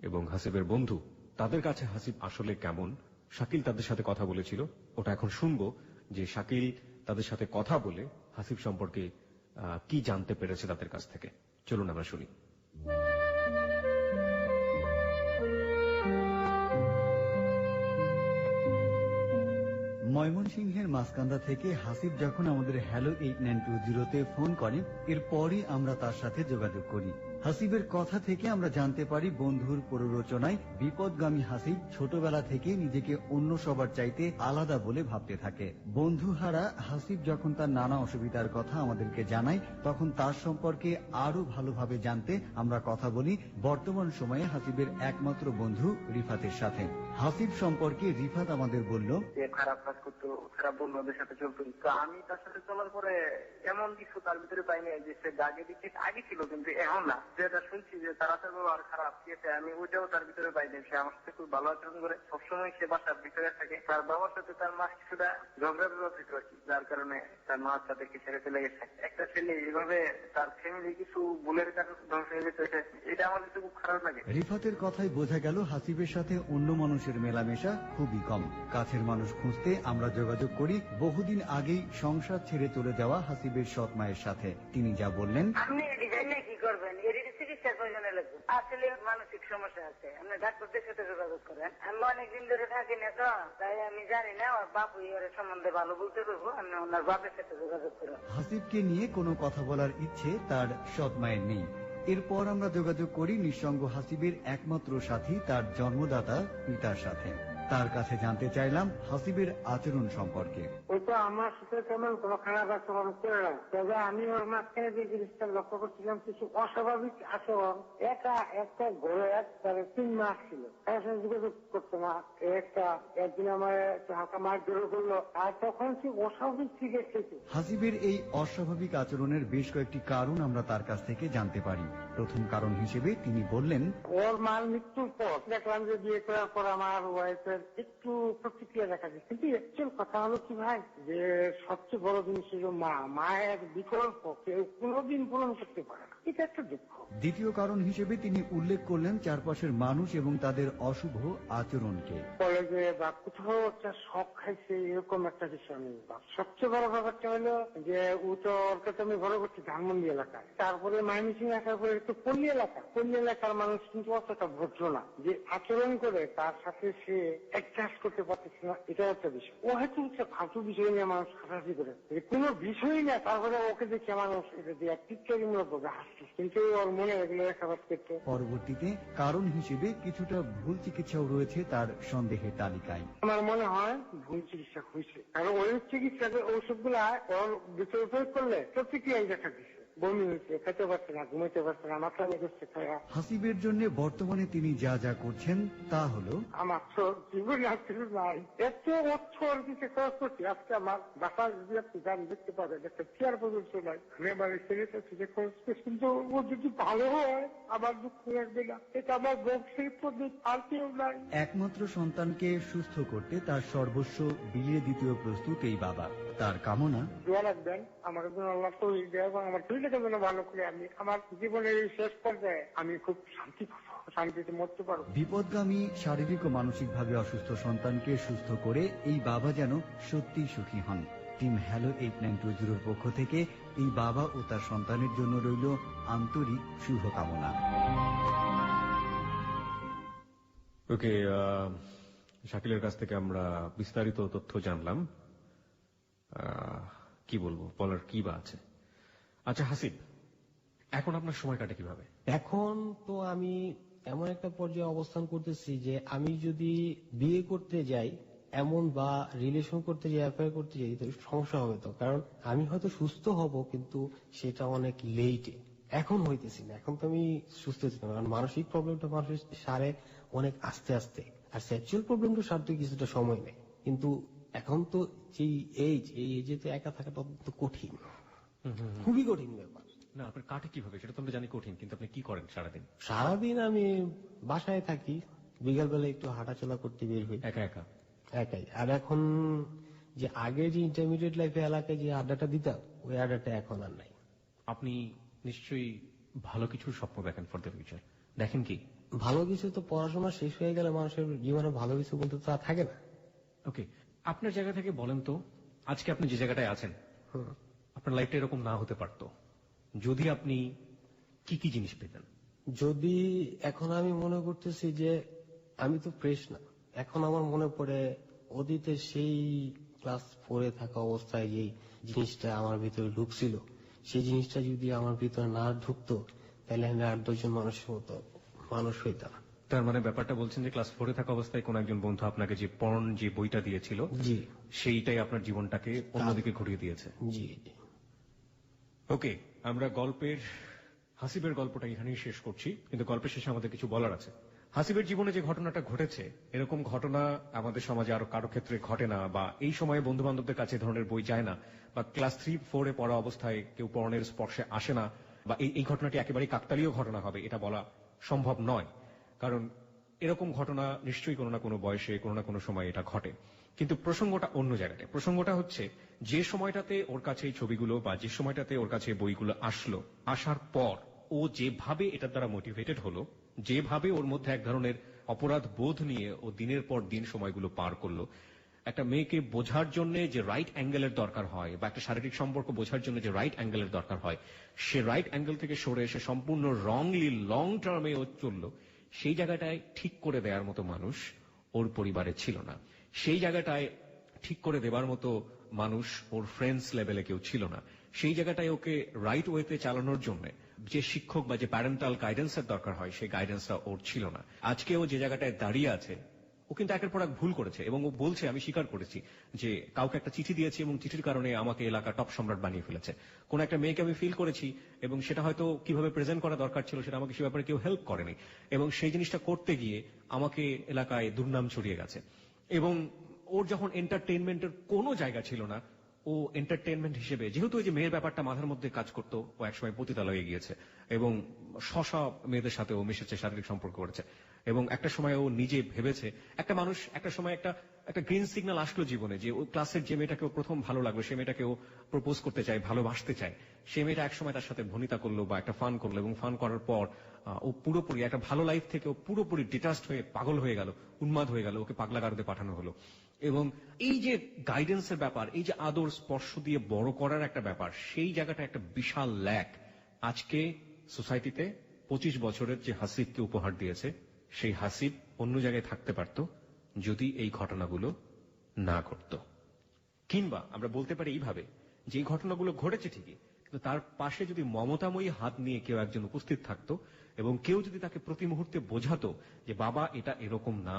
S1: এবং হাসিবের বন্ধু, তাদের কাছে হাসিব আসলে কেমন, শাকিল তাদের সাথে কথা বলেছিল, ওটা এখন শুনবো যে শাকিল তাদের সাথে কথা বলে হাসিব সম্পর্কে কি জানতে পেরেছে তাদের কাছ থেকে। চলুন আমরা শুনি।
S3: ময়মনসিংহের মাসকান্দা থেকে হাসিব যখন আমাদের হ্যালো 8920-তে ফোন করেন, এরপরই আমরা তার সাথে যোগাযোগ করি। হাসিবের কথা থেকে আমরা জানতে পারি বন্ধুর প্ররোচনায় বিপদগামী হাসিব ছোটবেলা থেকে নিজেকে অন্য সবার চাইতে আলাদা বলে ভাবতে থাকে। বন্ধুহারা হাসিব যখন তার নানা অসুবিধার কথা আমাদেরকে জানায়, তখন তার সম্পর্কে আরো ভালোভাবে জানতে আমরা কথা বলি বর্তমান সময়ে হাসিবের একমাত্র বন্ধু রিফাতের সাথে। হাসিব সম্পর্কে রিফাত আমাদের বলল,
S4: খারাপ কাজ করতো, খারাপ বন্ধুদের সাথে চলতো। তো আমি তার সাথে চলার পরে এমন কিছু তার ভিতরে পাইনি যে সে দাগে দিচ্ছে, আগে ছিল কিন্তু এখন না। যেটা শুনছি যে তারা তার ব্যবহার খারাপ দিয়েছে, আমি ওইটাও তার ভিতরে পাইনি। সে আমার সাথে খুব ভালো আচরণ করে, সবসময় সে বাসার ভিতরে থাকে। তার বাবার সাথে তার মা কিছুটা ঝগড়া বিবাদ হইতো আর কি, যার কারণে তার মা তাদেরকে ছেড়ে চলে গেছে। একটা ছেলে এইভাবে তার ফ্যামিলি কিছু ভুলের কারণে ধ্বংস হয়ে যেতে, এটা আমার কাছে খুব খারাপ লাগে।
S3: রিফাতের কথাই বোঝা গেল হাসিবের সাথে অন্য মানুষের মেলামেশা খুবই কম। কাছের মানুষ খুঁজতে আমরা যোগাযোগ করি বহুদিন আগেই সংসার ছেড়ে চলে যাওয়া হাসিবের সৎ মায়ের সাথে। তিনি যা বললেন,
S5: আপনি ডিজাইনে কি করবেন, এর চিকিৎসার প্রয়োজনে লাগবে। আসলে মানসিক সমস্যা আছে, আপনি ডাক্তারদের সাথে যোগাযোগ করেন। আমি অনেকদিন ধরে থাকি না তো, তাই আমি জানি না। ওর বাপু এর সম্বন্ধে ভালো বলতে পারবো, আমি ওনার বাপের সাথে যোগাযোগ করবো।
S3: হাসিবকে নিয়ে কোনো কথা বলার ইচ্ছে তার সৎ মায়ের নেই। এরপর আমরা যোগাযোগ করি নিঃসঙ্গ হাসিবের একমাত্র সাথী, তার জন্মদাতা পিতার সাথে। তার কাছে জানতে চাইলাম হাসিবের আচরণ সম্পর্কে।
S5: ওই তো আমার সাথে তেমন কোনো খারাপ আচরণ করে না, তবে আমি ওর মাঝখানে যে জিনিসটা লক্ষ্য করছিলাম, কিছু অস্বাভাবিক আচরণ। একটা ঘরে তার 3 মাস ছিল, তার সাথে যোগাযোগ করতো না। একদিন আমার হালকা মার জোর করলো, আর তখন সে অস্বাভাবিক থেকে খেত।
S3: হাসিবের এই অস্বাভাবিক আচরণের বেশ কয়েকটি কারণ আমরা তার কাছ থেকে জানতে পারি। প্রথম কারণ হিসেবে তিনি বললেন,
S5: ওর মার মৃত্যুর পর দেখলাম যে বিয়ে করার পর আমার ওয়াইফের একটু প্রতিক্রিয়া দেখা যায়। কিন্তু অ্যাকচুয়াল কথা হলো কি ভাই, যে সবচেয়ে বড় জিনিস হলো মায়ের বিকল্প কেউ কোনোদিন পূরণ করতে পারে না, এটা একটা দুঃখ।
S3: দ্বিতীয় কারণ হিসেবে তিনি উল্লেখ করলেন চারপাশের মানুষ এবং তাদের অশুভ আচরণকে।
S5: কলেজে বা কোথাও একটা শখ খাইছে, এরকম একটা বিষয় নেই। সবচেয়ে বড় ব্যাপারটা হলো যে ও তো ওরকে তো আমি বড় করছি ধানমন্ডি এলাকায়, তারপরে মাইমিসিং আসার পরে একটু পল্লী এলাকার মানুষ কিন্তু অতটা ভদ্র না, যে আচরণ করে তার সাথে সে অ্যাডজাস্ট করতে পারতেছে না, এটা একটা বিষয়। ও হয়তো হচ্ছে ফালতু বিষয় নিয়ে মানুষ হাসাহাসি করে, কোনো বিষয়ই না, তারপরে ওকে দেখে মানুষ এটা দিয়ে টিটকারিমূলক ভাবে হাসে। করছি, কিন্তু ওর মনে এগুলো রেখাপাত করতো।
S3: পরবর্তীতে কারণ হিসেবে কিছুটা ভুল চিকিৎসাও রয়েছে তার সন্দেহের তালিকায়।
S5: আমার মনে হয় ভুল চিকিৎসা হয়েছে, কারণ ওই চিকিৎসাকে ঔষধগুলা ওর ভিতরে প্রয়োগ করলে প্রতিক্রিয়ায় দেখা দিচ্ছে। বমি হয়েছে, খেতে পারছে না, ঘুমাইতে পারছে না, মাথা করছে খায়া।
S3: হাসিবের জন্য বর্তমানে তিনি যা যা করছেন তা হলো,
S5: আমার তো জীবনে আর কিছু নাই, এত অর্থ আর কিছু খরচ করছি। আজকে আমার বাসার যদি আপনি গান দেখতে পাবেন, একটা চেয়ার পর্যন্ত নাই। আমি আমার ছেলেটা থেকে খরচ করছি, কিন্তু ও যদি ভালো হয় আমার দুঃখ লাগবে না। এটা আমার ব্যবসায়িক পদ্ধতি, আর কেউ নাই।
S3: একমাত্র সন্তানকে সুস্থ করতে তার সর্বস্ব বিলিয়ে দিতেও প্রস্তুত এই বাবা। তার কামনা,
S5: দোয়া রাখবেন আমাকে যেন আল্লাহ তৌফিক দেয় এবং আমার শরীরটাকে যেন ভালো করে আমি আমার জীবনের এই শেষ পর্যায়ে আমি খুব শান্তিতে মরতে পারবো।
S3: বিপদগামী শারীরিক ও মানসিকভাবে অসুস্থ সন্তানকে সুস্থ করে এই বাবা যেন সত্যি সুখী হন। টিম হ্যালো 8920 পক্ষ থেকে এই বাবা ও তার সন্তানের জন্য রইল আন্তরিক শুভকামনা।
S1: ওকে, শাকিলের কাছ থেকে আমরা বিস্তারিত তথ্য জানলাম। কি বলবো, বলার কি বা আছে। আচ্ছা হাসিব, এখন আপনার সময় কাটে কিভাবে?
S2: এখন তো আমি এমন একটা পর্যায়ে অবস্থান করতেছি যে আমি যদি বিয়ে করতে যাই এমন বা রিলেশন করতে যাই, অ্যাফেয়ার করতে যাই, তো সমস্যা হবে। তো কারণ আমি হয়তো সুস্থ হব, কিন্তু সেটা অনেক লেটে, এখন হইতেছি না। এখন তো আমি সুস্থ হচ্ছি না, কারণ মানসিক প্রবলেমটা মানুষের সারে অনেক আস্তে আস্তে, আর সেক্সুয়াল প্রবলেমটা সারতে কিছুটা সময় নেই। কিন্তু এখন তো এই এজে তো একা থাকাটা অত্যন্ত কঠিন, খুবই কঠিন ব্যাপার।
S1: না, আপনার কাটে কিভাবে সেটা তো আমরা জানি কঠিন, কিন্তু আপনি কি করেন সারাদিন?
S2: সারাদিন আমি বাসায় থাকি, বিকাল বেলা একটু হাঁটাচলা করতে বের হই
S1: একা একা?
S2: একাই। আর এখন যে আগে যে ইন্টারমিডিয়েট লাইফে এলাকায় যে আড্ডাটা দিতাম, ওই আড্ডাটা এখন আর নাই।
S1: আপনি নিশ্চয়ই ভালো কিছুর স্বপ্ন দেখেন ফর দ্য ফিউচার, দেখেন কি?
S2: ভালো কিছু তো পড়াশোনা শেষ হয়ে গেলে মানুষের জীবনে ভালো কিছু বলতে তো আর থাকে না।
S1: ওকে, আপনার জায়গা থেকে বলেন তো, আজকে আপনি যে জায়গাটায় আছেন আপনার লাইফটা এরকম না হতে পারতো যদি আপনি কি কি জিনিস পেতেন?
S2: যদি এখন আমি মনে করতেছি যে আমি তো ফ্রেশ না, এখন আমার মনে পড়ে অতীতে সেই ক্লাস 4-এ থাকা অবস্থায় যে জিনিসটা আমার ভিতরে ঢুকছিল, সেই জিনিসটা যদি আমার ভিতরে না ঢুকতো তাহলে আমি 8-10 জন মানুষের মতো মানুষ হইতাম।
S1: তার মানে ব্যাপারটা বলছেন যে ক্লাস 4-এ থাকা অবস্থায় কোন একজন বন্ধু আপনাকে যে পর্ন যে বইটা দিয়েছিল,
S2: জি,
S1: সেইটাই আপনার জীবনটাকে অন্যদিকে ঘুরিয়ে দিয়েছে।
S2: জি।
S1: ওকে, আমরা গল্পের হাসিবের গল্পটা এখানেই শেষ করছি, কিন্তু গল্পের শেষে আমাদের কিছু বলার আছে। হাসিবের জীবনে যে ঘটনাটা ঘটেছে, এরকম ঘটনা আমাদের সমাজে আরো কারো ক্ষেত্রে ঘটে না, বা এই সময়ে বন্ধু বান্ধবদের কাছে ধরনের বই যায় না, বা ক্লাস 3-4-এ পড়া অবস্থায় কেউ পর্নের স্পর্শে আসে না, বা এই ঘটনাটি একেবারেই কাকতালীয় ঘটনা হবে এটা বলা সম্ভব নয়। কারণ এরকম ঘটনা নিশ্চয়ই কোনো না কোনো বয়সে কোনো না কোনো সময় এটা ঘটে। কিন্তু প্রসঙ্গটা অন্য জায়গায়। প্রসঙ্গটা হচ্ছে যে সময়টাতে ওর কাছে এই ছবিগুলো বা যে সময়টাতে ওর কাছে বইগুলো আসলো, আসার পর ও যেভাবে এটার দ্বারা মোটিভেটেড হলো, যেভাবে ওর মধ্যে এক ধরনের অপরাধ বোধ নিয়ে ও দিনের পর দিন সময়গুলো পার করলো, একটা মেয়েকে বোঝার জন্য যে রাইট অ্যাঙ্গেলের দরকার হয়, বা একটা শারীরিক সম্পর্ক বোঝার জন্য যে রাইট অ্যাঙ্গেলের দরকার হয়, সে রাইট অ্যাঙ্গেল থেকে সরে এসে সম্পূর্ণ রংলি লং টার্মে ও চললো, সেই জায়গাটায় ঠিক করে দেওয়ার মতো মানুষ ওর পরিবারে ছিল না। সেই জায়গাটায় ঠিক করে দেবার মতো মানুষ ওর ফ্রেন্ডস লেভেলে কেউ ছিল না। সেই জায়গাটায় ওকে রাইট ওয়েতে চালানোর জন্য যে শিক্ষক বা যে প্যারেন্টাল গাইডেন্সের দরকার হয়, সেই গাইডেন্সটা ওর ছিল না। আজকে ও যে জায়গাটায় দাঁড়িয়ে আছে, ও কিন্তু একের পর এক ভুল করেছে, এবং ও বলছে, আমি স্বীকার করেছি যে কাউকে একটা চিঠি দিয়েছি এবং চিঠির কারণে আমাকে এলাকা টপ সম্রাট বানিয়ে ফেলেছে। কোন একটা মেয়েকে আমি ফিল করেছি এবং সেটা হয়তো কিভাবে প্রেজেন্ট করা দরকার ছিল সেটা আমাকে সে ব্যাপারে কেউ হেল্প করেনি, এবং সেই জিনিসটা করতে গিয়ে আমাকে এলাকায় দুর্নাম ছড়িয়ে গেছে। এবং ওর যখন এন্টারটেইনমেন্টের কোনো জায়গা ছিল না, ও এন্টারটেইনমেন্ট হিসেবে, যেহেতু ওই যে মেয়ের ব্যাপারটা মাথার মধ্যে কাজ করতো, ও একসময় পতিতালয়ে গিয়েছে এবং শশা মেয়েদের সাথে ও মিশেছে, শারীরিক সম্পর্ক করেছে, এবং একটা সময় ও নিজে ভেবেছে, একটা মানুষ একটা সময় একটা গ্রিন সিগন্যাল আসলো জীবনে, যে ও ক্লাসের যে মেয়েটাকে ও প্রথম ভালো লাগলো, সে মেয়েটাকে ও প্রপোজ করতে চায়, ভালোবাসতে চায়, সে মেয়েটা একসময় তার সাথে ভনিতা করলো বা একটা ফান করলো, এবং ফান করার পর ও পুরোপুরি একটা ভালো লাইফ থেকে ও পুরোপুরি ডিটাচড হয়ে পাগল হয়ে গেল, উন্মাদ হয়ে গেল, ওকে পাগলাগারদে পাঠানো হলো। এবং এই যে গাইডেন্সের ব্যাপার, এই যে আদর স্পর্শ দিয়ে বড় করার একটা ব্যাপার, সেই জায়গাটা একটা বিশাল ল্যাক আজকে সোসাইটিতে 25 বছরের যে হাসিবকে উপহার দিয়েছে, সেই হাসিব অন্য জায়গায় থাকতে পারত যদি এই ঘটনাগুলো না ঘটত। কিংবা আমরা বলতে পারি এইভাবে, যে এই ঘটনাগুলো ঘটেছে ঠিকই, কিন্তু তার পাশে যদি মমতাময়ী হাত নিয়ে কেউ একজন উপস্থিত থাকতো এবং কেউ যদি তাকে প্রতি মুহূর্তে বোঝাতো যে বাবা এটা এরকম না,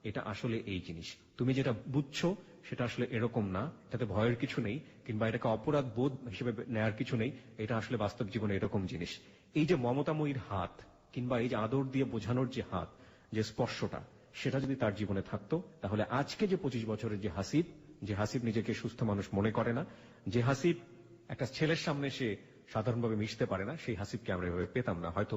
S1: এটা আসলে এই জিনিস, তুমি যেটা বুঝছো সেটা আসলে এরকম না, এটাতে ভয়ের কিছু নেই কিংবা এটাকে অপরাধ বোধ হিসেবে নেয়ার কিছু নেই, এটা আসলে বাস্তব জীবনে এরকম জিনিস। এই যে মমতাময়ীর হাত কিংবা এই যে আদর দিয়ে বোঝানোর যে হাত, যে স্পর্শটা, সেটা যদি তার জীবনে থাকতো, তাহলে আজকে যে 25 বছরের যে হাসিব নিজেকে সুস্থ মানুষ মনে করে না, যে হাসিব একটা ছেলের সামনে সে সাধারণভাবে মিশতে পারে না, সেই হাসিবকে আমরা এভাবে পেতাম না। হয়তো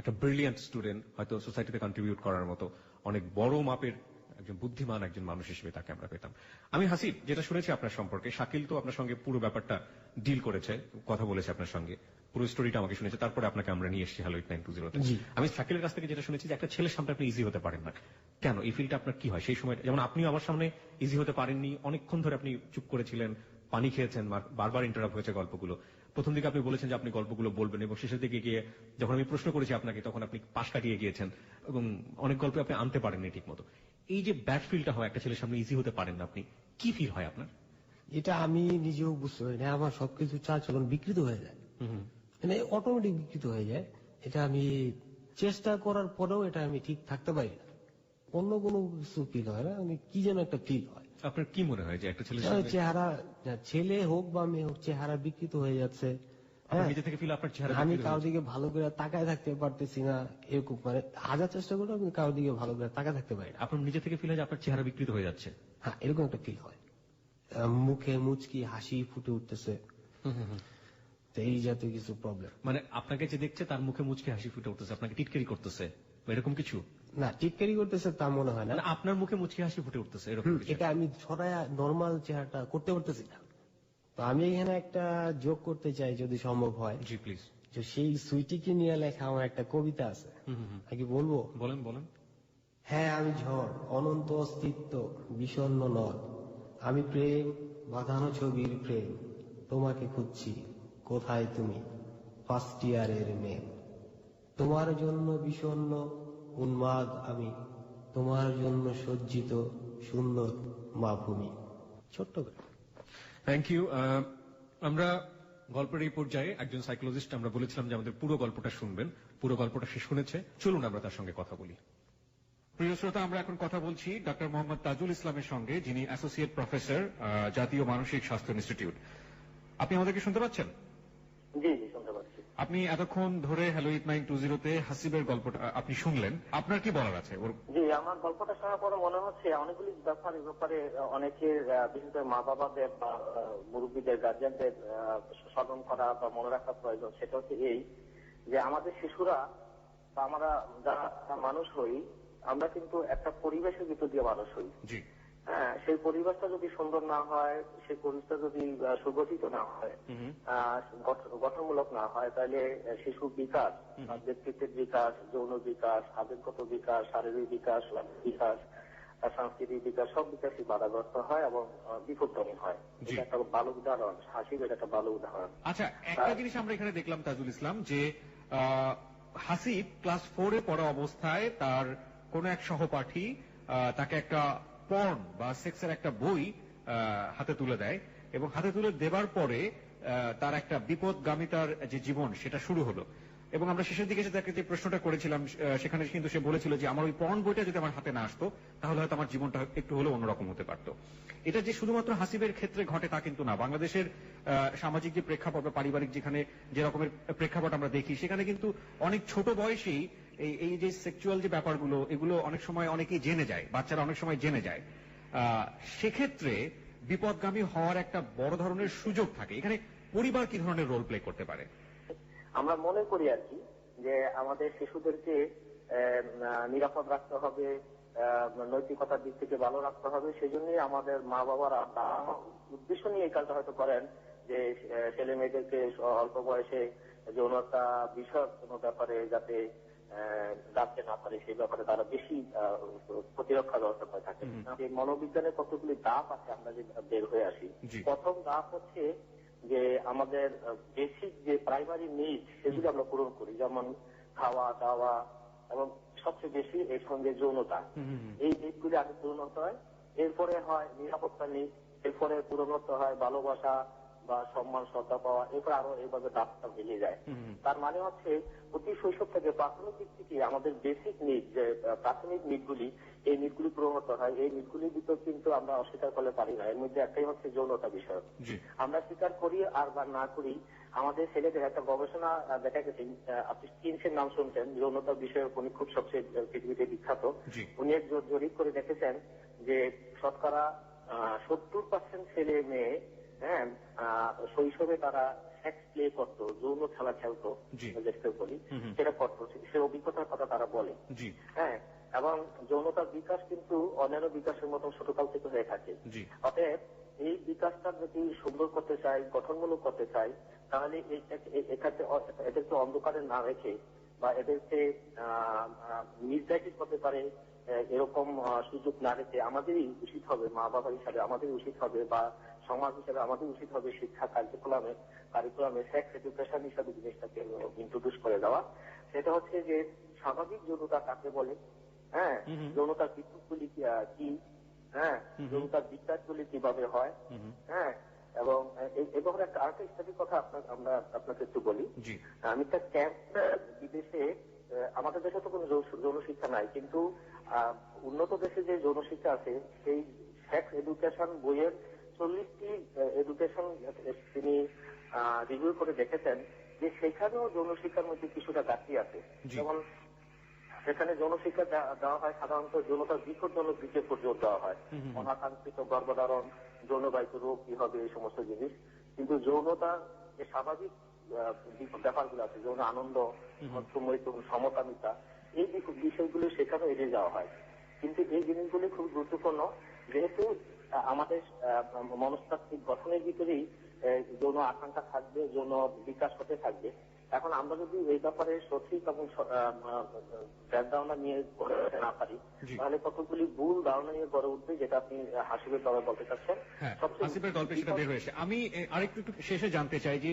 S1: একটা ব্রিলিয়ান্ট স্টুডেন্ট, হয়তো সোসাইটিতে কন্ট্রিবিউট করার মতো অনেক বড় মাপের একজন বুদ্ধিমান একজন মানুষ হিসেবে তাকে আমরা পেতাম। আমি হাসিব যেটা শুনেছি আপনার সম্পর্কে, শাকিল তো আপনার সঙ্গে পুরো ব্যাপারটা ডিল করেছে, কথা বলেছে আপনার সঙ্গে, পুরো স্টোরিটা আমাকে শুনেছে, তারপরে আপনাকে আমরা নিয়ে এসেছি হ্যালো 8920-তে। আমি শাকিলের কাছ থেকে যেটা শুনেছি যে একটা ছেলের সামনে আপনি ইজি হতে পারেন না। কেন, এই ফিলটা আপনার কি হয় সেই সময়? যেমন আপনিও আমার সামনে ইজি হতে পারেননি, অনেকক্ষণ ধরে আপনি চুপ করেছিলেন, পানি খেয়েছেন, বারবার ইন্টারাপ্ট হয়েছে গল্পগুলো। প্রথম দিকে আপনি বলেছেন যে আপনি গল্পগুলো বলবেন এবং শেষের দিকে গিয়ে যখন আমি প্রশ্ন করেছি আপনাকে তখন আপনি পাশ কাটিয়ে গিয়েছেন এবং অনেক গল্প আপনি আনতে পারেননি ঠিক মতো। এই যে ব্যাড ফিলটা হয় একটা ছেলের সামনে ইজি হতে পারেন না আপনি, কি ফিল হয় আপনার?
S2: এটা আমি নিজেও বুঝতে পারি না, আমার সবকিছু চালচলন বিকৃত হয়ে যায়, মানে অটোমেটিক বিকৃত হয়ে যায়। এটা আমি চেষ্টা করার পরেও এটা আমি ঠিক থাকতে পারি না, অন্য কোনো কিছু ফিল হয় না, আমি কি যেন একটা ফিল হয়।
S1: আপনার কি মনে হয় যে একটা ছেলের
S2: চেহারা, ছেলে হোক বা মেয়ে হোক, চেহারা বিকৃত হয়ে যাচ্ছে।
S1: নিজে থেকে ফিল আপনার চেহারা
S2: আমি কারোর দিকে ভালো করে তাকায় থাকতে পারতেছি না, এরকম মানে হাজার চেষ্টা করে আমি কারোর দিকে ভালো করে তাকায় থাকতে পারি না।
S1: আপনার নিজে থেকে ফিল হয় যে আপনার চেহারা বিকৃত হয়ে যাচ্ছে?
S2: হ্যাঁ, এরকম একটা ফিল হয়, মুখে মুচকি হাসি ফুটে উঠতেছে, তো এই জাতীয় কিছু প্রবলেম।
S1: মানে আপনাকে যে দেখছে তার মুখে মুচকি হাসি ফুটে উঠতেছে, আপনাকে টিটকারি করতেছে এরকম কিছু?
S2: না, টিটকারি করতেছে তা মনে হয় না,
S1: আপনার মুখে মুচকি হাসি ফুটে উঠতেছে এরকম কিছু?
S2: এটা আমি ছড়ায় নর্মাল চেহারাটা করতে পারতেছি না। তো আমি এখানে একটা যোগ করতে চাই যদি সম্ভব হয়।
S1: জি প্লিজ।
S2: যে সেই সুইটিকে নিয়ে লেখা আমার একটা কবিতা আছে, নাকি বলবো?
S1: বলেন বলেন।
S2: হ্যাঁ, আমি ঝড়, অনন্ত অস্তিত্ব, বিষণ্ণ নদ, আমি প্রেম, বাঁধানো ছবির প্রেম, তোমাকে খুঁজছি, কোথায় তুমি, ফার্স্ট ইয়ারের মেয়ে, তোমার জন্য বিষণ্ণ উন্মাদ আমি, তোমার জন্য সজ্জিত সুন্দর মা ভূমি। ছোট্ট করে।
S1: Thank you. আমরা গল্পের এই পর্যায়ে একজন সাইকোলজিস্ট, আমরা বলেছিলাম যে আমাদের পুরো গল্পটা শুনবেন, পুরো গল্পটা সে শুনেছে, চলুন আমরা তার সঙ্গে কথা বলি। প্রিয় শ্রোতা, আমরা এখন কথা বলছি ডক্টর মোহাম্মদ তাজুল ইসলামের সঙ্গে, যিনি অ্যাসোসিয়েট প্রফেসর, জাতীয় মানসিক স্বাস্থ্য ইনস্টিটিউট। আপনি আমাদেরকে শুনতে পাচ্ছেন?
S4: জি জি, শুনতে পাচ্ছি।
S1: আপনি এতক্ষণ ধরে হ্যালো 8920-তে হাসিবের গল্পটা আপনি শুনলেন, আপনার কি বলার আছে?
S4: জি, আমার গল্পটা শোনার পরে মনে হচ্ছে অনেকগুলি ব্যাপার, এই ব্যাপারে অনেকের, বিশেষ করে মা বাবাদের বা মুরব্বীদের, গার্জিয়ানদের স্মরণ করা বা মনে রাখা প্রয়োজন। সেটা হচ্ছে এই যে আমাদের শিশুরা বা আমরা যারা মানুষ হই, আমরা কিন্তু একটা পরিবেশের ভিতর দিয়ে মানুষ হই। হ্যাঁ, সেই পরিবেশটা যদি সুন্দর না হয়, সেই পরিবেশটা যদি সুগঠিত না হয়, গঠনমূলক না হয়, তাহলে শিশুর বিকাশ, ব্যক্তিত্বের বিকাশ, যৌন বিকাশ, আবেগগত বিকাশ, শারীরিক বিকাশ, বিকাশ, সাংস্কৃতিক বিকাশ, সব বিকাশই বাধাগ্রস্ত হয় এবং বিপদগামী হয়। এটা একটা ভালো উদাহরণ, হাসিবের একটা ভালো উদাহরণ।
S1: আচ্ছা, একটা জিনিস আমরা এখানে দেখলাম তাজুল ইসলাম, যে হাসিব ক্লাস 4-এ পড়া অবস্থায় তার কোন এক সহপাঠী তাকে একটা পর্ন বা সেক্সের একটা বই হাতে তুলে দেয় এবং হাতে তুলে দেবার পরে তার একটা বিপদগামিতার যে জীবন সেটা শুরু হলো। এবং আমরা শেষের দিকে তাকে যে প্রশ্নটা করেছিলাম সেখানে কিন্তু সে বলেছিল যে আমার ওই পর্ন বইটা যদি আমার হাতে না আসতো তাহলে হয়তো আমার জীবনটা একটু হলেও অন্যরকম হতে পারতো। এটা যে শুধুমাত্র হাসিবের ক্ষেত্রে ঘটে তা কিন্তু না, বাংলাদেশের সামাজিক যে প্রেক্ষাপট বা পারিবারিক যেখানে যে রকমের প্রেক্ষাপট আমরা দেখি, সেখানে কিন্তু অনেক ছোট বয়সেই এই যে সেক্সুয়াল যে ব্যাপারগুলো, এগুলো অনেক সময় অনেকেই জেনে যায়, বাচ্চারা অনেক সময় জেনে যায়। সেক্ষেত্রে বিপদগামী হওয়ার একটা বড় ধরনের সুযোগ থাকে। এখানে পরিবার কি ধরনের রোল প্লে করতে পারে?
S4: আমরা মনে করি আর কি যে আমাদের শিশুদেরকে নিরাপদ রাখতে হবে, নৈতিকতার দিক থেকে ভালো রাখতে হবে। সেই জন্যই আমাদের মা বাবারা উদ্দেশ্য নিয়ে এই কাজটা হয়তো করেন যে ছেলে মেয়েদেরকে অল্প বয়সে যৌনতা বিষয়ক কোনো ব্যাপারে যাতে জানতে না পারে, সেই ব্যাপারে তারা বেশি প্রতিরক্ষা ব্যবস্থা করে থাকে। মনোবিজ্ঞানের কতগুলি ধাপ আছে, আমরা যে বের হয়ে আসি। প্রথম ধাপ হচ্ছে যে আমাদের বেসিক যে প্রাইমারি নিড সেগুলি আমরা পূরণ করি, যেমন খাওয়া দাওয়া এবং সবচেয়ে বেশি এর সঙ্গে যৌনতা। এই নিডগুলি আগে পূরণ হতে হয়। এরপরে হয় নিরাপত্তা নিড, এরপরে পূরণ হতে হয় ভালোবাসা,
S6: বা সম্মান শ্রদ্ধা পাওয়া, এরপর আরো এইভাবে ধাপটা ভেঙে যায়। তার মানে হচ্ছে অতি শৈশব থেকে প্রাথমিক দিক থেকে আমাদের বেসিক নিড, যে প্রাথমিক নিডগুলি, এই নিডগুলি পূরণ করতে হয়। এই নিডগুলির ভিতর কিন্তু আমরা অস্বীকার করলে পারি না। এর মধ্যে একটাই হচ্ছে যৌনতা বিষয়। আমরা স্বীকার করি আর বা না করি, আমাদের ছেলেদের একটা গবেষণা দেখা গেছে, আপনি স্কিনসের নাম শুনছেন, যৌনতা বিষয়ে উনি খুব সবচেয়ে পৃথিবীতে বিখ্যাত। উনি এক জরিপ করে দেখেছেন যে শতকরা 70% ছেলে মেয়ে শৈশবে তারা সেক্স প্লে করতো, যৌন খেলা খেলতো, যেটাকে বলি সেটা করতো, সে অভিজ্ঞতার কথা তারা বলে। হ্যাঁ, এবং যৌনতার বিকাশ কিন্তু অন্যান্য বিকাশের মতো ছোটকাল থেকে হয়ে থাকে। অতএব এই বিকাশটা যদি সুন্দর করতে চাই, গঠনমূলক করতে চাই, তাহলে এদেরকে অন্ধকারে না রেখে বা এদেরকে মিসগাইডেড করতে পারে এরকম সুযোগ না রেখে আমাদেরই উচিত হবে, মা বাবা হিসাবে আমাদের উচিত হবে, বা সমাজ হিসাবে আমাদের উচিত হবে শিক্ষা কারিকুলামে সেক্স এডুকেশন হিসাবে জিনিসটাকে ইন্ট্রোডিউস করে দেওয়া। সেটা হচ্ছে যে স্বাভাবিক যৌনতা কাকে বলে, হ্যাঁ, যৌনতার বিদ্যুৎগুলি কি, হ্যাঁ, যৌনতার বিকাশগুলি কিভাবে হয়, হ্যাঁ, এবং এই ব্যাপারে আরেকটা ইত্যাদির কথা আমরা আপনাকে একটু বলি। আমি একটা ক্যাম্প বিদেশে, আমাদের দেশে তো কোনো যৌন শিক্ষা নাই, কিন্তু উন্নত দেশে যে যৌন শিক্ষা আছে সেই সেক্স এডুকেশন বইয়ের 40টি এডুকেশন তিনি রিভিউ করে দেখেছেন যে সেখানেও যৌন শিক্ষার মধ্যে কিছুটা ঘাটতি আছে। যেমন সেখানে যৌন শিক্ষা দেওয়া হয় সাধারণত যৌনতার বিপজ্জনক দিকের উপর জোর দেওয়া হয়, অনাকাঙ্ক্ষিত গর্ভধারণ, যৌনবাহিত রোগ কি হবে, এই সমস্ত জিনিস। কিন্তু যৌনতার যে স্বাভাবিক ব্যাপারগুলো আছে, যৌন আনন্দ, সমকামিতা, এই বিষয়গুলো সেখানে এড়িয়ে যাওয়া হয়। কিন্তু এই জিনিসগুলি খুব গুরুত্বপূর্ণ, যেহেতু আমাদের মনস্তাত্ত্বিক গঠনের ভিতরেই যৌন আকাঙ্ক্ষা থাকবে, যৌন বিকাশ হতে থাকবে। এখন আমরা যদি এই ব্যাপারে সঠিক এবং ধারণা নিয়ে গড়ে উঠতে না পারি, তাহলে কতগুলি ভুল ধারণা নিয়ে গড়ে উঠবে, যেটা আপনি হাসিবের তবে বলতে চাচ্ছেন।
S1: হাসিবের গল্পে সেটা বের হয়েছে। আমি আরেকটু শেষে জানতে চাই যে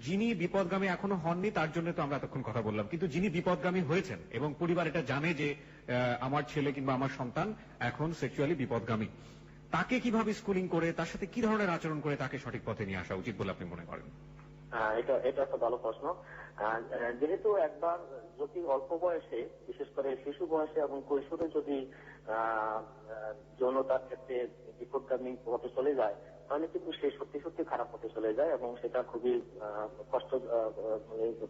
S1: যিনি বিপদগামী এখনো হননি তার জন্য তো আমরা এতক্ষণ কথা বললাম, কিন্তু যিনি বিপদগামী হয়েছেন এবং পরিবার এটা জানে যে আমার ছেলে কিংবা আমার সন্তান এখন সেক্সুয়ালি বিপদগামী, তাকে কিভাবে স্কুলিং করে, তার সাথে কি ধরনের আচরণ করে তাকে সঠিক পথে নিয়ে আসা উচিত বলে আপনি মনে করেন?
S6: এটা একটা ভালো প্রশ্ন। যেহেতু একবার যদি অল্প বয়সে, বিশেষ করে শিশু বয়সে এবং কৈশোরে যদি যৌনতার ক্ষেত্রে বিপদগামী হতে চলে যায়, তাহলে কিন্তু সে সত্যি সত্যি খারাপ হতে চলে যায়, এবং সেটা খুবই কষ্ট,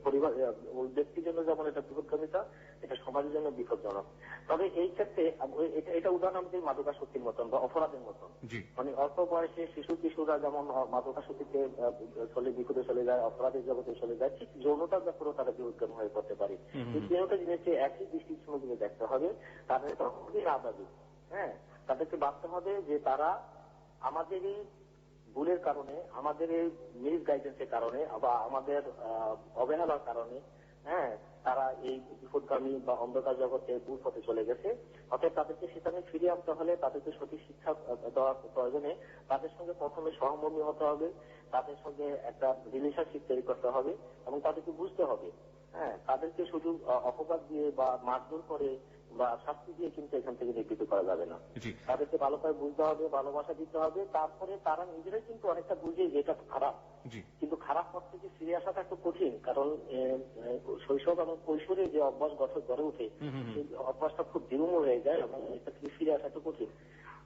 S6: পরিবার, ওই ব্যক্তির জন্য যেমন এটা বিপদগামিতা, এটা সমাজের জন্য বিপজ্জনক। তবে এই ক্ষেত্রে এটা উদাহরণ আমাদের মাদকাসক্তির মতন বা অপরাধের মতন, মানে অল্প বয়সে কিশোররা যেমন মাদকাসক্তিতে বিপদে চলে যায়, অপরাধের জগতে চলে যায়, ঠিক যৌনতার ব্যাপারেও তারা বিপদগামী হয়ে পড়তে পারে। যৌনতা জিনিসকে একই দৃষ্টিভঙ্গি দেখতে হবে, তাদের খুবই নাবালিক, হ্যাঁ, তাদেরকে ভাবতে হবে যে তারা আমাদের এই ভুলের কারণে, আমাদের এই মিস গাইডেন্সের কারণে বা আমাদের অবহেলার কারণে, হ্যাঁ, তারা এই বিপদগামী বা অন্ধকার জগতে ভুল পথে চলে গেছে। অর্থাৎ তাদেরকে সেখানে ফিরিয়ে আনতে হলে তাদেরকে সঠিক শিক্ষা দেওয়ার প্রয়োজনে তাদের সঙ্গে প্রথমে সহমর্মী হতে হবে, তাদের সঙ্গে একটা রিলেশনশিপ তৈরি করতে হবে, এবং তাদেরকে বুঝতে হবে, হ্যাঁ, তাদেরকে শুধু অপবাদ দিয়ে বা মারধর করে বা শাস্তি দিয়ে কিন্তু এখান থেকে নিবৃত্ত করা যাবে না। তাদেরকে ভালোভাবে বুঝতে হবে, ভালোবাসা দিতে হবে, তারপরে তারা নিজেরাই কিন্তু অনেকটা বুঝে যে এটা খারাপ। কিন্তু খারাপ পথ থেকে ফিরে আসাটা একটু কঠিন, কারণ শৈশব এবং কৈশোরে যে অভ্যাস গড়ে ওঠে সেই অভ্যাসটা খুব দৃঢ় হয়ে যায়, এবং এটা থেকে ফিরে আসা একটু কঠিন।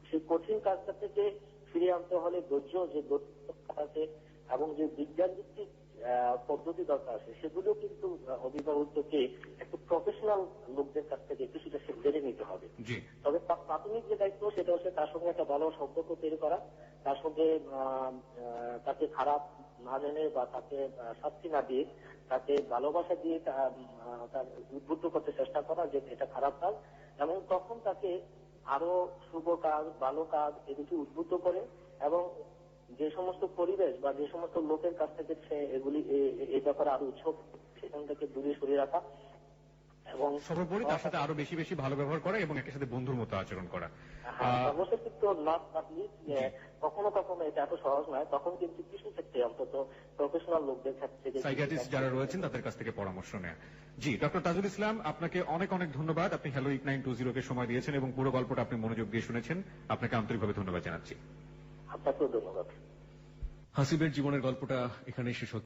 S6: সেই কঠিন কাজটা থেকে ফিরে আনতে হলে ধৈর্য আছে এবং যে বিজ্ঞান ভিত্তিক পদ্ধতি দরকার আছে, সেগুলো কিন্তু অভিভাবককে একটু প্রফেশনাল লোকদের কাছ থেকে কিছুটা জেনে নিতে হবে। তবে প্রাথমিক যে দায়িত্ব সেটা হচ্ছে তার সঙ্গে একটা ভালো সম্পর্ক তৈরি করা, তার সঙ্গে তাকে খারাপ না জেনে বা তাকে শাস্তি না দিয়ে তাকে ভালোবাসা দিয়ে তার উদ্বুদ্ধ করতে চেষ্টা করা যে এটা খারাপ কাজ, এবং তখন তাকে আরো শুভ কাজ, ভালো কাজ এদিকে উদ্বুদ্ধ করে, এবং যে সমস্ত পরিবেশ বা যে সমস্ত লোকের কাছ থেকে সে এগুলি এই ব্যাপারে আরো উৎসব, সেখান থেকে দূরে সরিয়ে রাখা, এবং
S1: সর্বোপরি তার সাথে আরো বেশি বেশি ভালো ব্যবহার করা এবং একের সাথে বন্ধুর মতো আচরণ করা।
S6: সর্বশেষ কিন্তু কখনো কখনো এটা এত সহজ নয়, তখন কিন্তু কিছু ক্ষেত্রে অন্তত প্রফেশনাল লোকদের ক্ষেত্রে
S1: সাইকিয়াট্রিস্ট যারা রয়েছেন তাদের কাছ থেকে পরামর্শ নেয়। জি, ডক্টর তাজুল ইসলাম, আপনাকে অনেক অনেক ধন্যবাদ। আপনি হ্যালো ইগনাইট 920 কে সময় দিয়েছেন এবং পুরো গল্পটা আপনি মনোযোগ দিয়ে শুনেছেন। আপনাকে আন্তরিকভাবে ধন্যবাদ জানাচ্ছি।
S6: আপনাকেও ধন্যবাদ।
S1: হাসিবের জীবনের গল্পটা এখানেই শেষ হচ্ছে।